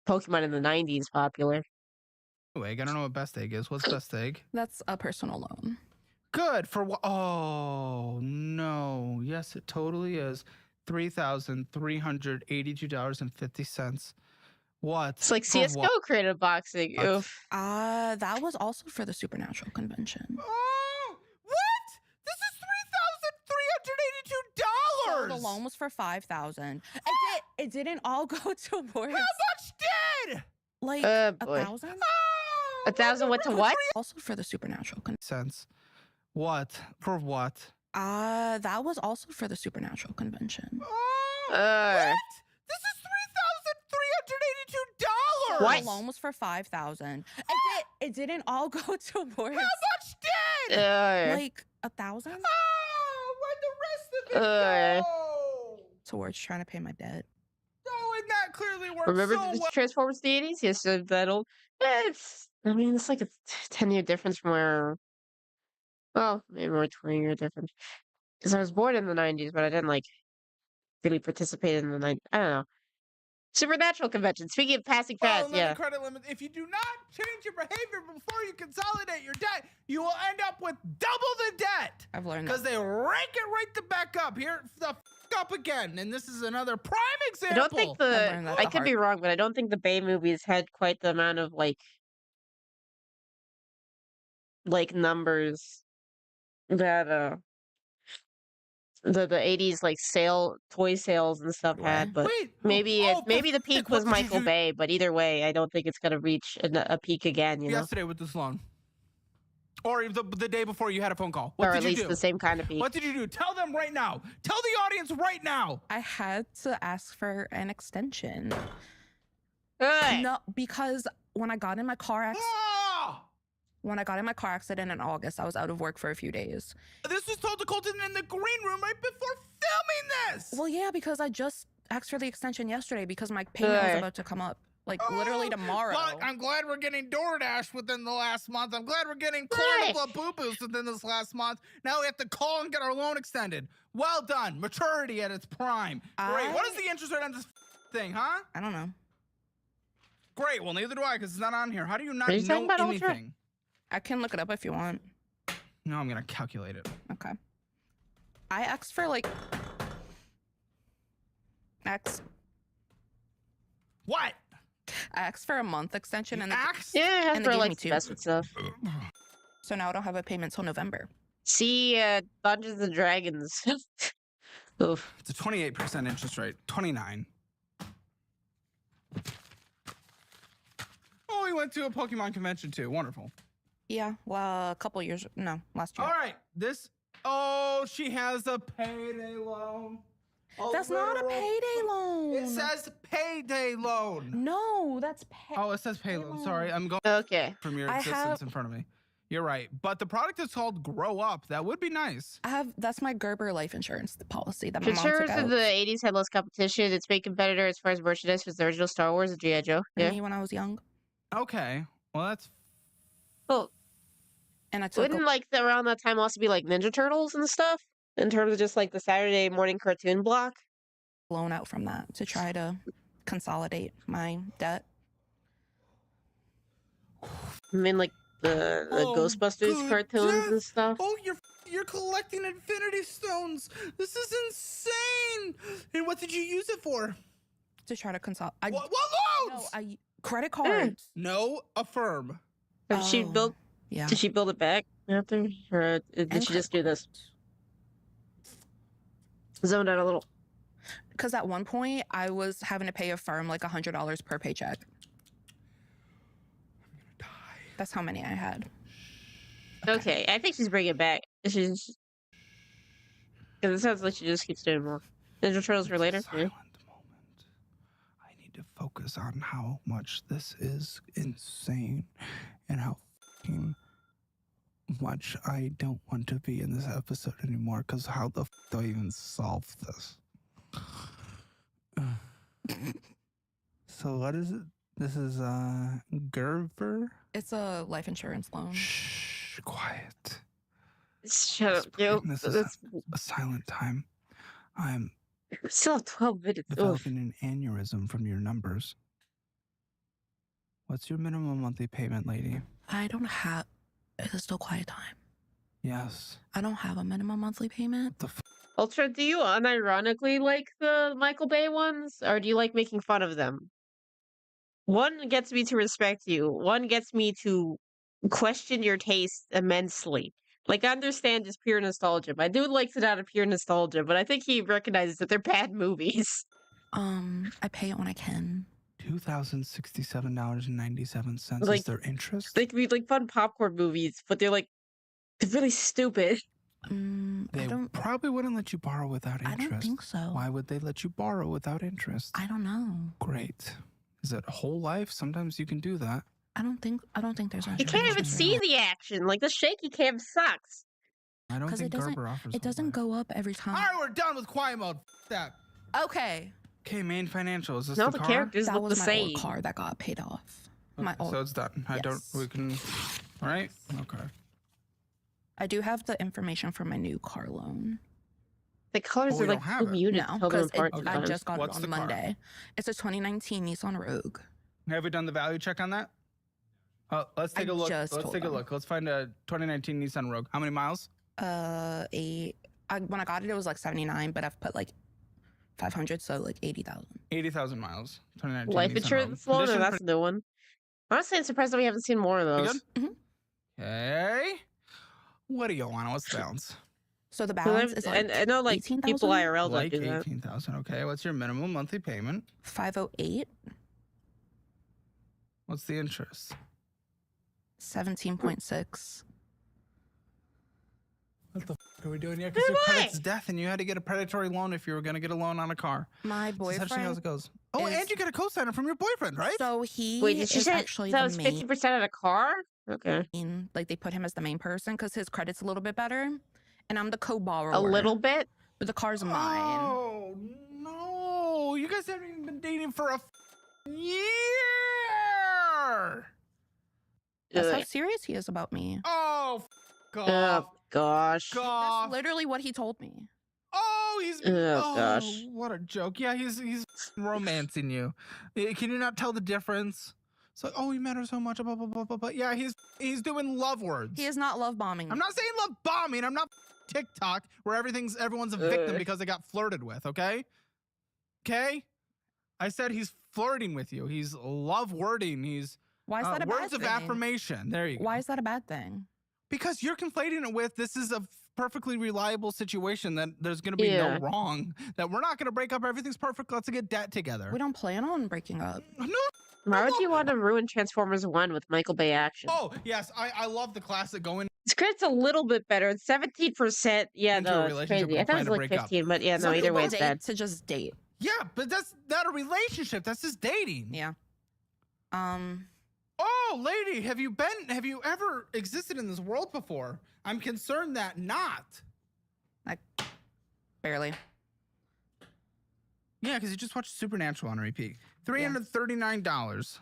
Pokemon in the 90s popular. Egg. I don't know what Best Egg is. What's Best Egg? That's a personal loan. Good for what? Oh no! Yes, it totally is. $3,382.50. What? It's like For CS:GO what? creative boxing. What? Oof. That was also for the Supernatural convention. Oh, what? This is $3,382. So the loan was for $5,000. It didn't all go towards. How much did? Like boy. 1,000. 1,000 went to what? Also for the Supernatural convention. Sense. What? For what? That was also for the Supernatural convention. Oh, Uh. what? This is $3,382. What? The loan was for $5,000. It didn't all go towards. How much did? Like 1,000 Oh, where'd the rest of it go? towards trying to pay my debt. Oh, and that clearly works Remember so the well. Transformers the 80s? Yes, so that old. It's like a 10-year difference from where. Well, maybe more 20-year difference. Because I was born in the 90s, but I didn't like really participate in the 90s. I don't know. Supernatural convention. Speaking of passing fads, yeah. Credit limit. If you do not change your behavior before you consolidate your debt, you will end up with double the debt. I've learned Because that. they rank it right the back up. Here, the up again. And this is another prime I example. don't think learned that I the could be wrong, but I don't think the Bay movies had quite the amount of like numbers that the 80s like toy sales and stuff had, but Wait. maybe maybe the peak what was did you Michael do Bay, but either way, I don't think it's gonna reach a peak again, you know? yesterday with this loan? Or the day before you had a phone call. What Or did at you least do? the same kind of peak. What did you do? Tell them right now. Tell the audience right now. I had to ask for an extension. Good. No, because when I got in my car accident, Ah! in August, I was out of work for a few days. This was told to Colton in the green room right before filming this. Well, yeah, because I just asked for the extension yesterday because my payment was Good. about to come up, like literally tomorrow. But I'm glad we're getting DoorDash within the last month. I'm glad we're getting Good. Carnival Boo-Boos within this last month. Now we have to call and get our loan extended. Well done. Maturity at its prime. Great. What is the interest rate on this thing, huh? I don't know. Great. Well, neither do I because it's not on here. How do you not Are you talking know about Ultra? anything? I can look it up if you want. No, I'm going to calculate it. Okay. I asked for like What? I asked for a month extension and Axe? Yeah, it has And they for gave like me two. investment stuff. so now I don't have a payment till November. See, Dungeons and Dragons. Oof. It's a 28% interest rate. 29. Oh, we went to a Pokemon convention too. Wonderful. Yeah, well, last year. All right. Oh, she has a payday loan. That's not a payday loan. It says payday loan. No, that's pay. Oh, it says pay loan. Sorry, I'm going Okay. from your I existence have- in front of me. You're right. But the product is called Grow Up. That would be nice. That's my Gerber life insurance policy that my mom Insurers took in out the 80s had less competition. Its main competitor as far as merchandise was the original Star Wars and G.I. Joe. for Yeah. me when I was young. Okay. Well, that's Well, And I took wouldn't like around that time also be like Ninja Turtles and stuff? In terms of just like the Saturday morning cartoon block? a loan out from that to try to consolidate my debt. I mean, like the Ghostbusters good cartoons death. and stuff. Oh, you're collecting Infinity Stones. This is insane. And what did you use it for? To try to consolidate. What loans? No, credit cards. No, affirm. Did she Oh, build? Yeah. Did she build it back after, or did And she just do credit this? cards. Zoned out a little. Because at one point I was having to pay a firm like $100 per paycheck. That's how many I had. Okay, I think she's bringing it back. She's because it sounds like she just keeps doing more. Ninja Turtles for later. Yeah. Silent moment. I need to focus on how much this is insane and how fucking much I don't want to be in this episode anymore. Because how the do I even solve this? So what is it? This is Gerber. It's a life insurance loan. Shh, quiet. Shut up, Joe. This is a silent time. I'm Still have 12 minutes. Oof. developing an aneurysm from your numbers. What's your minimum monthly payment, lady? I don't have. Is it still quiet time? Yes. I don't have a minimum monthly payment. Ultra, do you unironically like the Michael Bay ones, or do you like making fun of them? One gets me to respect you. One gets me to question your taste immensely. Like, I understand just pure nostalgia. My dude likes it out of pure nostalgia, but I think he recognizes that they're bad movies. I pay it when I can. $2,067.97 Like, is their interest? They can be like fun popcorn movies, but they're really stupid. They probably wouldn't let you borrow without interest. I don't think so. Why would they let you borrow without interest? I don't know. Great. Is it a whole life? Sometimes you can do that. I don't think there's You can't even see the action. Like, the shaky cam sucks. I don't think Gerber offers it doesn't go up every time. All right, we're done with quiet mode. That. Okay. Okay, main financial. Is this No, the car? characters That look the was my same. old car that got paid off. Okay, so it's done. We can. All right. Okay. I do have the information for my new car loan. The colors are like too muted. No, because I just got it on Monday. It's a 2019 Nissan Rogue. Have we done the value check on that? Let's take a look. Let's take a look. Let's find a 2019 Nissan Rogue. How many miles? 8. When I got it, it was like 79, but I've put like 500, so like 80,000. 80,000 miles. 2019 Life Nissan insurance Rogue. loan, that's a new one. Honestly, I'm surprised that we haven't seen more of those. Okay. What do you want? What's the balance? So the balance is like I know like 18,000? people IRL Like don't do that. 18,000. Okay. What's your minimum monthly payment? 508. What's the interest? 17.6. What the f are we doing here? Because your credit's death, and you had to get a predatory loan if you were going to get a loan on a car. My boyfriend. Essentially how it goes. Oh, and you got a co-signer from your boyfriend, right? So he Wait, did she is say actually that the was main. 50% of the car? Okay. Like they put him as the main person because his credit's a little bit better, and I'm the co-borrower. A little bit? But the car's mine. Oh, no. You guys haven't even been dating for a year. That's how serious he is about me. Oh, God. Oh, gosh. That's literally what he told me. Oh, he's. gosh. What a joke. Yeah, he's romancing you. Can you not tell the difference? It's like, oh, he matters so much. Blah, blah, blah, blah, blah. Yeah, he's doing love words. He is not love bombing. I'm not saying love bombing. I'm not TikTok where everyone's a victim because they got flirted with. Okay. Okay. I said he's flirting with you. He's love wording. He's Why is that a bad words thing? of affirmation. There you go. Why is that a bad thing? Because you're conflating it with this is a perfectly reliable situation that there's going to be no wrong, that we're not going to break up. Everything's perfect. Let's get debt together. We don't plan on breaking up. No. Why would you want to ruin Transformers 1 with Michael Bay action? Oh, yes. I love the classic going. His credit's a little bit better. It's 17%. Yeah, Into a no, it's relationship crazy. I with a thought it was plan like to break up. 15, but yeah, no, either way, it's bad. To just date. Yeah, but that's not a relationship. That's just dating. Yeah. Oh, lady, have you ever existed in this world before? I'm concerned that not. Like, barely. Yeah, because you just watched Supernatural on repeat. $339.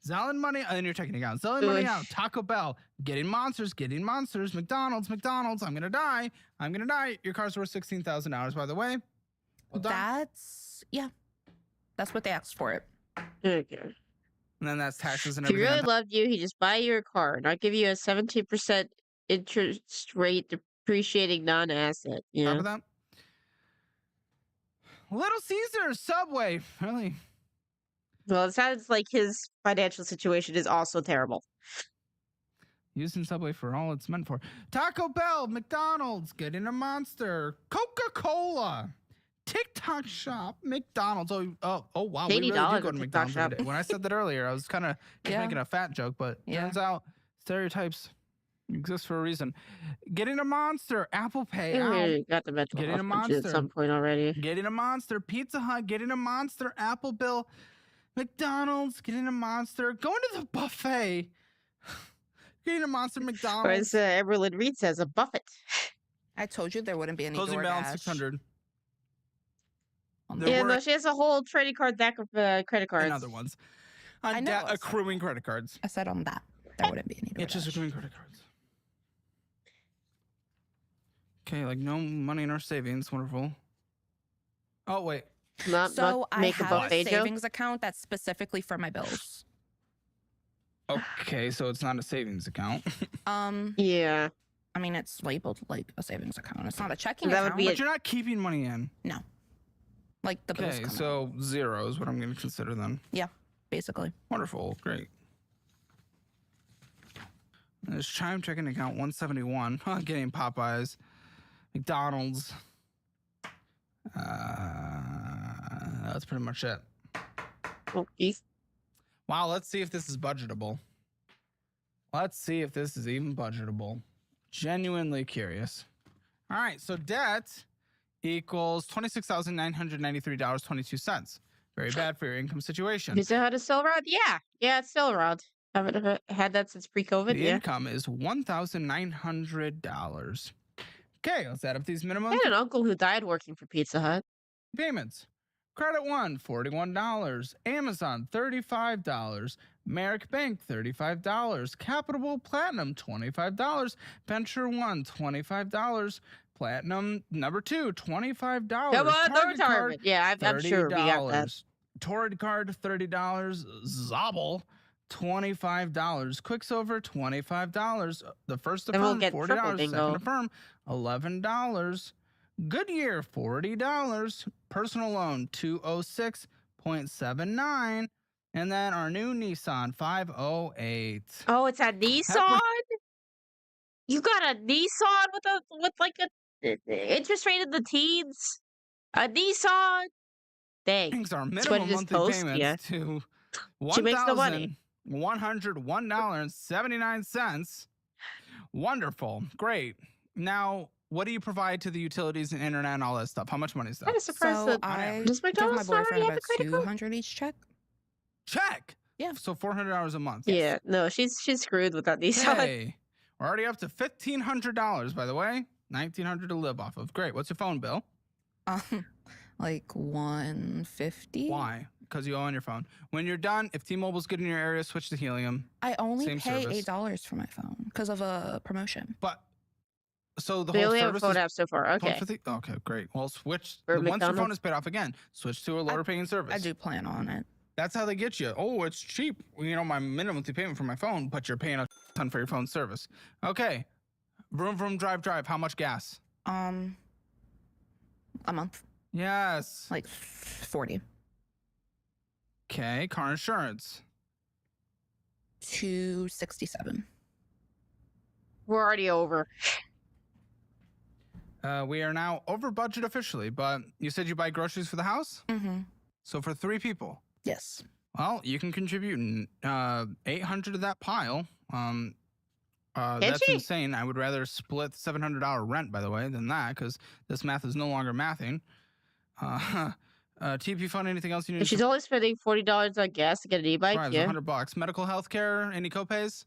Selling money in your checking account. Selling money out. Taco Bell. Getting monsters. McDonald's. I'm gonna die. Your car's worth $16,000, by the way. Well done. That's what they asked for it. Okay. And then that's taxes and If he everything. really loved you, he'd just buy you a car, not give you a 17% interest rate depreciating non-asset. Top Yeah. of that. Little Caesars, Subway. Really? Well, it sounds like his financial situation is also terrible. Using Subway for all it's meant for. Taco Bell, McDonald's, getting a monster. Coca-Cola. TikTok shop, McDonald's. Oh, wow. We really do $80 go at to TikTok McDonald's shop. every day. When I said that earlier, I was kind of making a fat joke, but turns out stereotypes exist for a reason. Getting a monster, Apple Pay. Got the mental Getting a health budget monster. at some point already. Getting a monster, Pizza Hut, getting a monster, Apple Bill, McDonald's, getting a monster, going to the buffet, getting a monster, Or McDonald's. as Eberlyn Reed says, a buffet. I told you there wouldn't be any Closing balance DoorDash. 600. Yeah, no, she has a whole trading card deck of credit cards. And other ones. I know, Accruing credit cards. I said on that there wouldn't be any DoorDash. It's just accruing credit cards. Okay, like no money in our savings. Wonderful. Oh, wait. So I make a have a buffet joke? savings account that's specifically for my bills. Okay, so it's not a savings account. Yeah. I mean, it's labeled like a savings account. It's not a checking That would account. be But you're not keeping money in. No. Like the bills Okay, come out. so 0 is what I'm going to consider then. Yeah, basically. Wonderful, great. There's Chime checking account 171. Getting Popeyes, McDonald's. That's pretty much it. Okay. Wow, let's see if this is budgetable. Let's see if this is even budgetable. Genuinely curious. All right, so debt equals $26,993.22. Very bad for your income situation. Is it how to still around? Yeah. Yeah, it's still around. Haven't had that since pre-COVID. The Yeah. income is $1,900. Okay, let's add up these I minimums. had an uncle who died working for Pizza Hut. Payments. Credit One, $41. Amazon, $35. Merrick Bank, $35. Capital Platinum, $25. Venture One, $25. Platinum number 2, $25. Come on, the Target card, retirement. Yeah, I'm sure we got that. Torrid card, $30. Zobble, $25. Quicksilver, $25. The first Then we'll affirm, get $40. triple Second bingo. affirm, $11. Goodyear, $40. Personal loan, $206.79. And then our new Nissan, $508. Oh, it's a Nissan? You got a Nissan with like a interest rate in the teens? A Nissan? Dang. Brings our That's what minimum it is monthly post, payments yeah. to She makes no money. $1,101.79. Wonderful. Great. Now, what do you provide to the utilities and internet and all that stuff? How much money is that? I'm kind of surprised So that I does give my McDonald's already boyfriend have a about credit card? $200 each check. Check. Yeah. So $400 a month. Yeah, no, she's screwed with that Nissan. Hey, we're already up to $1,500, by the way. $1,900 to live off of. Great. What's your phone bill? Like $150. Why? Because you owe on your phone. When you're done, if T-Mobile's good in your area, switch to Helium. I only Same pay service. $8 for my phone because of a promotion. But so the They whole only have a service phone is app so far. Okay. $150? Okay, great. Well, switch. For Once your phone McDonald's? is paid off again, switch to a lower paying service. I do plan on it. That's how they get you. Oh, it's cheap. You know, my minimum monthly payment for my phone, but you're paying a ton for your phone service. Okay. Vroom, vroom, drive, drive. How much gas? A month, Yes. like 40. Okay. Car insurance. $267. We're already over. We are now over budget officially, but you said you buy groceries for the house? Mm-hmm. So for 3 people. Yes. Well, you can contribute 800 to that pile. That's she? insane. I would rather split $700 rent, by the way, than that, because this math is no longer mathing. TP fund, anything else you need? And she's only spending $40 on gas to get an e-bike. Right, Yeah. $100. Medical, health care, any copays?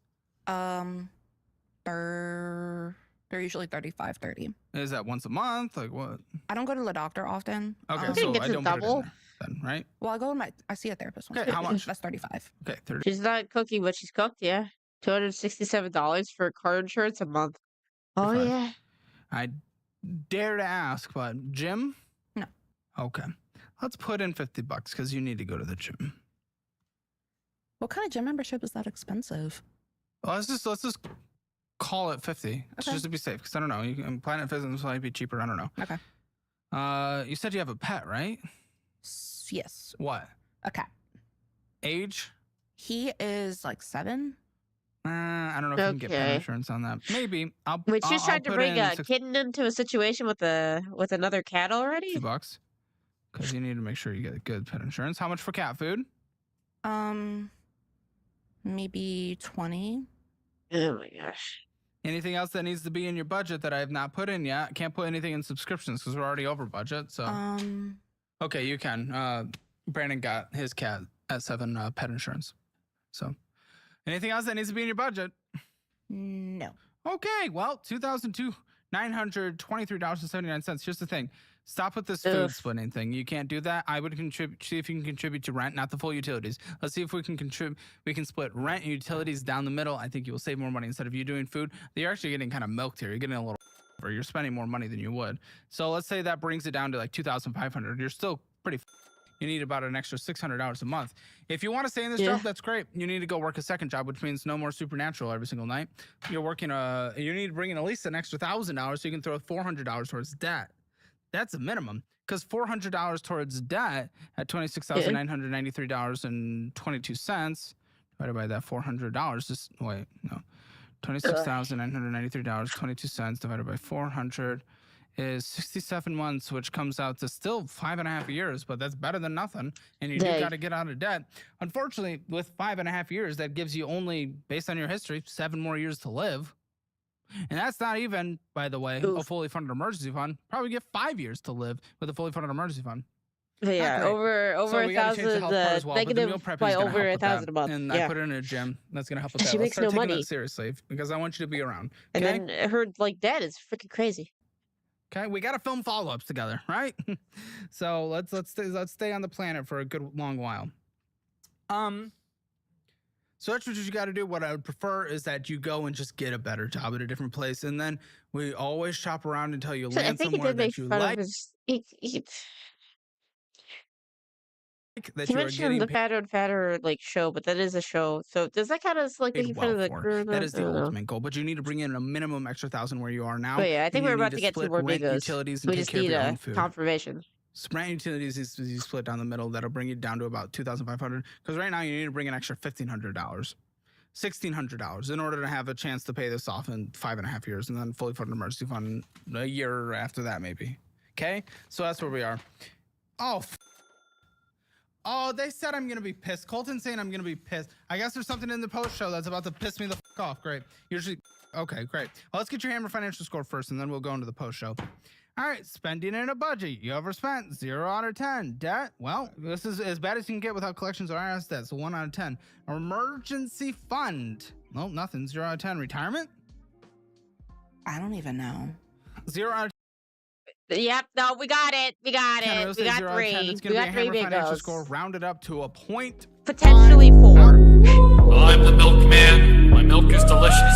They're usually $35.30. Is that once a month? Like what? I don't go to the doctor often. Okay, think so it's I a don't put it in double. there then, right? Well, I see a therapist once. Okay, how much? That's $35. Okay, 30. She's not cooking, but she's cooked. Yeah. $267 for car insurance a month. Oh, 35. yeah. I dare to ask, but gym? No. Okay. Let's put in $50 because you need to go to the gym. What kind of gym membership is that expensive? Well, let's just call it 50 Okay. just to be safe because I don't know. Planet Fitness might be cheaper. I don't know. Okay. You said you have a pet, right? Yes. What? A cat. Age? He is like 7. I don't know if you can get pet Okay. insurance on that. Maybe. Wait, she's I'll trying to put bring in a kitten into a situation with another cat already? $60 because you need to make sure you get good pet insurance. How much for cat food? Maybe 20. Oh my gosh. Anything else that needs to be in your budget that I have not put in yet? Can't put anything in subscriptions because we're already over budget. So okay, you can. Brandon got his cat at 7 pet insurance. So anything else that needs to be in your budget? No. Okay, well, $2,923.79. Here's the thing. Stop with this food Ugh. splitting thing. You can't do that. I would contribute. See if you can contribute to rent, not the full utilities. Let's see if we can contribute. We can split rent and utilities down the middle. I think you will save more money instead of you doing food. You're actually getting kind of milked here. You're getting a little. Or you're spending more money than you would. So let's say that brings it down to like $2,500. You're still pretty. You need about an extra $600 a month. If you want to stay in this job, that's great. You need to go work a second job, which means no more Supernatural every single night. You're working you need to bring in at least an extra $1,000 so you can throw $400 towards debt. That's a minimum. Because $400 towards debt at $26,993.22 divided by that $400. Just wait, no. $26,993.22 divided by 400 is 67 months, which comes out to still 5.5 years, but that's better than nothing. And you do got to get out of debt. Unfortunately, with 5.5 years, that gives you only, based on your history, 7 more years to live. And that's not even, by the way, a fully funded emergency fund. Probably get 5 years to live with a fully funded emergency fund. Yeah, over so 1,000. Well, Negative by over 1,000 a month. And yeah. I put it in a gym. That's gonna help with that. She makes no money. That seriously because I want you to be around. Okay? And then her like dad is freaking crazy. Okay, we got to film follow-ups together, right? So let's stay on the planet for a good long while. So that's what you got to do. What I would prefer is that you go and just get a better job at a different place, and then we always shop around until you land somewhere that you like. He mentioned the Fatter and Fatter like show, but that is a show. So does that count as like making fun of the crew? That is the ultimate goal, but you need to bring in a minimum extra 1,000 where you are now. But yeah, I think we're about to get 2 more bigos. Utilities and we just need a confirmation. Rent utilities is you split down the middle. That'll bring you down to about 2,500. Because right now you need to bring an extra $1,500, $1,600 in order to have a chance to pay this off in 5.5 years, and then fully funded emergency fund a year after that maybe. Okay, so that's where we are. Oh, they said I'm gonna be pissed. Colton's saying I'm gonna be pissed. I guess there's something in the post show that's about to piss me the off. Great. Usually, okay, great. Well, let's get your Hammer financial score first, and then we'll go into the post show. All right, spending in a budget. You overspent 0 out of 10. Debt, well, this is as bad as you can get without collections or IRS debt. So 1 out of 10. Emergency fund. No, nothing. 0 out of 10. Retirement? I don't even know. 0 out of 10. Yep, no, we got it. We got it. We got 3. It's going to be a Hammer financial score rounded up to a point. Potentially 4. I'm the milkman. My milk is delicious.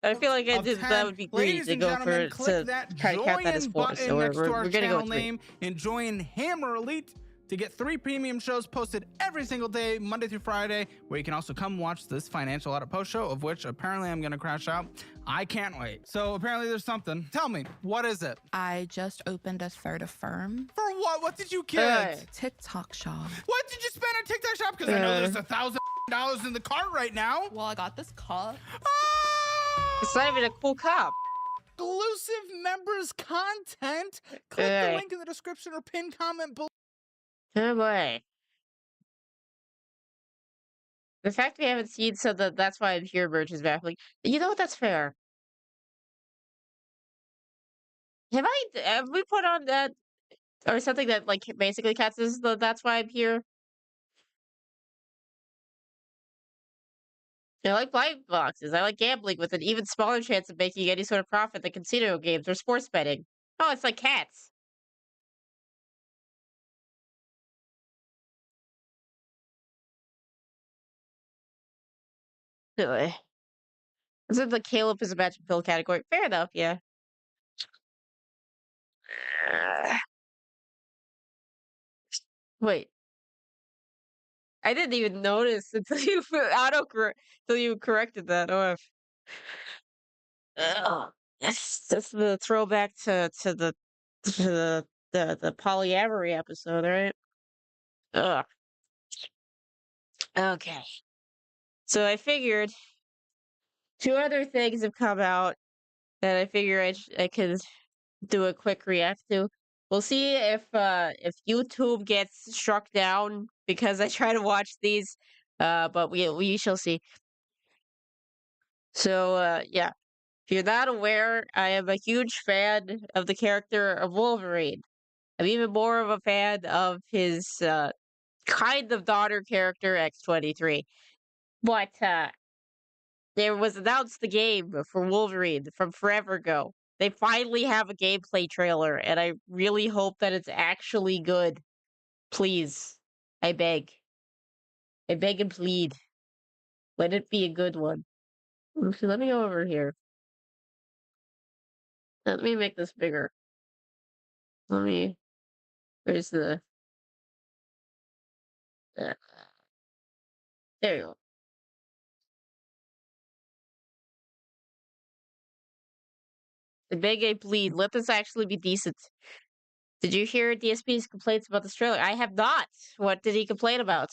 I feel like that would be great to go for to try to count that as 4. So we're gonna go with 3. And join Hammer Elite to get 3 premium shows posted every single day, Monday through Friday, where you can also come watch this financial audit post show, of which apparently I'm gonna crash out. I can't wait. So apparently there's something. Tell me, what is it? I just opened a third Affirm. For what? What did you get? TikTok shop. What did you spend on TikTok shop? Because I know there's $1,000 in the cart right now. Well, I got this cup. It's not even a cool cup. Exclusive members content. Click the link in the description or pinned comment below. Oh boy. The fact we haven't seen that's why I'm here merch is baffling. You know what? That's fair. Have we put on that or something that like basically counts as the that's why I'm here? I like blind boxes. I like gambling with an even smaller chance of making any sort of profit than casino games or sports betting. Oh, it's like cats. Really? This is the Caleb is a match and pill category. Fair enough, yeah. Wait. I didn't even notice until you until you corrected that. Oh, yes, that's the throwback to the polyamory episode, right? Ugh. Okay. So I figured 2 other things have come out that I figure I could do a quick react to. We'll see if YouTube gets struck down because I try to watch these, but we shall see. So yeah, if you're not aware, I am a huge fan of the character of Wolverine. I'm even more of a fan of his kind of daughter character X-23. But there was announced the game for Wolverine from forever ago. They finally have a gameplay trailer, and I really hope that it's actually good. Please. I beg. I beg and plead. Let it be a good one. So let me go over here. Let me make this bigger. Where's the... there you go. The big ape bleed. Let this actually be decent. Did you hear DSP's complaints about this trailer? I have not. What did he complain about?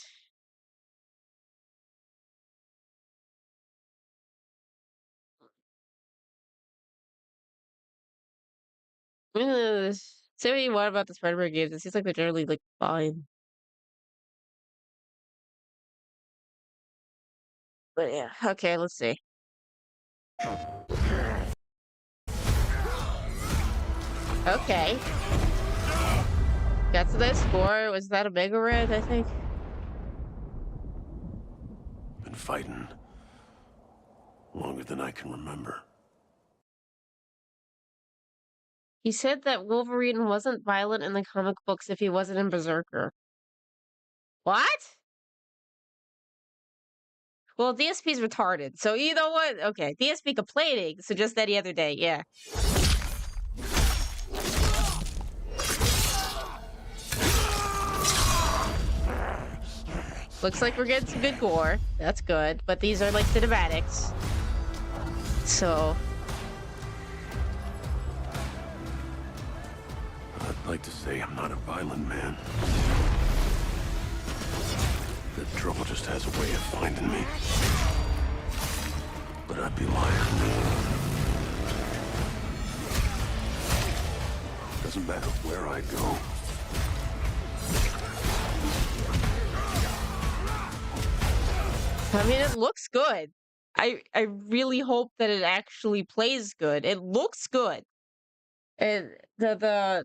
Say what you want about the Spider-Man games. It seems like they're generally like fine. But yeah, okay, let's see. Okay. Got to that score. Was that a Mega Red, I think? Been fighting longer than I can remember. He said that Wolverine wasn't violent in the comic books if he wasn't in Berserker. What? Well, DSP's retarded, so you know what? Okay, DSP complaining, so just any other day, yeah. Looks like we're getting some good gore. That's good, but these are like cinematics. So... I'd like to say I'm not a violent man. The trouble just has a way of finding me. But I'd be lying. Doesn't matter where I go. I mean, it looks good. I really hope that it actually plays good. It looks good. And the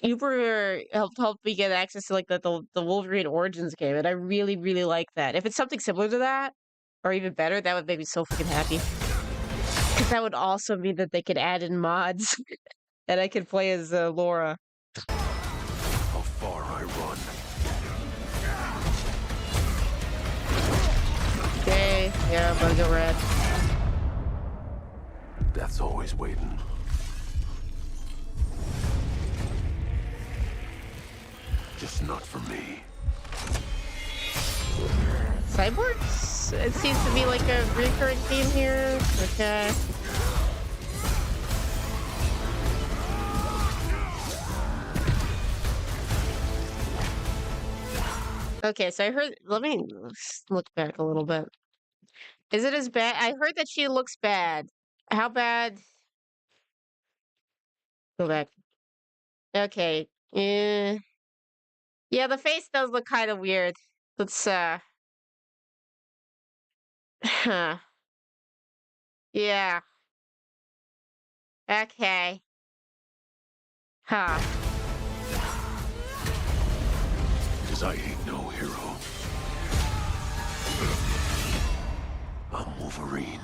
Uber helped me get access to like the Wolverine Origins game, and I really, really like that. If it's something similar to that, or even better, that would make me so freaking happy. Because that would also mean that they could add in mods, and I could play as Laura. How far I run. Okay, yeah, I'm gonna go red. Death's always waiting. Just not for me. Cyborgs? It seems to be like a recurring theme here. Okay. Okay, so I heard. Let me look back a little bit. Is it as bad? I heard that she looks bad. How bad? Go back. Okay. Yeah, the face does look kind of weird. Let's huh. Yeah. Okay. Huh. Because I ain't no hero. I'm Wolverine.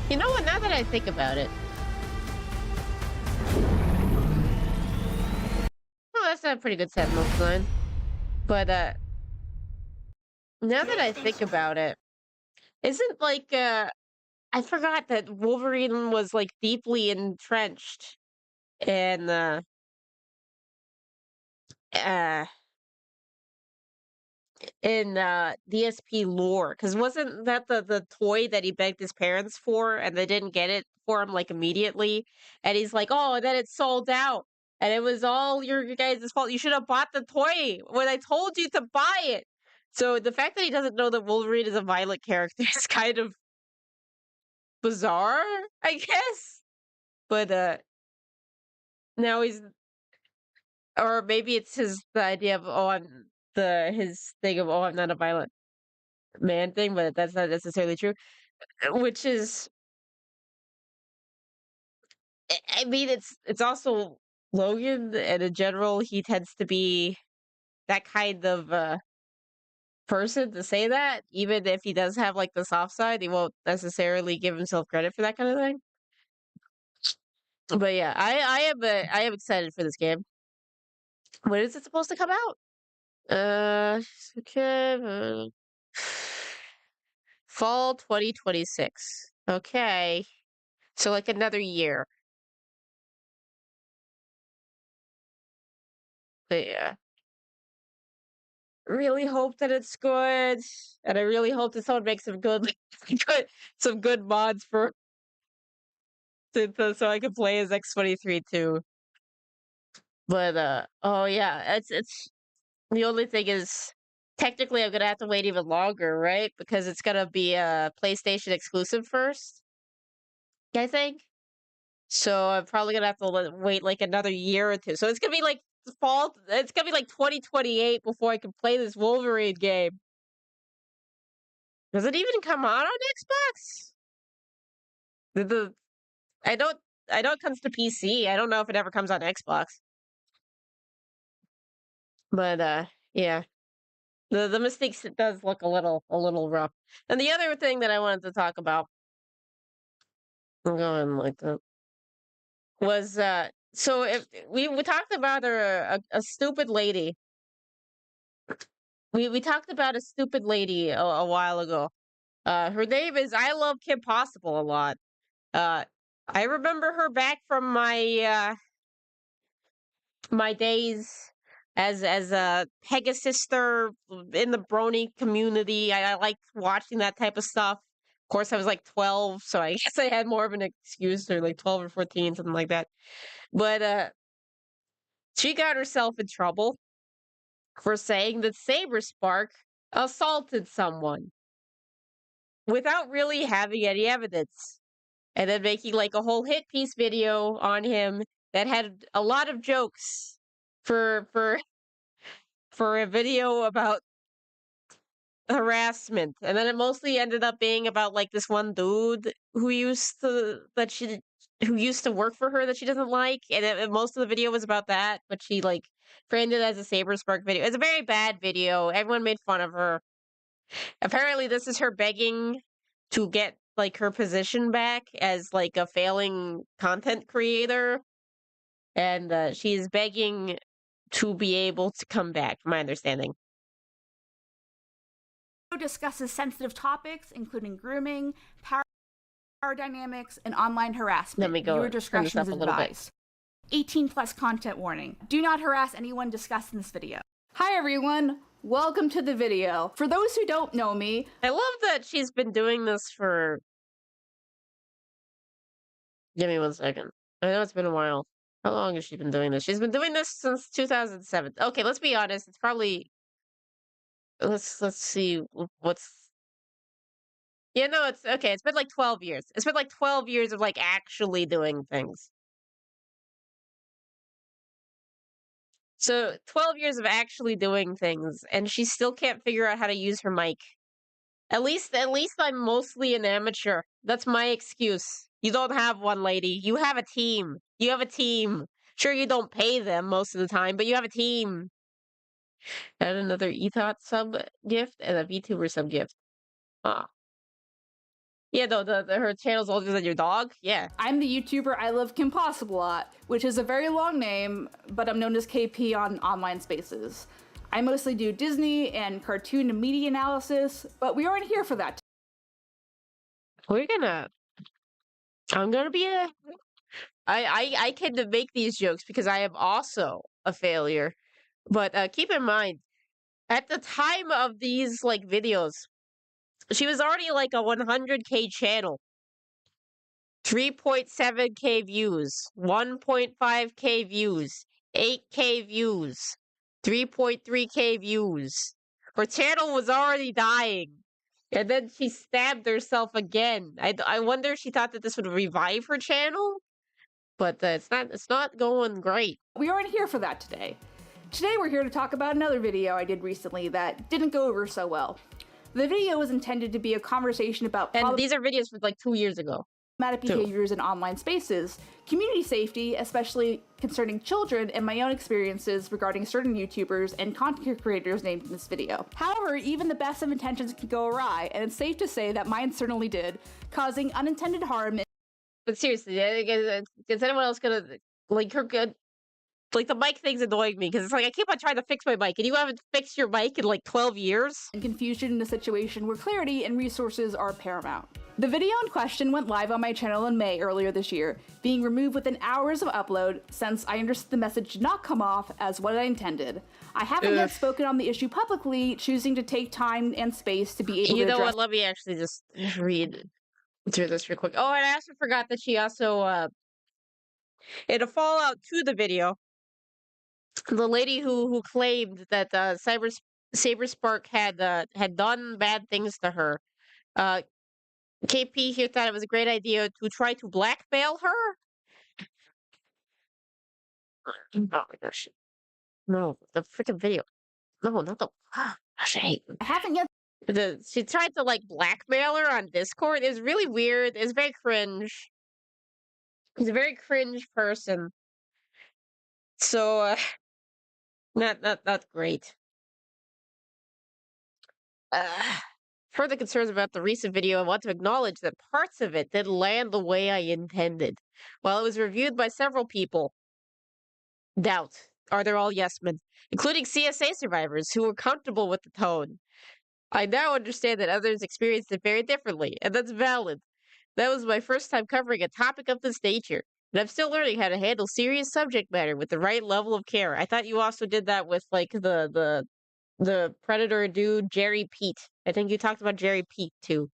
You know what? Now that I think about it. Oh, that's a pretty good Sentinel design. But now that I think about it, isn't like I forgot that Wolverine was like deeply entrenched in uh DSP lore, because wasn't that the toy that he begged his parents for and they didn't get it for him like immediately, and he's like, oh, and then it sold out and it was all your guys' fault. You should have bought the toy when I told you to buy it. So the fact that he doesn't know that Wolverine is a violent character is kind of bizarre, I guess. But now he's, or maybe it's the idea of, oh, his thing of, oh, I'm not a violent man thing, but that's not necessarily true. Which is, I mean, it's also Logan, and in general, he tends to be that kind of person to say that, even if he does have like the soft side, he won't necessarily give himself credit for that kind of thing. But yeah, I am excited for this game. When is it supposed to come out? Okay, fall 2026. Okay, so like another year. But yeah, really hope that it's good, and I really hope that someone makes some good, good, some good mods for so I can play as X-23 too. But oh yeah, it's the only thing is technically I'm gonna have to wait even longer, right? Because it's gonna be a PlayStation exclusive first, I think. So I'm probably gonna have to wait like another year or two. So it's gonna be like fall. It's gonna be like 2028 before I can play this Wolverine game. Does it even come out on Xbox? The I don't I know it comes to PC. I don't know if it ever comes on Xbox. But yeah. The mistakes, it does look a little rough. And the other thing that I wanted to talk about, I'm going like that, was so if we talked about a stupid lady. We talked about a stupid lady a while ago. Her name is I Love Kim Possible a lot. I remember her back from my days as a Pegasister in the Brony community. I liked watching that type of stuff. Of course, I was like 12, so I guess I had more of an excuse, or like 12 or 14, something like that. But she got herself in trouble for saying that Saberspark assaulted someone without really having any evidence. And then making like a whole hit piece video on him that had a lot of jokes for for a video about harassment. And then it mostly ended up being about like this one dude who used to work for her that she doesn't like, and most of the video was about that, but she like framed it as a Saberspark video. It's a very bad video. Everyone made fun of her. Apparently this is her begging to get like her position back as like a failing content creator, and she's begging to be able to come back, from my understanding. Discusses sensitive topics including grooming, power dynamics, and online harassment. Let me go Viewer discretion is turn this up a little bit. advised. 18 plus content warning. Do not harass anyone discussed in this video. Hi everyone, welcome to the video. For those who don't know me, I love that she's been doing this for... Give me 1 second. I know it's been a while. How long has she been doing this? She's been doing this since 2007. Okay, let's be honest. It's probably... Let's see what's... Yeah, no, it's... Okay, it's been like 12 years. It's been like 12 years of like actually doing things. So 12 years of actually doing things, and she still can't figure out how to use her mic. At least I'm mostly an amateur. That's my excuse. You don't have one, lady. You have a team. You have a team. Sure, you don't pay them most of the time, but you have a team. Add another ETHOT sub gift and a VTuber sub gift. Ah. Yeah, no, her channel's older than your dog? Yeah. I'm the YouTuber I Love Kim Possible a lot, which is a very long name, but I'm known as KP on online spaces. I mostly do Disney and cartoon and media analysis, but we aren't here for that. I'm gonna be I can make these jokes because I am also a failure. But keep in mind, at the time of these like videos, she was already like a 100K channel. 3.7K views, 1.5K views, 8K views, 3.3K views. Her channel was already dying. And then she stabbed herself again. I wonder if she thought that this would revive her channel? But it's not going great. We aren't here for that today. Today we're here to talk about another video I did recently that didn't go over so well. The video was intended to be a conversation about these are videos from like 2 years ago. Problematic behaviors in online spaces, community safety, especially concerning children, and my own experiences regarding certain YouTubers and content creators named in this video. However, even the best of intentions can go awry, and it's safe to say that mine certainly did, causing unintended harm. But seriously, is anyone else gonna like her good? Like, the mic thing's annoying me, because it's like, I keep on trying to fix my mic, and you haven't fixed your mic in like 12 years? And confusion in a situation where clarity and resources are paramount. The video in question went live on my channel in May earlier this year, being removed within hours of upload since I understood the message did not come off as what I intended. I haven't yet spoken on the issue publicly, choosing to take time and space to be able to address— You know what, let me actually just read through this real quick. Oh, and I also forgot that she also in a fallout to the video, the lady who claimed that Saberspark had done bad things to her. Uh, KP here thought it was a great idea to try to blackmail her. Oh my gosh! No, the freaking video. No, not the. Gosh, I hate. I haven't yet She tried to like blackmail her on Discord. It was really weird. It was very cringe. He's a very cringe person. So not great. Further concerns about the recent video, I want to acknowledge that parts of it didn't land the way I intended. While it was reviewed by several people, doubt are they all yes men, including CSA survivors who were comfortable with the tone. I now understand that others experienced it very differently, and that's valid. That was my first time covering a topic of this nature, and I'm still learning how to handle serious subject matter with the right level of care. I thought you also did that with like the Predator dude, Jerry Pete. I think you talked about Jerry Pete too.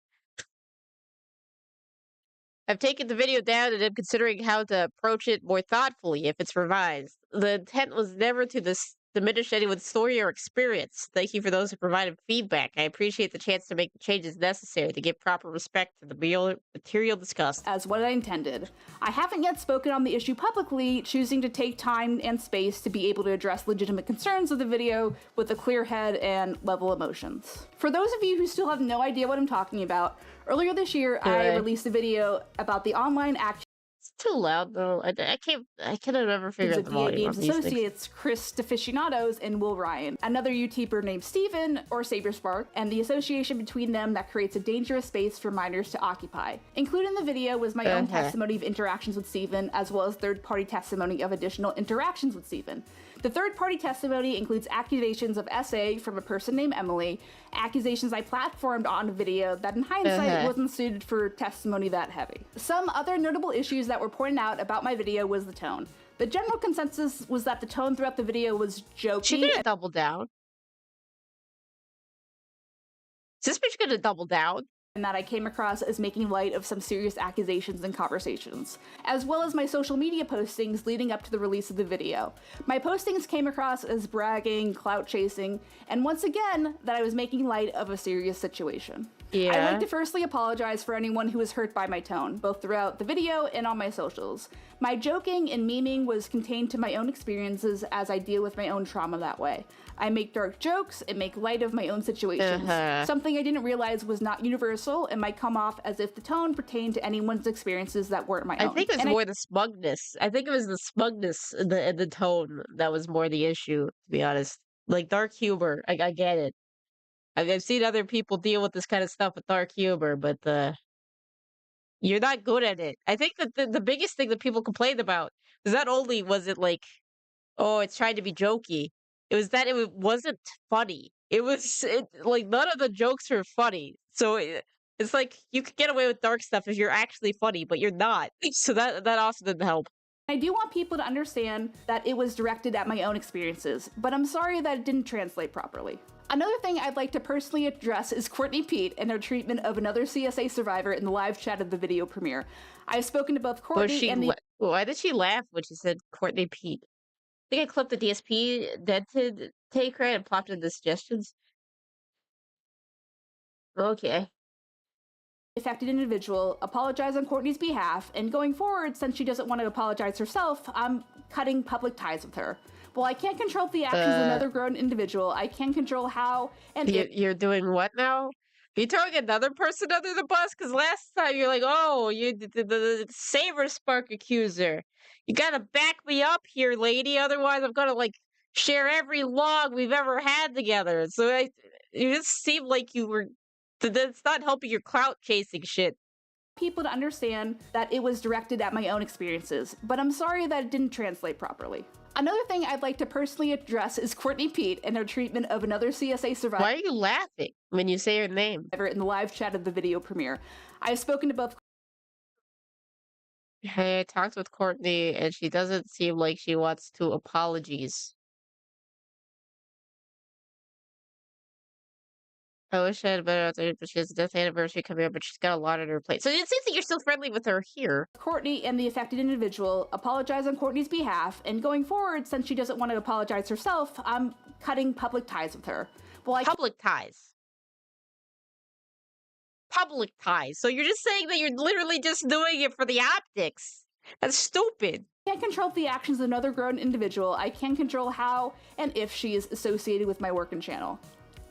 I've taken the video down and am considering how to approach it more thoughtfully if it's revised. The intent was never to diminish anyone's story or experience. Thank you for those who provided feedback. I appreciate the chance to make the changes necessary to give proper respect to the material discussed. as what I intended. I haven't yet spoken on the issue publicly, choosing to take time and space to be able to address legitimate concerns of the video with a clear head and level emotions. For those of you who still have no idea what I'm talking about, earlier this year I released a video about the online action It's too loud though. I can't. I cannot ever figure out of the EA volume Games on these things. Associates Chris Deficionados and Will Ryan, another YouTuber named Steven or Saberspark, and the association between them that creates a dangerous space for minors to occupy. Included in the video was my own testimony of interactions with Steven, as well as third-party testimony of additional interactions with Steven. The third-party testimony includes accusations of SA from a person named Emily, accusations I platformed on a video that in hindsight wasn't suited for testimony that heavy. Some other notable issues that were pointed out about my video was the tone. The general consensus was that the tone throughout the video was jokey. She didn't double down. Is this bitch gonna double down? And that I came across as making light of some serious accusations and conversations, as well as my social media postings leading up to the release of the video. My postings came across as bragging, clout chasing, and once again, that I was making light of a serious situation. Yeah. I'd like to firstly apologize for anyone who was hurt by my tone, both throughout the video and on my socials. My joking and memeing was contained to my own experiences as I deal with my own trauma that way. I make dark jokes and make light of my own situations, something I didn't realize was not universal and might come off as if the tone pertained to anyone's experiences that weren't my own. I think it was more the smugness. I think it was the smugness in the tone that was more the issue, to be honest. Like dark humor, I get it. I've seen other people deal with this kind of stuff with dark humor, but you're not good at it. I think that the biggest thing that people complained about was not only was it like, oh, it's trying to be jokey, it was that it wasn't funny. Like none of the jokes were funny. So it's like you could get away with dark stuff if you're actually funny, but you're not. So that also didn't help. I do want people to understand that it was directed at my own experiences, but I'm sorry that it didn't translate properly. Another thing I'd like to personally address is Courtney Pete and her treatment of another CSA survivor in the live chat of the video premiere. I've spoken to both Courtney and why did she laugh when she said Courtney Pete? I think I clipped the DSP dented take right and plopped in the suggestions. Okay. affected individual apologize on Courtney's behalf, and going forward, since she doesn't want to apologize herself, I'm cutting public ties with her. While I can't control the actions of another grown individual, I can control how and you're doing what now? Are you throwing another person under the bus? Because last time you're like, oh, you the Saberspark accuser. You gotta back me up here, lady. Otherwise, I'm gonna like share every log we've ever had together. So you just seem like you were. That's not helping your clout chasing shit. People to understand that it was directed at my own experiences, but I'm sorry that it didn't translate properly. Another thing I'd like to personally address is Courtney Pete and her treatment of another CSA survivor. Why are you laughing when you say her name? In the live chat of the video premiere. I've spoken to both. Hey, I talked with Courtney, and she doesn't seem like she wants to apologize. I wish I had a better answer, but she has a death anniversary coming up, but she's got a lot on her plate. So it seems like you're still friendly with her here. Courtney and the affected individual apologize on Courtney's behalf, and going forward, since she doesn't want to apologize herself, I'm cutting public ties with her. Well, public ties. Public ties. So you're just saying that you're literally just doing it for the optics. That's stupid. I can't control the actions of another grown individual. I can control how and if she is associated with my work and channel.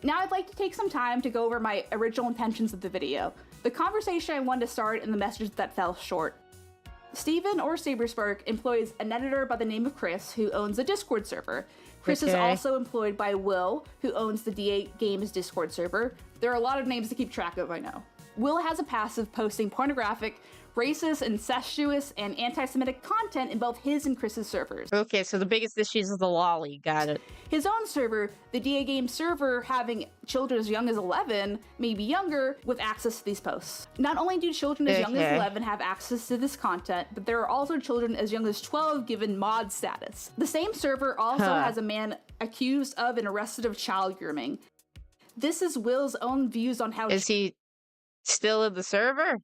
Now I'd like to take some time to go over my original intentions of the video. The conversation I wanted to start and the messages that fell short. Steven, or Saberspark, employs an editor by the name of Chris, who owns a Discord server. Chris is also employed by Will, who owns the DA Games Discord server. There are a lot of names to keep track of, I know. Will has a passive posting pornographic, racist, incestuous, and anti-Semitic content in both his and Chris's servers. Okay, so the biggest issue is the lolly. Got it. His own server, the DA Games server, having children as young as 11, maybe younger, with access to these posts. Not only do children as young as 11 have access to this content, but there are also children as young as 12 given mod status. The same server also has a man accused of and arrested of child grooming. This is Will's own views on how— Is he still in the server?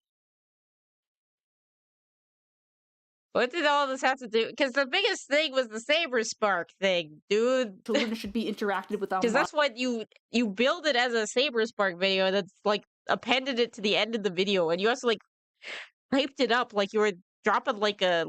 What did all this have to do? Because the biggest thing was the Saberspark thing, dude. Children should be interacted with online. Because that's what you build it as a Saberspark video that's like appended it to the end of the video, and you also like hyped it up like you were dropping like a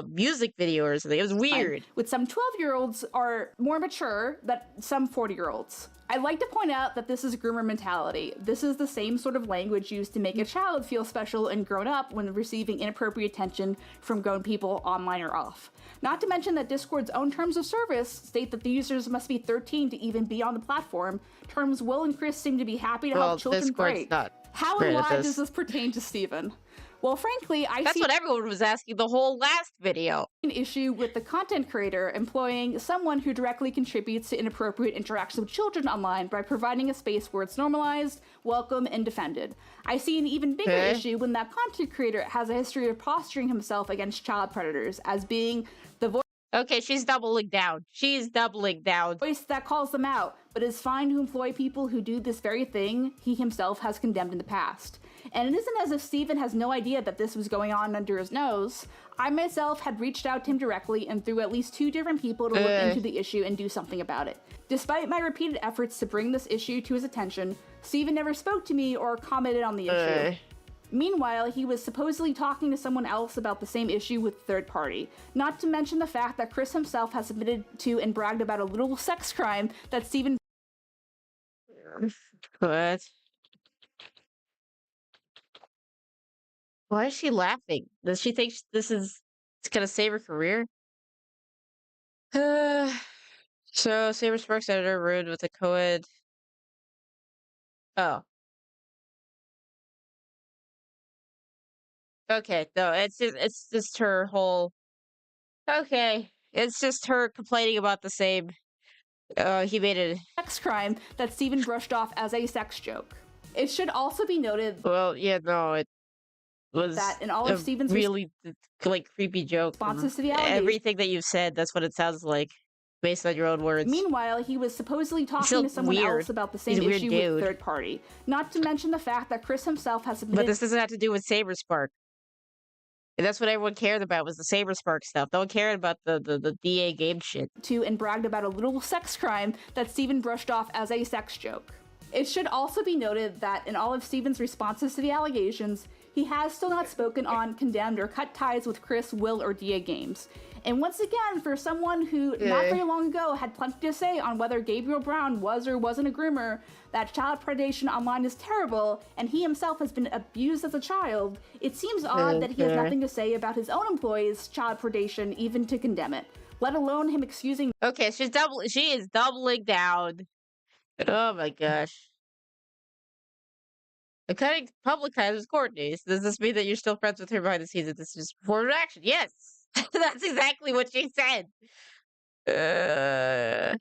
music video or something. It was weird. With some 12-year-olds are more mature than some 40-year-olds. I'd like to point out that this is groomer mentality. This is the same sort of language used to make a child feel special and grown up when receiving inappropriate attention from grown people online or off. Not to mention that Discord's own terms of service state that the users must be 13 to even be on the platform. Terms Will and Chris seem to be happy to help children break. How and why does this pertain to Steven? Well, frankly, That's what everyone was asking the whole last video. An issue with the content creator employing someone who directly contributes to inappropriate interactions with children online by providing a space where it's normalized, welcome, and defended. I see an even bigger issue when that content creator has a history of posturing himself against child predators as being the voice. Okay, she's doubling down. She's doubling down. Voice that calls them out, but is fine to employ people who do this very thing he himself has condemned in the past. And it isn't as if Steven has no idea that this was going on under his nose. I myself had reached out to him directly and through at least 2 different people to look into the issue and do something about it. Despite my repeated efforts to bring this issue to his attention, Steven never spoke to me or commented on the issue. Meanwhile, he was supposedly talking to someone else about the same issue with a third party. Not to mention the fact that Chris himself has admitted to and bragged about a literal sex crime that Steven— What? Why is she laughing? Does she think this is gonna save her career? So Saberspark's editor rude with a co-ed. Oh. Okay, no, it's just her whole. Okay, it's just her complaining about the same. He made a sex crime that Steven brushed off as a sex joke. It should also be noted. Well, yeah, no, it was that in all of Steven's really like creepy joke. Responses to the allegation. Everything that you've said, that's what it sounds like, based on your own words. Meanwhile, he was supposedly talking to someone else about the same issue with a third party. Not to mention the fact that Chris himself has admitted— But this doesn't have to do with Saberspark. And that's what everyone cared about, was the Saberspark stuff. No one cared about the DA game shit. And bragged about a literal sex crime that Steven brushed off as a sex joke. It should also be noted that in all of Steven's responses to the allegations, he has still not spoken on, condemned, or cut ties with Chris, Will, or DA Games. And once again, for someone who not very long ago had plenty to say on whether Gabriel Brown was or wasn't a groomer, that child predation online is terrible, and he himself has been abused as a child, it seems odd that he has nothing to say about his own employees' child predation, even to condemn it, let alone him excusing— Okay, she is doubling down. Oh my gosh. I'm cutting public ties with Courtney. So does this mean that you're still friends with her behind the scenes? That this is just before reaction? Yes! That's exactly what she said. This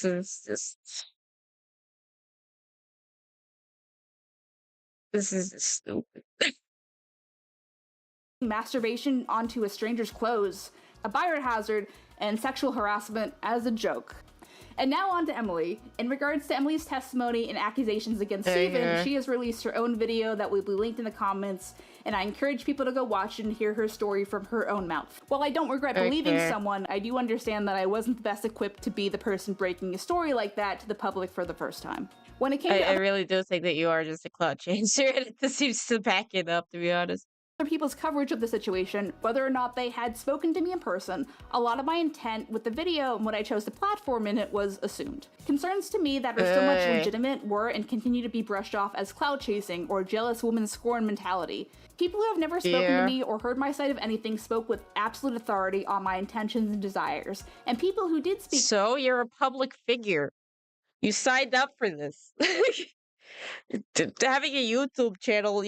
is just... This is just stupid. masturbation onto a stranger's clothes a biohazard, and sexual harassment as a joke. And now on to Emily. In regards to Emily's testimony and accusations against Steven, she has released her own video that will be linked in the comments, and I encourage people to go watch it and hear her story from her own mouth. While I don't regret believing someone, I do understand that I wasn't the best equipped to be the person breaking a story like that to the public for the first time. When it came to I really do think that you are just a clout chaser, and it seems to back it up, to be honest. other people's coverage of the situation, whether or not they had spoken to me in person, a lot of my intent with the video and what I chose to platform in it was assumed. Concerns to me that are so much legitimate were and continue to be brushed off as clout chasing or jealous woman scorn mentality. People who have never spoken to me or heard my side of anything spoke with absolute authority on my intentions and desires, and people who did speak— So you're a public figure. You signed up for this. Having a YouTube channel,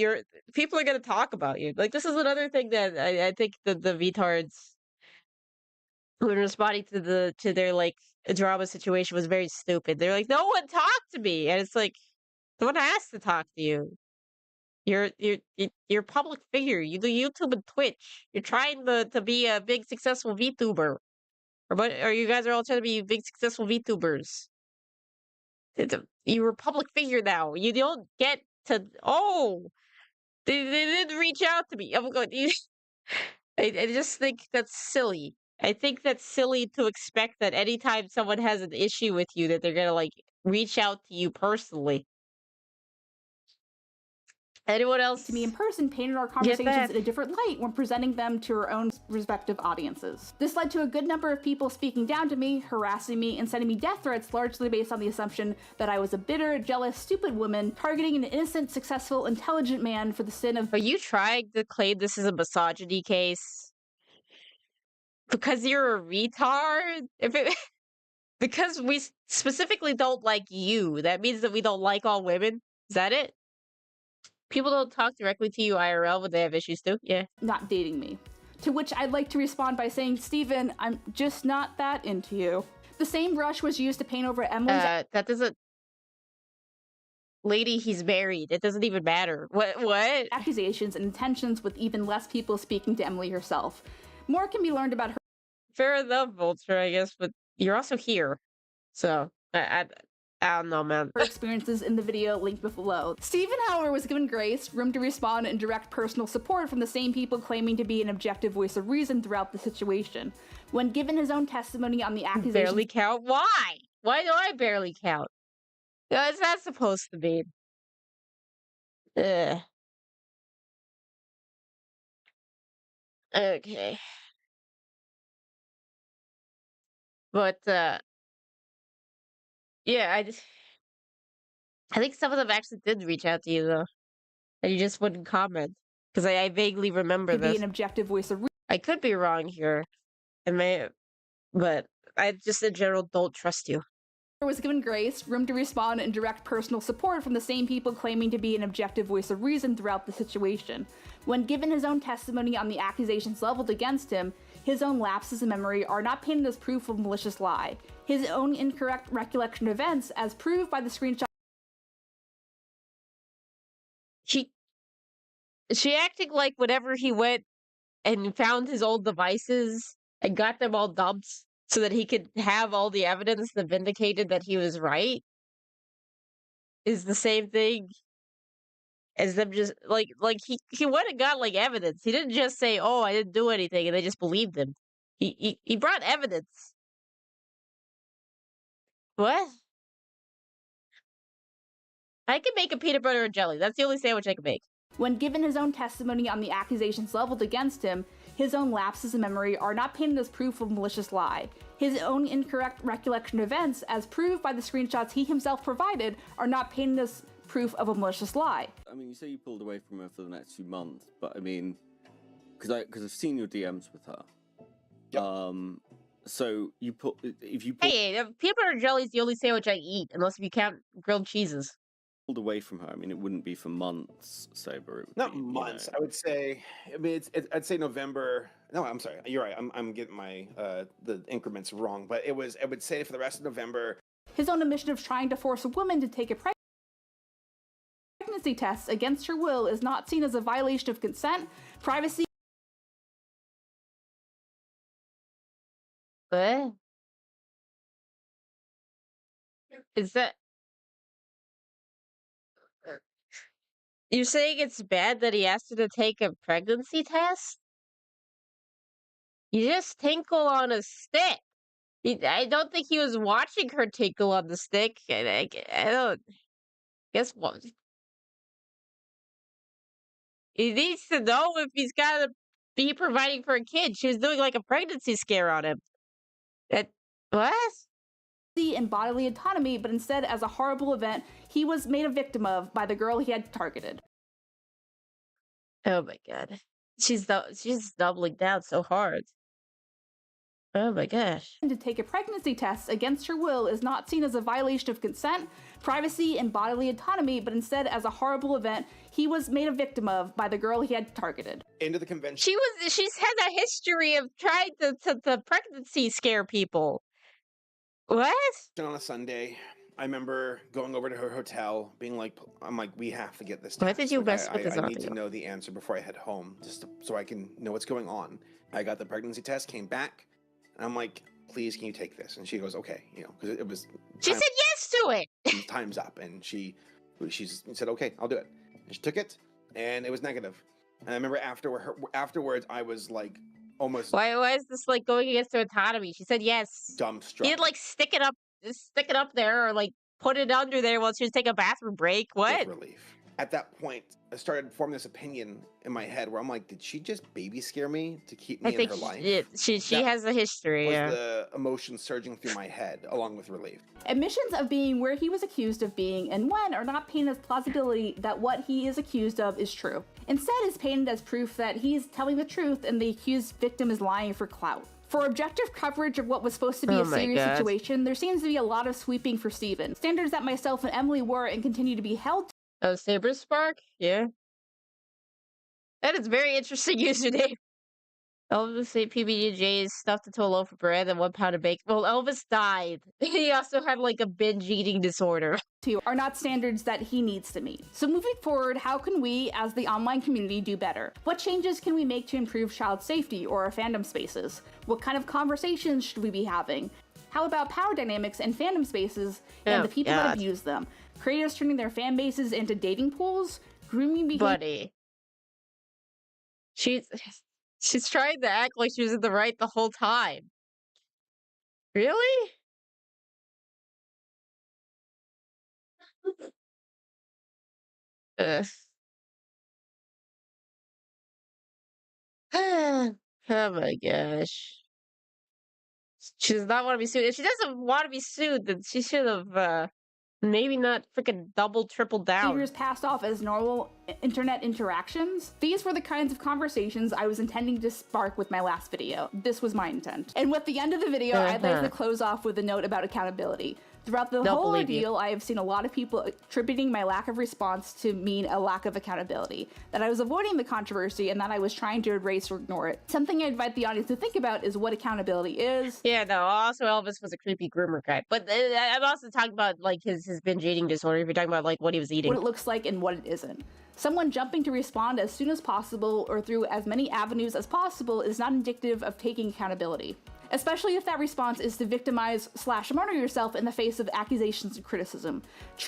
people are gonna talk about you. Like, this is another thing that I think the VTards, when responding to their like drama situation, was very stupid. They're like, no one talked to me, and it's like, no one has to talk to you. You're a public figure. You do YouTube and Twitch. You're trying to be a big successful VTuber, or you guys are all trying to be big successful VTubers. You're a public figure now. You don't get to. Oh, they didn't reach out to me. I'm going. I just think that's silly. I think that's silly to expect that anytime someone has an issue with you, that they're gonna like reach out to you personally. Anyone else? To me in person painted our conversations in a different light when presenting them to our own respective audiences. This led to a good number of people speaking down to me, harassing me, and sending me death threats largely based on the assumption that I was a bitter, jealous, stupid woman targeting an innocent, successful, intelligent man for the sin of— Are you trying to claim this is a misogyny case? Because you're a retard? Because we specifically don't like you, that means that we don't like all women? Is that it? People don't talk directly to you IRL when they have issues too? Yeah. Not dating me. To which I'd like to respond by saying, Steven, I'm just not that into you. The same brush was used to paint over Emily's— that doesn't— Lady, he's married. It doesn't even matter. What? accusations and intentions with even less people speaking to Emily herself. More can be learned about her— Fair enough, Vulture, I guess, but you're also here. So, I don't know, man. her experiences in the video linked below. Steven, however, was given grace, room to respond, and direct personal support from the same people claiming to be an objective voice of reason throughout the situation. When given his own testimony on the accusations— Barely count? Why? Why do I barely count? It's not supposed to be. Ugh. Okay. But, yeah, I think some of them actually did reach out to you, though. And you just wouldn't comment. Because I vaguely remember to be this. an objective voice of reason. I could be wrong here. But I just in general don't trust you. Was given grace, room to respond, and direct personal support from the same people claiming to be an objective voice of reason throughout the situation. When given his own testimony on the accusations leveled against him, his own lapses in memory are not painted as proof of malicious lie. His own incorrect recollection of events, as proved by the screenshot— She acting like whenever he went and found his old devices and got them all dumped so that he could have all the evidence that vindicated that he was right is the same thing as them just like he went and got like evidence. He didn't just say, "Oh, I didn't do anything," and they just believed him. He brought evidence. What? I can make a peanut butter and jelly. That's the only sandwich I can make. When given his own testimony on the accusations leveled against him, his own lapses in memory are not painted as proof of malicious lie. His own incorrect recollection of events, as proved by the screenshots he himself provided, are not painted as proof of a malicious lie. I mean, you say you pulled away from her for the next few months, but I mean, because I've seen your DMs with her. Yep. So if you Hey, peanut butter and jelly is the only sandwich I eat, unless if you count grilled cheeses. Pulled away from her, I mean, it wouldn't be for months, Saber. Not months. I would say. I mean, I'd say November. No, I'm sorry. You're right. I'm getting my the increments wrong. But it was. I would say for the rest of November. His own admission of trying to force a woman to take a pregnancy test against her will is not seen as a violation of consent, privacy, What? Is that... You're saying it's bad that he asked her to take a pregnancy test? You just tinkle on a stick. I don't think he was watching her tinkle on the stick. I don't... Guess what? He needs to know if he's got to be providing for a kid. She was doing like a pregnancy scare on him. What? And bodily autonomy, but instead as a horrible event he was made a victim of by the girl he had targeted. Oh my god. She's doubling down so hard. Oh my gosh. To take a pregnancy test against her will is not seen as a violation of consent, privacy, and bodily autonomy, but instead as a horrible event he was made a victim of by the girl he had targeted. Into the convention. She's had a history of trying to pregnancy scare people. What? On a Sunday, I remember going over to her hotel, being like, I'm like, we have to get this test. Why did you mess with this I need audio? to know the answer before I head home, so I can know what's going on. I got the pregnancy test, came back, and I'm like, please, can you take this? And she goes, okay, because it was... She said yes to it! Time's up, and she said, okay, I'll do it. And she took it, and it was negative. And I remember afterwards, I was like, almost... Why is this like going against her autonomy? She said yes. Dumbstruck. You'd like stick it up there, or like put it under there while she was taking a bathroom break. What? Relief. At that point, I started forming this opinion in my head where I'm like, did she just baby scare me to keep me in her life? She has a history. Was the emotion surging through my head along with relief. Admissions of being where he was accused of being and when are not painted as plausibility that what he is accused of is true. Instead, is painted as proof that he is telling the truth and the accused victim is lying for clout. For objective coverage of what was supposed to be a serious situation, there seems to be a lot of sweeping for Steven. Standards that myself and Emily were and continue to be held to. Oh, Saber Spark? Yeah. That is very interesting username. Elvis ate PB&J's, stuffed into a loaf of bread, and 1 pound of bacon. Well, Elvis died. He also had like a binge eating disorder. Are not standards that he needs to meet. So moving forward, how can we, as the online community, do better? What changes can we make to improve child safety or our fandom spaces? What kind of conversations should we be having? How about power dynamics and fandom spaces and the people that abuse them? Creators turning their fan bases into dating pools? Grooming behavior? Buddy. She's trying to act like she was in the right the whole time. Really? Oh my gosh. She does not want to be sued. If she doesn't want to be sued, then she should have maybe not freaking double, triple down. Behaviors passed off as normal internet interactions. These were the kinds of conversations I was intending to spark with my last video. This was my intent. And with the end of the video, I'd like to close off with a note about accountability. Throughout the whole ordeal, I have seen a lot of people attributing my lack of response to mean a lack of accountability, that I was avoiding the controversy and that I was trying to erase or ignore it. Something I invite the audience to think about is what accountability is. Yeah, no, also Elvis was a creepy groomer guy. But I'm also talking about like his binge eating disorder, if you're talking about like what he was eating. What it looks like and what it isn't. Someone jumping to respond as soon as possible or through as many avenues as possible is not indicative of taking accountability. Especially if that response is to victimize/murder yourself in the face of accusations and criticism.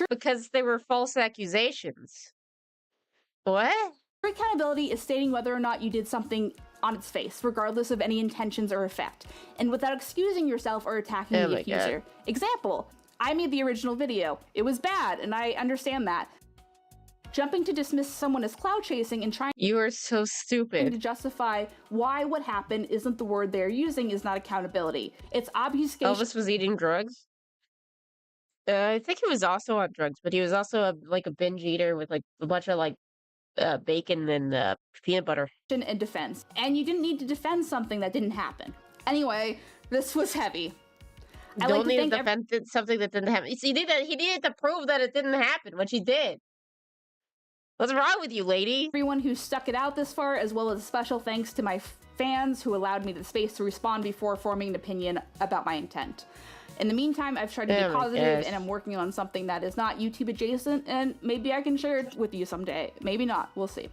Because they were false accusations. What? True accountability is stating whether or not you did something on its face, regardless of any intentions or effect, and without excusing yourself or attacking the accuser. Example, I made the original video. It was bad, and I understand that. Jumping to dismiss someone as cloud chasing and trying you are so stupid to justify why what happened isn't the word they're using is not accountability. It's obfuscation. Elvis was eating drugs? I think he was also on drugs, but he was also a binge eater with like a bunch of like bacon and peanut butter. And defense. And you didn't need to defend something that didn't happen. Anyway, this was heavy. Don't need to defend something that didn't happen. He needed to prove that it didn't happen, which he did. What's wrong with you, lady? Everyone who stuck it out this far, as well as special thanks to my fans who allowed me the space to respond before forming an opinion about my intent. In the meantime, I've tried to be positive and I'm working on something that is not YouTube adjacent, and maybe I can share it with you someday. Maybe not. We'll see.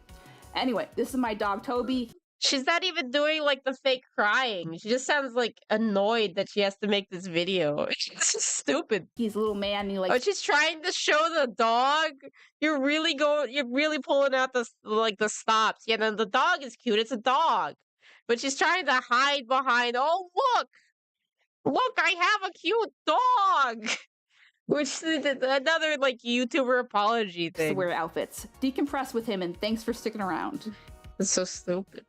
Anyway, this is my dog, Toby. She's not even doing like the fake crying. She just sounds like annoyed that she has to make this video. It's just stupid. He's a little man. And he like. Oh, she's trying to show the dog. You're really pulling out the stops. Yeah, then the dog is cute. It's a dog, but she's trying to hide behind. Oh, look, I have a cute dog. Which is another like YouTuber apology To thing. wear outfits. Decompress with him, and thanks for sticking around. It's so stupid.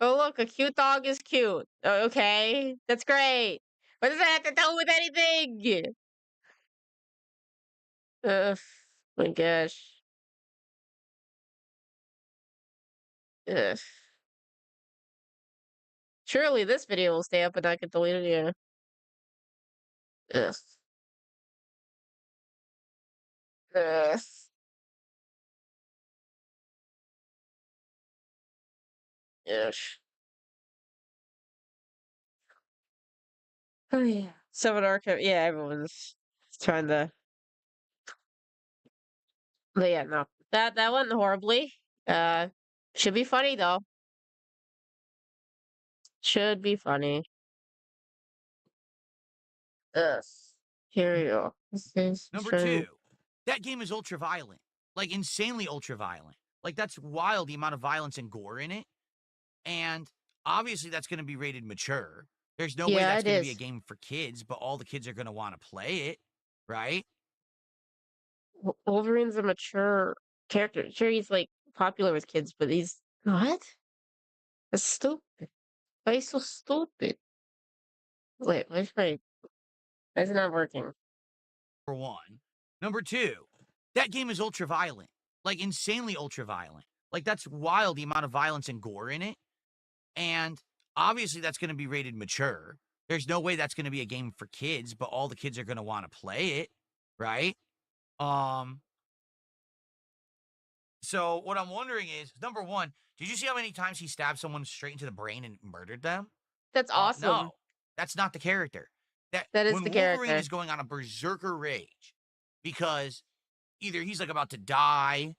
Oh, look, a cute dog is cute. Okay, that's great. What does that have to do with anything? Ugh, my gosh. Ugh. Surely this video will stay up and I can delete it, yeah. Ugh. Ugh. Yes. Oh yeah. Seven Archive. Yeah, everyone's trying to. But yeah, no. That went horribly. Should be funny though. Should be funny. Ugh. Here we go. Number two, that game is ultra violent, like insanely ultra violent. Like that's wild the amount of violence and gore in it, and obviously that's going to be rated mature. There's no way that's going to be a game for kids, but all the kids are going to want to play it, right? Wolverine's a mature character. Sure, he's like popular with kids, but he's what? That's stupid. Why is so stupid? Wait, why is it not working? For one. Number two, that game is ultra violent, like insanely ultra violent. Like that's wild the amount of violence and gore in it, and obviously that's going to be rated mature. There's no way that's going to be a game for kids, but all the kids are going to want to play it, right? So what I'm wondering is, number one, did you see how many times he stabbed someone straight into the brain and murdered them? That's awesome. No, that's not the character. That is when the Wolverine character. is going on a berserker rage because either he's like about to die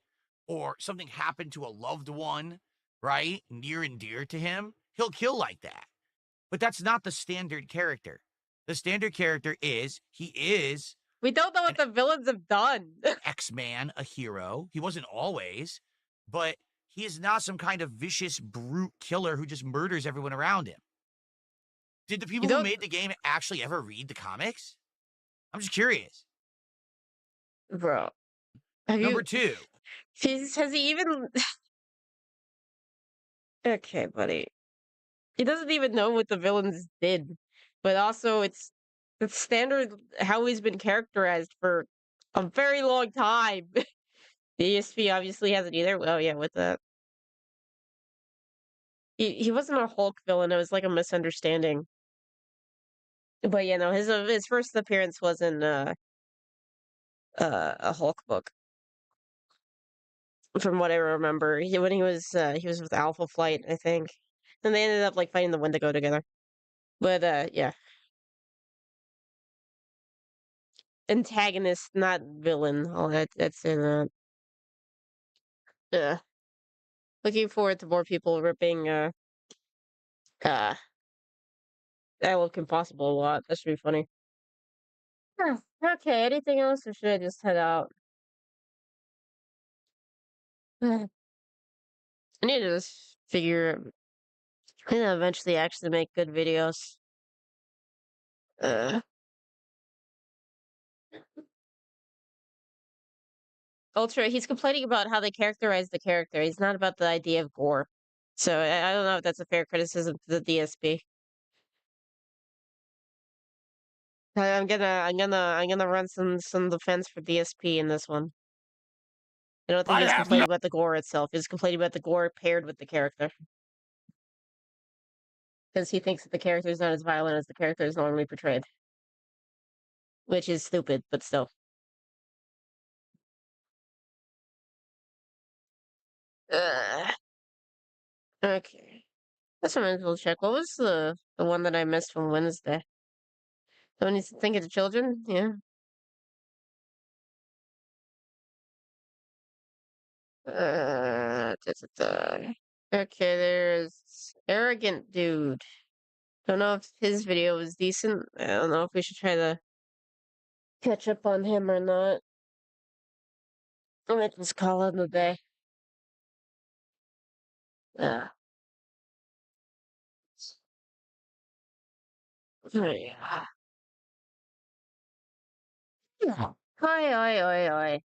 or something happened to a loved one, right? Near and dear to him, he'll kill like that. But that's not the standard character. The standard character is, we don't know what the villains have done. X-Man, a hero. He wasn't always, but he is not some kind of vicious brute killer who just murders everyone around him. Did the people who made the game actually ever read the comics? I'm just curious. Bro. Number two. Has he even... Okay, buddy. He doesn't even know what the villains did. But also, it's standard how he's been characterized for a very long time. The ESP obviously hasn't either. Well, yeah, with that. He wasn't a Hulk villain. It was like a misunderstanding. But yeah, no, his first appearance was in a Hulk book. From what I remember, when he was with Alpha Flight, I think, and they ended up like fighting the Wendigo together. But yeah, antagonist, not villain. All that's in that. Yeah, looking forward to more people ripping I Look Impossible a lot. That should be funny. Okay, anything else, or should I just head out? I need to just figure. I need to eventually actually make good videos. Ultra, he's complaining about how they characterize the character. He's not about the idea of gore. So I don't know if that's a fair criticism to the DSP. I'm gonna run some defense for DSP in this one. I don't think he's complaining about the gore itself. He's complaining about the gore paired with the character. Because he thinks that the character is not as violent as the character is normally portrayed. Which is stupid, but still. Okay. That's what I'm going to check. What was the one that I missed from Wednesday? Someone needs to think of the children. Yeah. Okay, there's arrogant dude. Don't know if his video was decent. I don't know if we should try to catch up on him or not. I might just call him a day. Yeah. Yeah. Oi, oi, oi, oi.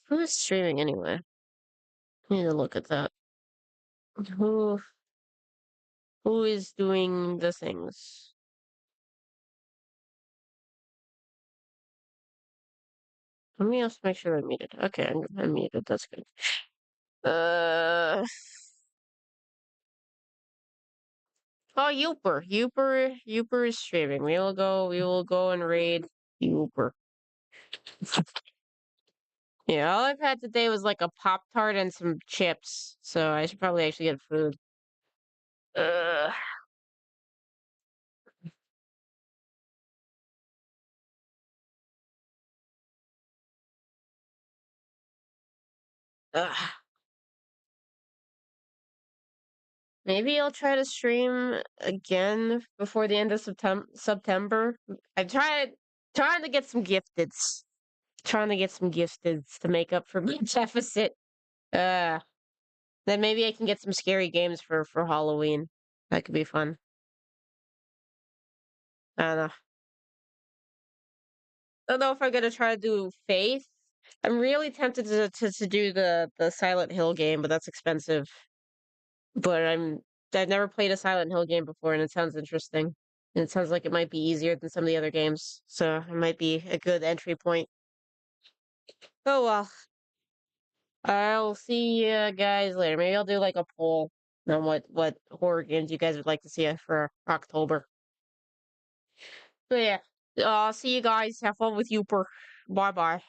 Who's streaming anyway? I need to look at that. Who who is doing the things? Let me also make sure I'm muted. Okay, I'm muted. That's good. Oh, Youper is streaming. We will go and raid Youper. Yeah, all I've had today was like a Pop-Tart and some chips, so I should probably actually get food. Ugh. Ugh. Maybe I'll try to stream again before the end of September. I'm trying to get some gifteds. Trying to get some gifteds to make up for my deficit. Uh, then maybe I can get some scary games for Halloween. That could be fun. I don't know. I don't know if I'm gonna try to do Faith. I'm really tempted to do the Silent Hill game, but that's expensive. But I've never played a Silent Hill game before, and it sounds interesting. And it sounds like it might be easier than some of the other games, so it might be a good entry point. Oh well. I'll see you guys later. Maybe I'll do like a poll on what horror games you guys would like to see for October. But yeah, I'll see you guys. Have fun with Youper. Bye bye.